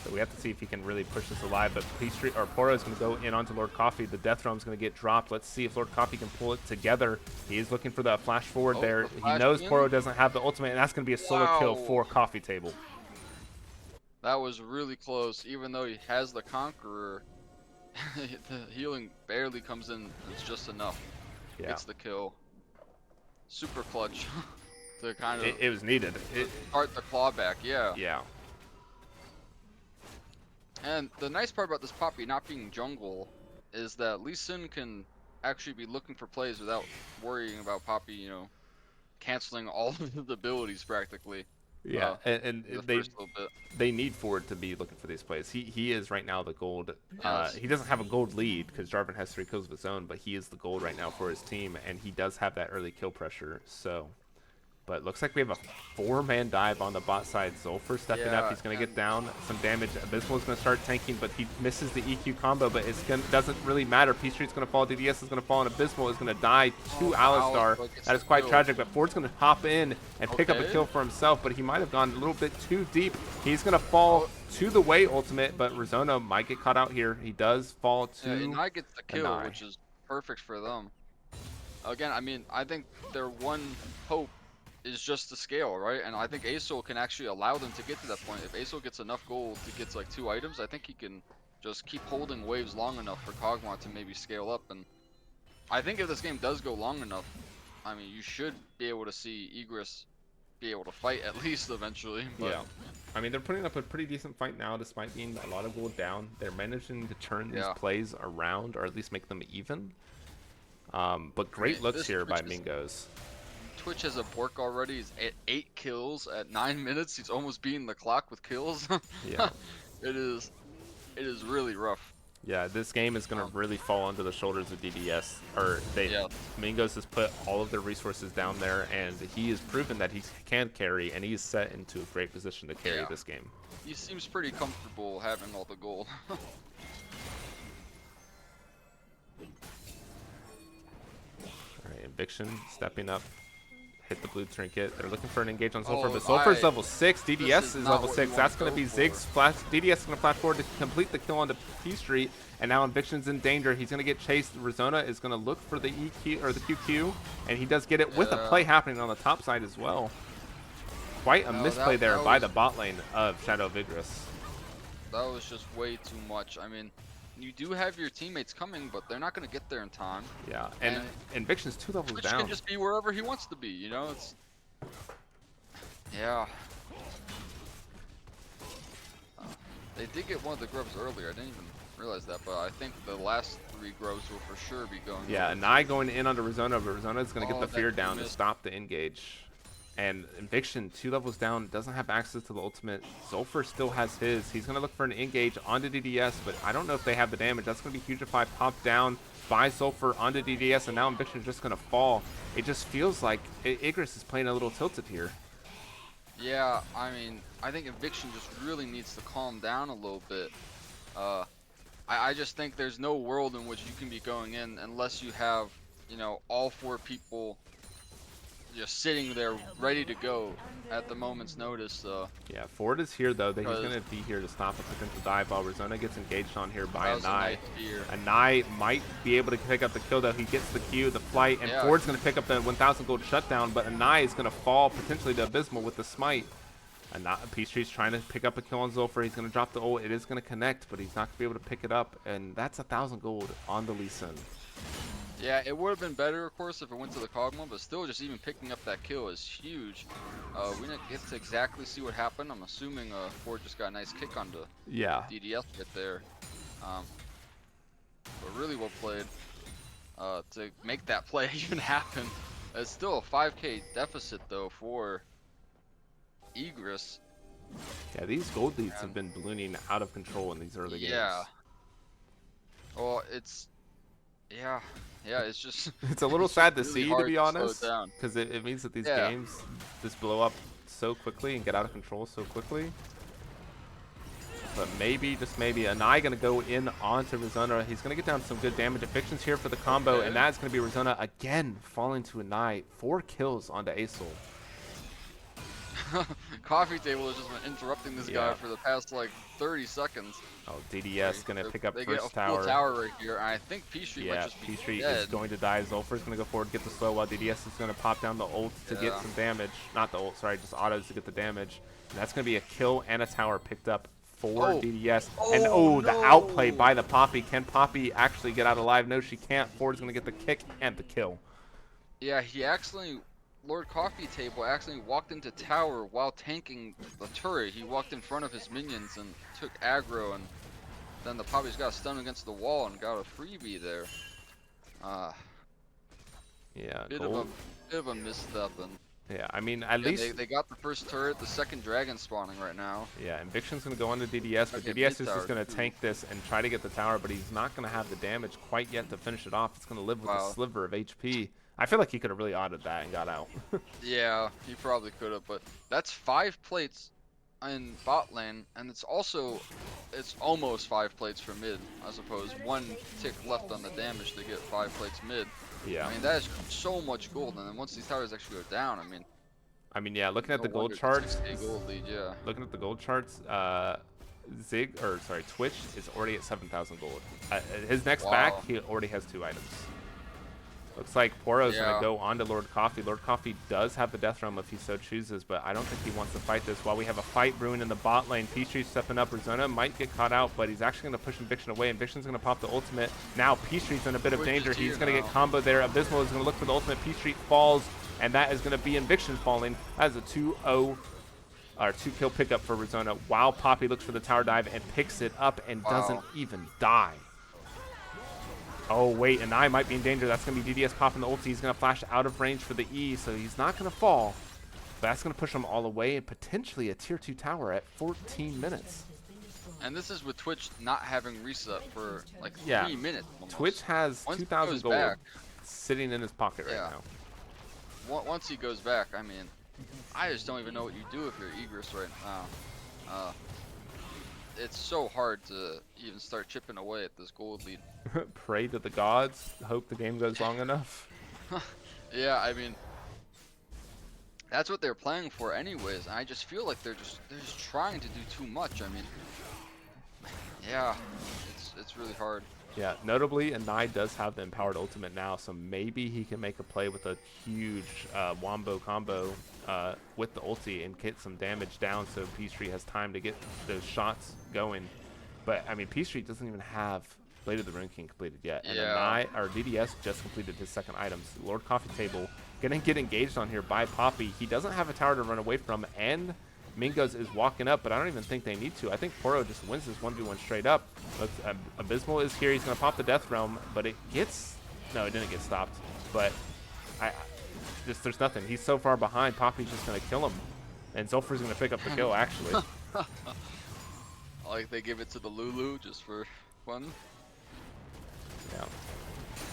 So we have to see if he can really push this alive. But Street or Poro is going to go in onto Lord Coffee. The Death Realm is going to get dropped. Let's see if Lord Coffee can pull it together. He is looking for that flash forward Oh, there. the He flash knows in. Poro doesn't have the ultimate, and that's going to be a solo kill Wow. for Coffee Table. That was really close. Even though he has the Conqueror, the healing barely comes in. It's just enough. Yeah, Gets the kill. Super clutch to kind of it was needed. start the claw back. Yeah. Yeah. And the nice part about this Poppy not being jungle is that Lee Sin can actually be looking for plays without worrying about Poppy, you know, canceling all of his abilities practically. Yeah, and The they first little bit. they need Ford to be looking for these plays. He is right now the gold. Yes. He doesn't have a gold lead because Jarvan has 3 kills of his own, but he is the gold right now for his team, and he does have that early kill pressure. So, but looks like we have a 4-man dive on the bot side. Zolfer stepping up. Yeah, He's going to get and- down some damage. Abysmal is going to start tanking, but he misses the EQ combo. But it doesn't really matter. P Street's going to fall. DDS is going to fall, and Abysmal is going to die to Alistar. Alistar gets That is the quite kill. tragic. But Ford's going to hop in and pick up a Okay. kill for himself, but he might have gone a little bit too deep. He's going to fall to the way ultimate, but Rizona might get caught out here. He does fall to Yeah, Inai gets the kill, Inai. which is perfect for them. Again, I mean, I think their one hope is just to scale, right? And I think Acel can actually allow them to get to that point. If Acel gets enough gold to get like 2 items, I think he can just keep holding waves long enough for Kog'Maw to maybe scale up. And I think if this game does go long enough, I mean, you should be able to see Igris be able to fight at least eventually. But Yeah. I mean, they're putting up a pretty decent fight now, despite being a lot of gold down. They're managing to turn these Yeah. plays around, or at least make them even. But great mean, looks this here by Twitch is- Mingos. Twitch has a Bork already. He's at 8 kills at 9 minutes. He's almost beating the clock with kills. Yeah. It is really rough. Yeah, this game is going to really fall onto the shoulders of DDS. Or Yeah. Mingos has put all of their resources down there, and he has proven that he can carry, and he's set into a great position to carry Yeah. this game. He seems pretty comfortable having all the gold. All right, Eviction stepping up. Hit the blue trinket. They're looking for an engage on Sulfur, Oh, but Sulfur's I- level 6. DDS is is not level what 6. you That's wanna going to be go Ziggs. Flash. DDS is going to flash forward to complete the kill onto P Street, and now Eviction's in danger. He's going to get chased. Rizona is going to look for the EQ or the QQ, and he does get it with a Yeah. play happening on the top side as well. Quite a No, misplay that- there that by was- the bot lane of Shadow of Igris. That was just way too much. I mean, you do have your teammates coming, but they're not going to get there in time. Yeah, and Eviction's 2 levels Twitch down. can just be wherever he wants to be, you know? It's... Yeah. They did get one of the grubs earlier. I didn't even realize that, but I think the last 3 grubs will for sure be going. Yeah, over. Anai going in onto Rizona, but Rizona's going to Oh, get the that fear you down to missed. stop the engage. And Eviction, 2 levels down, doesn't have access to the ultimate. Zolfer still has his. He's going to look for an engage onto DDS, but I don't know if they have the damage. That's going to be Hugify popped down by Zolfer onto DDS, and now Eviction's just going to fall. It just feels like Igris is playing a little tilted here. Yeah, I mean, I think Eviction just really needs to calm down a little bit. I just think there's no world in which you can be going in unless you have, you know, all 4 people just sitting there ready to go at the moment's notice. Yeah, Ford is here though. That he's 'Cause- going to be here to stop a potential dive while Arizona gets engaged on here by That was a Anai. nice fear. Anai might be able to pick up the kill though. He gets the Q, the flight, and Yeah. Ford's going to pick up the 1,000 gold shutdown. But Anai is going to fall potentially to Abysmal with the smite. Peachtree's trying to pick up a kill on Zulfer. He's going to drop the ult. It is going to connect, but he's not going to be able to pick it up. And that's 1,000 gold on the Lee Sin. Yeah, it would have been better, of course, if it went to the Kog'Maw, but still, just even picking up that kill is huge. We didn't get to exactly see what happened. I'm assuming Ford just got a nice kick onto Yeah. DDS right there. But really well played to make that play even happen. It's still a 5k deficit, though, for Igris. Yeah, these gold leads have been ballooning out of control in these early games. Yeah. Well, yeah, it's just It's a little it's sad to just really see, to hard be slow honest, down. because it means that these Yeah. games just blow up so quickly and get out of control so quickly. But maybe, just maybe, Anai going to go in onto Rizona. He's going to get down some good damage evictions here for the combo, Okay. and that's going to be Rizona again falling to Anai. 4 kills onto Asol. Coffee table has just been interrupting this guy Yeah. for the past like 30 seconds. Oh, DDS going to pick up They get a first full tower. tower right here, and I think Peachtree's might Yeah, just be Peachtree's dead. is going to die. Zulfer's going to go forward, get the slow, while DDS is going to pop down the ult to get Yeah. some damage. Not the ult, sorry, just autos to get the damage. And that's going to be a kill and a tower picked up for Oh. DDS. And Oh, the no. outplay by the Poppy. Can Poppy actually get out alive? No, she can't. Ford's going to get the kick and the kill. Yeah, he actually, Lord Coffee Table actually walked into tower while tanking the turret. He walked in front of his minions and took aggro, and then the Poppy's got stunned against the wall and got a freebie there. Yeah, Bit gold. of a misstep, and Yeah, I mean, at yeah, least... they got the first turret, the second dragon spawning right now. Yeah, Inviction's going to go on to DDS, but Okay, DDS is mid-tower, just going to too. tank this and try to get the tower, but he's not going to have the damage quite yet to finish it off. It's going to live with Wow. a sliver of HP. I feel like he could have really autoed that and got out. Yeah, he probably could have, but that's 5 plates in bot lane, and it's almost 5 plates for mid, I suppose. 1 tick left on the damage to get 5 plates mid. Yeah. I mean, that is so much gold, and then once these towers actually go down, I mean, yeah, looking at no the gold wonder it's charts, 6K gold lead, yeah. looking at the gold charts, Twitch is already at 7,000 gold. His next Wow. back, he already has 2 items. Looks like Poro's going Yeah. to go on to Lord Coffee. Lord Coffee does have the Death Realm if he so chooses, but I don't think he wants to fight this. While we have a fight brewing in the bot lane, Peachtree's stepping up. Rizona might get caught out, but he's actually going to push Inviction away. Inviction's going to pop the ultimate. Now Peachtree's in a bit of Twitch is danger. here He's going to now. get combo there. Abysmal is going to look for the ultimate. Peachtree falls, and that is going to be Inviction falling. That is a 2-0. Or 2-kill pickup for Rizona, while Poppy looks for the tower dive and picks it up and doesn't even die. Oh, wait, and I might be in danger. That's going to be DDS popping the ulti. He's going to flash out of range for the E, so he's not going to fall. But that's going to push him all the way and potentially a tier 2 tower at 14 minutes. And this is with Twitch not having reset for like 3 Yeah. minutes almost. Twitch has Once he 2,000 goes gold back- sitting in his pocket right Yeah. now. Once he goes back, I mean, I just don't even know what you do if you're Igris right now. It's so hard to even start chipping away at this gold lead. Pray to the gods. Hope the game goes long enough. Yeah, I mean, that's what they're playing for anyways. And I just feel like they're just trying to do too much. I mean, yeah, it's really hard. Yeah, notably, Anai does have the empowered ultimate now, so maybe he can make a play with a huge wombo combo with the ulti and get some damage down so Peachtree has time to get those shots going. But, I mean, Peachtree doesn't even have Blade of the Rune King completed yet. And Yeah. DDS just completed his second items. Lord Coffee Table going to get engaged on here by Poppy. He doesn't have a tower to run away from, and Mingos is walking up, but I don't even think they need to. I think Poro just wins this 1v1 straight up. Look, Abysmal is here. He's going to pop the Death Realm, but it gets... No, it didn't get stopped. But there's nothing. He's so far behind, Poppy's just going to kill him. And Zulfer's going to pick up the kill, actually. Like they give it to the Lulu just for fun. Yeah.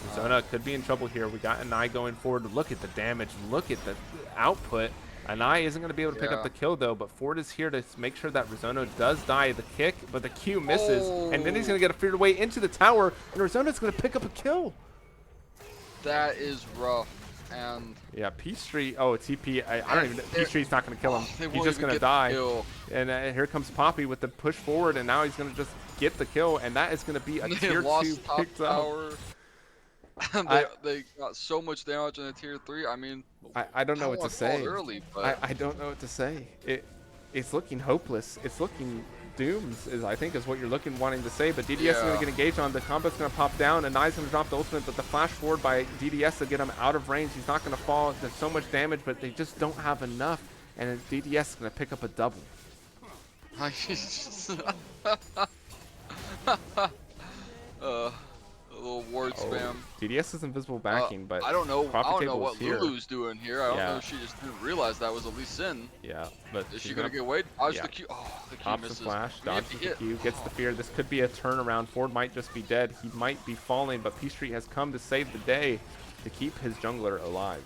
Rizona could be in trouble here. We got Anai going forward. Look at the damage. Look at the output. Anai isn't going to be able to pick up the kill, though, but Ford is here to make sure that Rizona does die the kick, but the Q misses, and then he's going to get a feared away into the tower, and Rizona's going to pick up a kill. That is rough. and Yeah, P Street. Oh, TP. I don't even. P Street's not gonna kill him. they He's won't just even gonna get the die. kill. And here comes Poppy with the push forward, and now he's gonna just get the kill, and that is gonna be a They tier 2 lost top picked up. tower. And they got so much damage in the tier 3. I mean, I don't know I what to want called say. early, but I don't know what to say. It's looking hopeless. It's looking dooms, I think is what you're wanting to say. But DDS is going Yeah. to get engaged on. The combo's going to pop down, and Nai's going to drop the ultimate. But the flash forward by DDS to get him out of range. He's not going to fall. There's so much damage, but they just don't have enough. And then DDS is going to pick up a double. A little ward spam. DDS is invisible backing, but I don't know. I don't know Table's what here. Lulu's doing here. I don't Yeah. know if she just didn't realize that was a Lee Sin. Yeah, but Is she's she gonna get away? Dodge yeah. the Q. Oh, the Q Pops the misses. flash, I mean, dodges if the he- Q, gets the fear. This could be a turnaround. Ford might just be dead. He might be falling, but P Street has come to save the day to keep his jungler alive.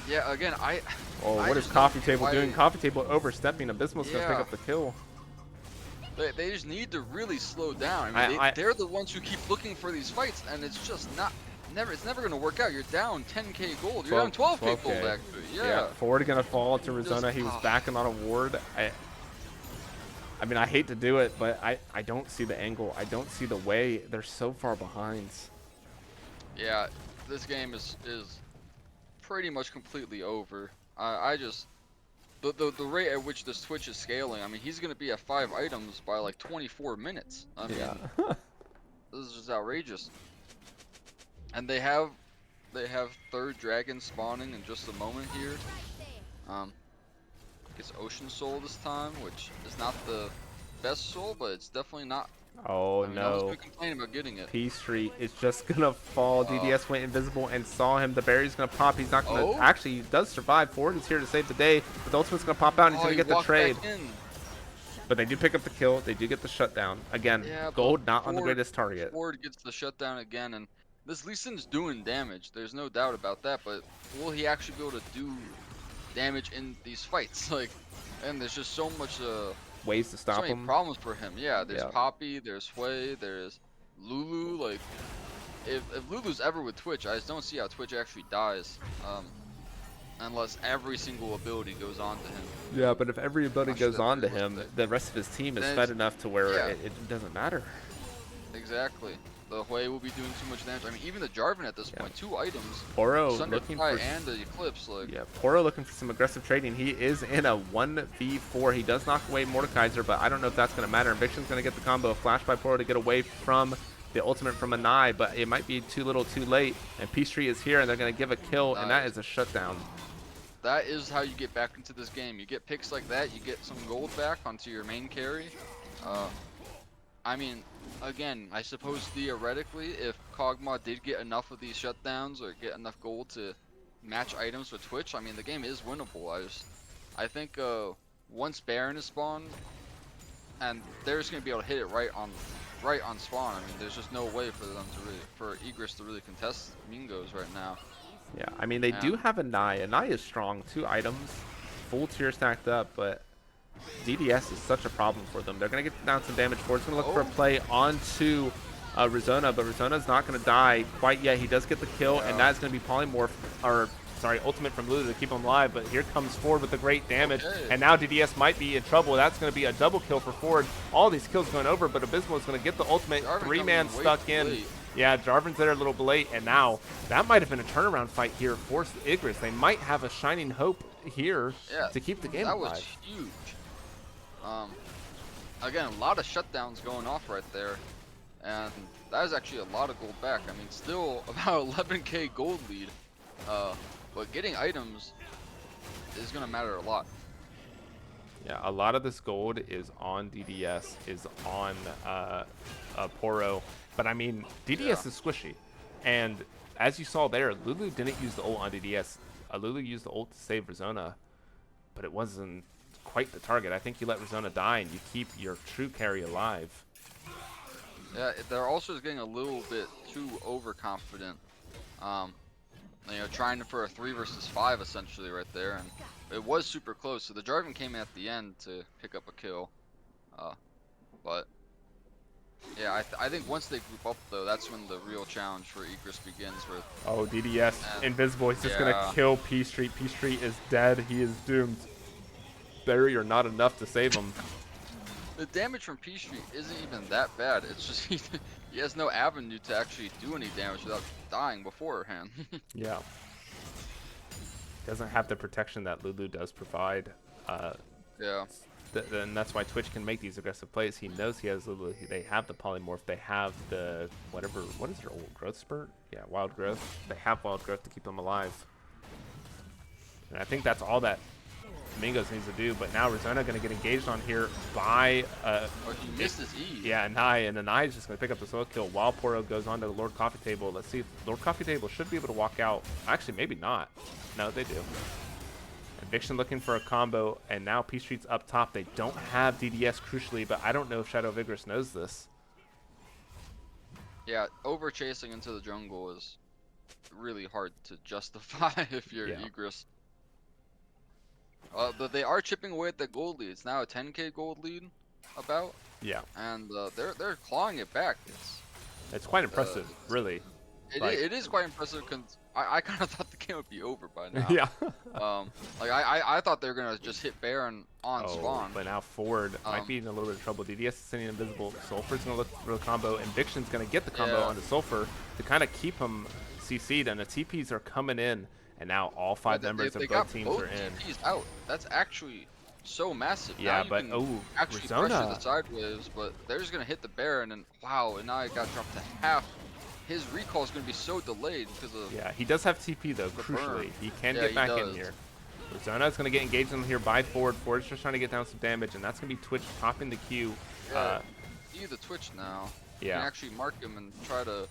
Yeah, again, Oh, I what is just Coffee don't Table why- doing? Coffee Table overstepping. Abysmal's going to pick Yeah. up the kill. They just need to really slow down. I mean, I- they're the ones who keep looking for these fights, and it's just it's never gonna work out. You're down 10k gold. You're down 12k gold 12K. actually. Yeah. Ford going to fall to Just- Rizona. He was backing on a ward. I mean, I hate to do it, but I don't see the angle. I don't see the way. They're so far behind. Yeah, this game is pretty much completely over. I just the rate at which this Twitch is scaling. I mean, he's gonna be at 5 items by like 24 minutes. I mean, Yeah. this is just outrageous. And they have third dragon spawning in just a moment here. It's Ocean Soul this time, which is not the best soul, but it's definitely not. Oh, I mean, I was no. gonna complain about getting it. P Street is just gonna fall. DDS went invisible and saw him. The berry's gonna pop. He's not gonna. Oh? Actually, he does survive. Ford is here to save the day, but the ultimate's gonna pop out and he's Oh, gonna he get the walked trade. back in. But they do pick up the kill. They do get the shutdown. Again, Yeah, but gold not on the Ford- greatest target. Ford gets the shutdown again, and this Lee Sin's doing damage. There's no doubt about that. But will he actually be able to do damage in these fights? Like, and there's just so much Ways to so stop many him. problems for him. Yeah, there's Yeah. Poppy, there's Hui, there's Lulu. Like, if Lulu's ever with Twitch, I just don't see how Twitch actually dies, unless every single ability goes on to him. Yeah, but if every ability Actually, goes that's on to pretty him, realistic. the rest of his team is Then fed it's- enough to where yeah. it doesn't matter. Exactly. The Hui will be doing too much damage. I mean, even the Jarvan at this Yeah. point, 2 items, Poro Sunder looking Fly for and the Eclipse. Like, Yeah, Poro looking for some aggressive trading. He is in a 1v4. He does knock away Mordekaiser, but I don't know if that's going to matter. Inviction's going to get the combo. Flash by Poro to get away from the ultimate from Anai, but it might be too little too late. And P Street is here, and they're going to give a kill, and that Nice. is a shutdown. that is how you get back into this game. You get picks like that, you get some gold back onto your main carry. I mean, again, I suppose theoretically, if Kog'Maw did get enough of these shutdowns or get enough gold to match items with Twitch, I mean, the game is winnable. I think once Baron is spawned, and they're just gonna be able to hit it right on spawn. I mean, there's just no way for them to for Igris to really contest Mingos right now. Yeah, I mean, they do Yeah. have Anai. Anai is strong. 2 items, full tier stacked up, but DDS is such a problem for them. They're going to get down some damage. Ford's going to look for a play onto Rizona, but Rizona's not going to die quite yet. He does get the kill, and that's going to be polymorph, or sorry, ultimate from Lulu to keep him alive, but here comes Ford with the great damage, Okay. and now DDS might be in trouble. That's going to be a double kill for Ford. All these kills going over, but Abysmal is going to get the ultimate. Jarvan 3-man coming way stuck too in. late. Yeah, Jarvan's there a little late, and now that might have been a turnaround fight here for Igris. They might have a shining hope here Yeah, to keep the game that alive. was huge. Again, a lot of shutdowns going off right there, and that is actually a lot of gold back. I mean, still about 11k gold lead, but getting items is gonna matter a lot. Yeah, a lot of this gold is on DDS, is on Poro, but I mean, DDS is squishy, and as you saw there, Lulu didn't use the ult on DDS. Lulu used the ult to save Rizona, but it wasn't quite the target. I think you let Rizona die and you keep your true carry alive. Yeah, they're also just getting a little bit too overconfident. You know, trying for a 3 versus 5 essentially right there, and it was super close. So the Jarvan came in at the end to pick up a kill, but Yeah, I think once they group up though, that's when the real challenge for Igris begins. With Oh, DDS invisible. He's just yeah. gonna kill P Street. P Street is dead. He is doomed. Barrier not enough to save him. The damage from P Street isn't even that bad. It's just he has no avenue to actually do any damage without dying beforehand. Yeah. Doesn't have the protection that Lulu does provide. Yeah. And that's why Twitch can make these aggressive plays. He knows he has Lulu. They have the polymorph. They have the whatever. What is their old growth spurt? Yeah, wild growth. They have wild growth to keep them alive. And I think that's all that Mingos needs to do. But now Rizona going to get engaged on here by Oh, he missed his E. yeah, Nai, and the Nai is just going to pick up the solo kill while Poro goes on to the Lord Coffee Table. Let's see if Lord Coffee Table should be able to walk out. Actually, maybe not. No, they do. Eviction looking for a combo, and now P Street's up top. They don't have DDS crucially, but I don't know if Shadow of Igris knows this. Yeah, over chasing into the jungle is really hard to justify if you're Igris. But they are chipping away at the gold lead. It's now a 10k gold lead, about. Yeah. And they're clawing it back. It's quite impressive, really. It is quite impressive because I kind of thought the game would be over by now. Yeah. Like I thought they were gonna just hit Baron on spawn. But now Ford might be in a little bit of trouble. DDS is sending invisible. Sulfur's gonna look for the combo, and Viction's gonna get the combo onto Sulfur to kind of keep him CC'd, and the TPs are coming in, and now all 5 members of both teams are in. TPs out. That's actually so massive. Yeah, now but actually Rizona. pressure the sideways, but they're just gonna hit the Baron, and wow, and now it got dropped to half. His recall is going to be so delayed because of he does have TP though. Crucially, he can get back in here. Rizona is going to get engaged in here by Ford. Ford's just trying to get down some damage, and that's going to be Twitch topping the queue. See the Twitch now. Yeah. You can actually mark him and try to.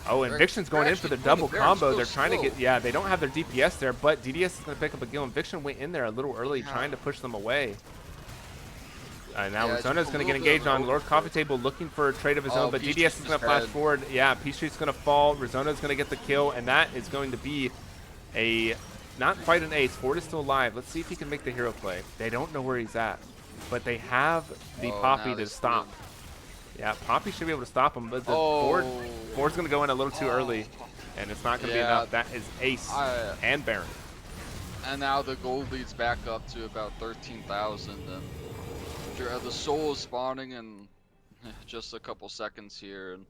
Oh, and Viction's going in for the double combo. They're trying to get. Yeah, they don't have their DPS there, but DDS is going to pick up a kill, and Viction went in there a little early, trying to push them away. Now Rizona's going to get engaged on Lord Coffee Table, looking for a trade of his own, but DDS is going to flash forward. Yeah, P Street's going to fall. Rizona's going to get the kill, and that is going to be not quite an ace. Ford is still alive. Let's see if he can make the hero play. They don't know where he's at, but they have the Poppy to stop. Yeah, Poppy should be able to stop him, but Ford's going to go in a little too early, and it's not going to be enough. That is ace and Baron. And now the gold leads back up to about 13,000, and the soul is spawning in just a couple seconds here, and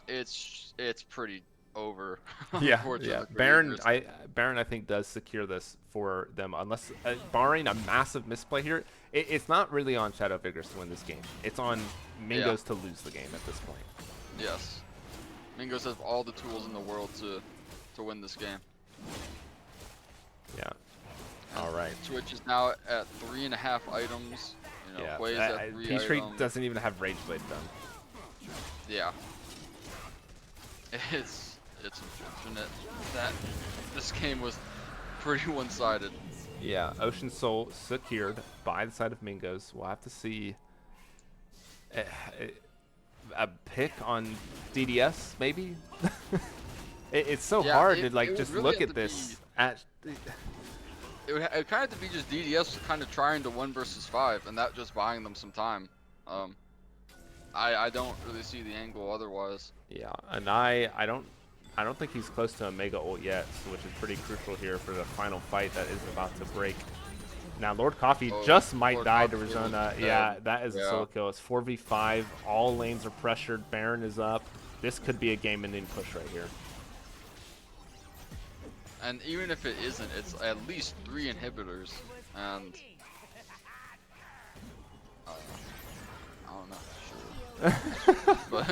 it's pretty over. Yeah. Baron, I think does secure this for them, unless barring a massive misplay here. It's not really on Shadow of Igris to win this game. It's on Mingos to lose the game at this point. Yes, Mingos have all the tools in the world to win this game. Yeah. All right. Twitch is now at 3.5 items. You know, Quay's at 3 P Street items. doesn't even have Rage Blade done. Yeah. It's unfortunate that this game was pretty one-sided. Yeah, Ocean Soul secured by the side of Mingos. We'll have to see a pick on DDS, maybe? It's so hard to just really look at this. It would kind of have to be just DDS kind of trying to 1 versus 5, and that just buying them some time. I don't really see the angle otherwise. Yeah, and I don't think he's close to a Mega ult yet, which is pretty crucial here for the final fight that is about to break. Now Lord Coffee just might Lord die Coffee to Rizona. Yeah, that is a solo kill. It's 4v5. All lanes are pressured. Baron is up. This could be a game-ending push right here. And even if it isn't, it's at least 3 inhibitors, and I'm not sure. But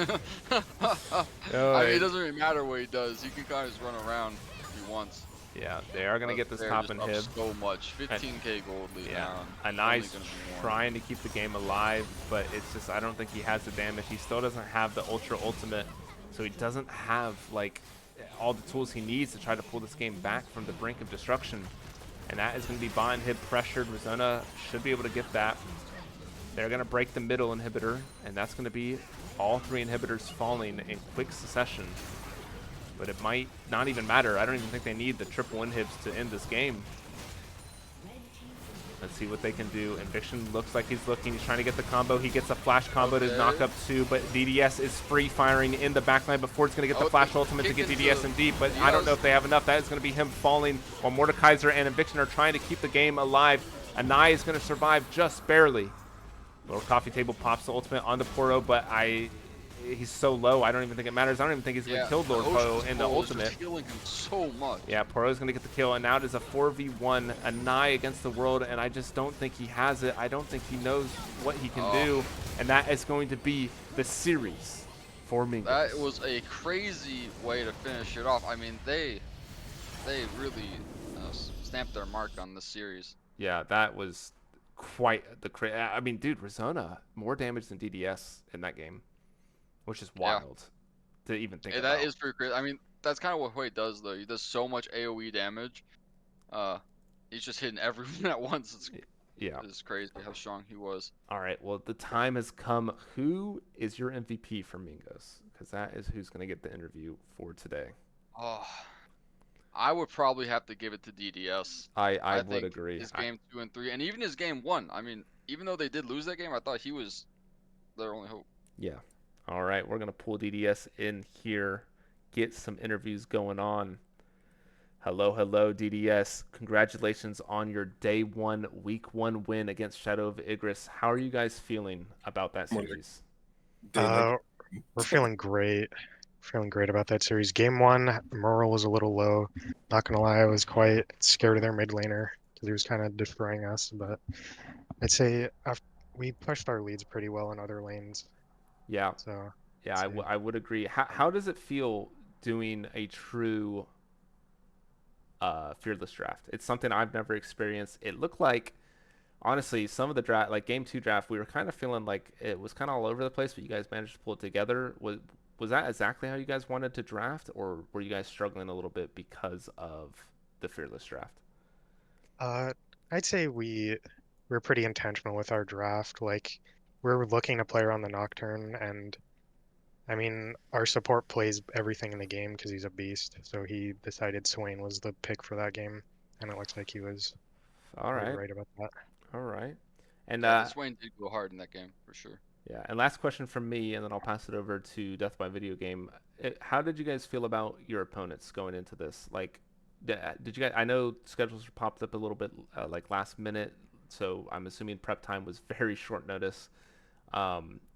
I mean, it doesn't really matter what he does. He can kind of just run around if he wants. Yeah, they are going to get this top inhib. So much, 15k gold lead now. A nice trying to keep the game alive, but it's just I don't think he has the damage. He still doesn't have the ultra ultimate, so he doesn't have like all the tools he needs to try to pull this game back from the brink of destruction. And that is going to be bot inhib pressured. Rizona should be able to get that. They're going to break the middle inhibitor, and that's going to be all 3 inhibitors falling in quick succession. But it might not even matter. I don't even think they need the triple inhibs to end this game. Let's see what they can do. Eviction looks like he's looking. He's trying to get the combo. He gets a flash combo to knock up 2, but DDS is free firing in the backline before it's going to get the flash ultimate to get DDS in deep, but I don't know if they have enough. That is going to be him falling while Mordekaiser and Eviction are trying to keep the game alive. Anai is going to survive just barely. Little coffee table pops the ultimate on the Poro, but he's so low, I don't even think it matters. I don't even think he's going to kill Lord Poro in the ultimate. Killing him so much. Yeah, Poro's going to get the kill, and now it is a 4v1, Anai against the world, and I just don't think he has it. I don't think he knows what he can do, and that is going to be the series for Mingos. That was a crazy way to finish it off. I mean, they really stamped their mark on this series. Yeah, that was quite the I mean, dude, Rizona, more damage than DDS in that game, which is wild to even think about. That is pretty crazy. I mean, that's kind of what Hui does, though. He does so much AoE damage. He's just hitting everyone at once. It's crazy how strong he was. All right, well, the time has come. Who is your MVP for Mingos? Because that is who's going to get the interview for today. Oh, I would probably have to give it to DDS. I would agree. His game 2 and 3, and even his game 1. I mean, even though they did lose that game, I thought he was their only hope. Yeah. All right, we're going to pull DDS in here, get some interviews going on. Hello, DDS. Congratulations on your day 1, week 1 win against Shadow of Igris. How are you guys feeling about that series? We're feeling great. Feeling great about that series. Game 1, morale was a little low. Not gonna lie, I was quite scared of their mid laner because he was kind of destroying us. But I'd say we pushed our leads pretty well in other lanes. Yeah. So yeah, I would agree. How does it feel doing a true fearless draft? It's something I've never experienced. It looked like, honestly, some of the draft, like game 2 draft, we were kind of feeling like it was kind of all over the place, but you guys managed to pull it together. Was that exactly how you guys wanted to draft, or were you guys struggling a little bit because of the fearless draft? I'd say we're pretty intentional with our draft. Like, we're looking to play around the Nocturne, and I mean, our support plays everything in the game because he's a beast. So he decided Swain was the pick for that game, and it looks like he was right about that. All right. And Swain did go hard in that game for sure. Yeah, and last question from me, and then I'll pass it over to Death by Video Game. How did you guys feel about your opponents going into this? Like, did you guys? I know schedules popped up a little bit like last minute, so I'm assuming prep time was very short notice.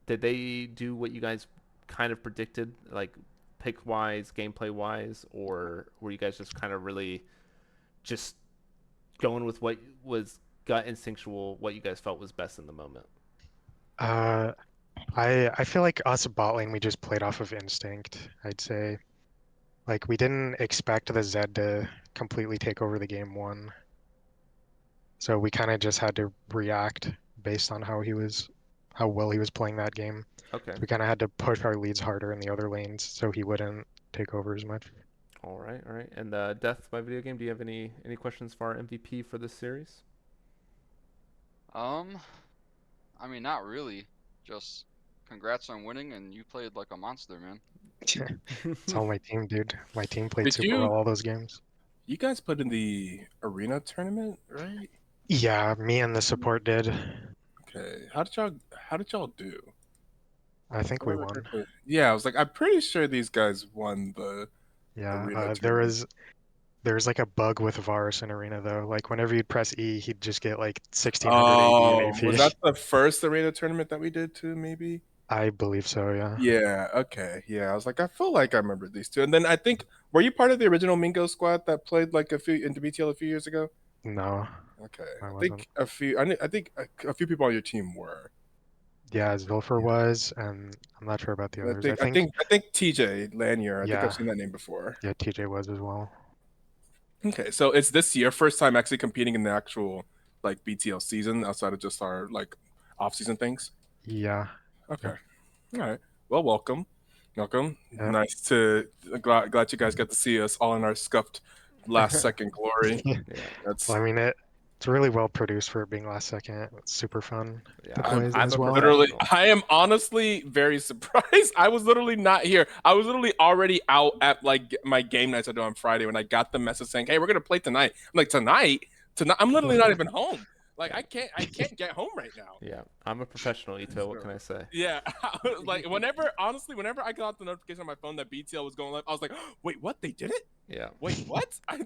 Did they do what you guys kind of predicted, like pick wise, gameplay wise, or were you guys just kind of really just going with what was gut instinctual, what you guys felt was best in the moment? I feel like us bot lane, we just played off of instinct, I'd say. Like, we didn't expect the Zed to completely take over the game 1. So we kind of just had to react based on how well he was playing that game. Okay. So we kind of had to push our leads harder in the other lanes so he wouldn't take over as much. All right. And Death by Video Game, do you have any questions for our MVP for this series? I mean, not really. Just congrats on winning, and you played like a monster, man. It's all my team, dude. My team played super well all those games. You guys put in the arena tournament, right? Yeah, me and the support did. Okay. How did y'all do? I think we won. Yeah, I was like, I'm pretty sure these guys won the arena tournament. There was like a bug with Varus in Arena though. Like whenever you'd press E, he'd just get like 1600 AD and AP. Was that the first arena tournament that we did too, maybe? I believe so, yeah. Yeah, okay. Yeah, I was like, I feel like I remember these two. And then I think, were you part of the original Mingos squad that played like into BTL a few years ago? No. Okay. I think a few people on your team were. Yeah, Zulfer was, and I'm not sure about the others. I think TJ Lanier. I think I've seen that name before. Yeah, TJ was as well. Okay, so it's this year first time actually competing in the actual like BTL season outside of just our like off-season things. Yeah. Okay. All right. Well, welcome. Yeah. Nice to glad you guys got to see us all in our scuffed last second glory. Well, I mean it's really well produced for it being last second. It's super fun. Yeah, to play as well. Literally, I am honestly very surprised. I was literally not here. I was literally already out at like my game nights I do on Friday when I got the message saying, "Hey, we're gonna play tonight." I'm like, tonight. I'm literally not even home. Like I can't get home right now. Yeah, I'm a professional, Ito. What can I say? Yeah, like honestly, whenever I got the notification on my phone that BTL was going live, I was like, wait, what? They did it? Yeah. Wait, what? I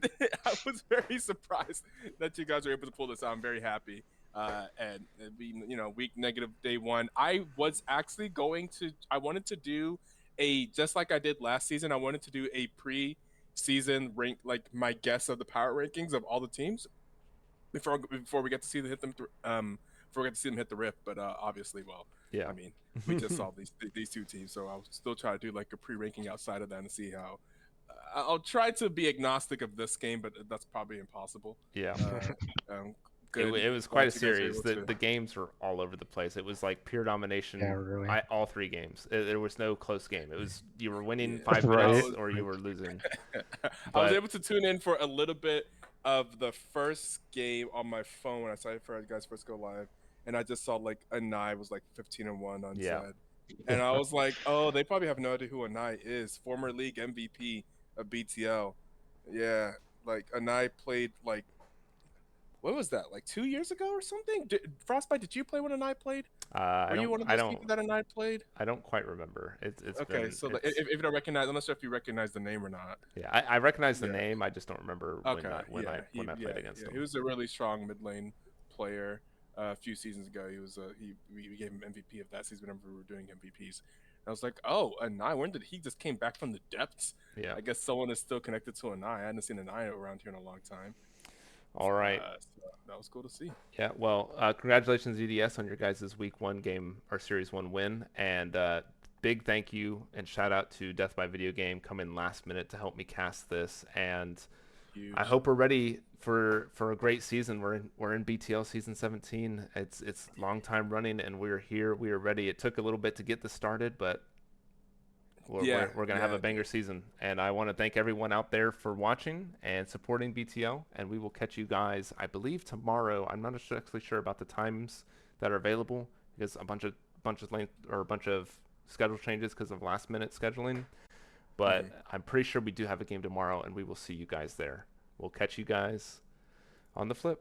was very surprised that you guys were able to pull this out. I'm very happy. And being, week negative day one, I wanted to do just like I did last season. I wanted to do a pre-season rank, like my guess of the power rankings of all the teams before we get to see them hit them before we get to see them hit the rift. But obviously, well, Yeah. I mean, we just saw these two teams, so I'll still try to do like a pre-ranking outside of that and see how. I'll try to be agnostic of this game, but that's probably impossible. Yeah. Good. It was quite a series. The games were all over the place. It was like pure domination. Yeah, really. All 3 games. There was no close game. It was you were winning 5 Right. minutes or you were losing. I was able to tune in for a little bit of the first game on my phone when I saw you guys first go live, and I just saw like Anai was like 15-1 on Zed. And I was like, oh, they probably have no idea who Anai is. Former league MVP of BTL. Yeah, like Anai played like, what was that? Like 2 years ago or something? Frostbite, did you play when Anai played? Were you one of those people that Anai played? I don't quite remember. It's okay. Been, So if you don't recognize, I'm not sure if you recognize the name or not. Yeah, I recognize the name. I just don't remember when I played against him. He was a really strong mid lane player. A few seasons ago, we gave him MVP of that season whenever we were doing MVPs. And I was like, oh, Anai, when did he just came back from the depths? Yeah. I guess someone is still connected to Anai. I hadn't seen Anai around here in a long time. All right. So that was cool to see. Yeah, well, congratulations, UDS, on your guys' Week 1 game or Series 1 win. And big thank you and shout out to Death by Video Game coming last minute to help me cast this. And Huge. I hope we're ready for a great season. We're in BTL Season 17. It's long time running, and we're here. We are ready. It took a little bit to get this started, but we're going to have a banger season. And I want to thank everyone out there for watching and supporting BTL. And we will catch you guys, I believe, tomorrow. I'm not actually sure about the times that are available because a bunch of schedule changes because of last minute scheduling. But I'm pretty sure we do have a game tomorrow, and we will see you guys there. We'll catch you guys on the flip.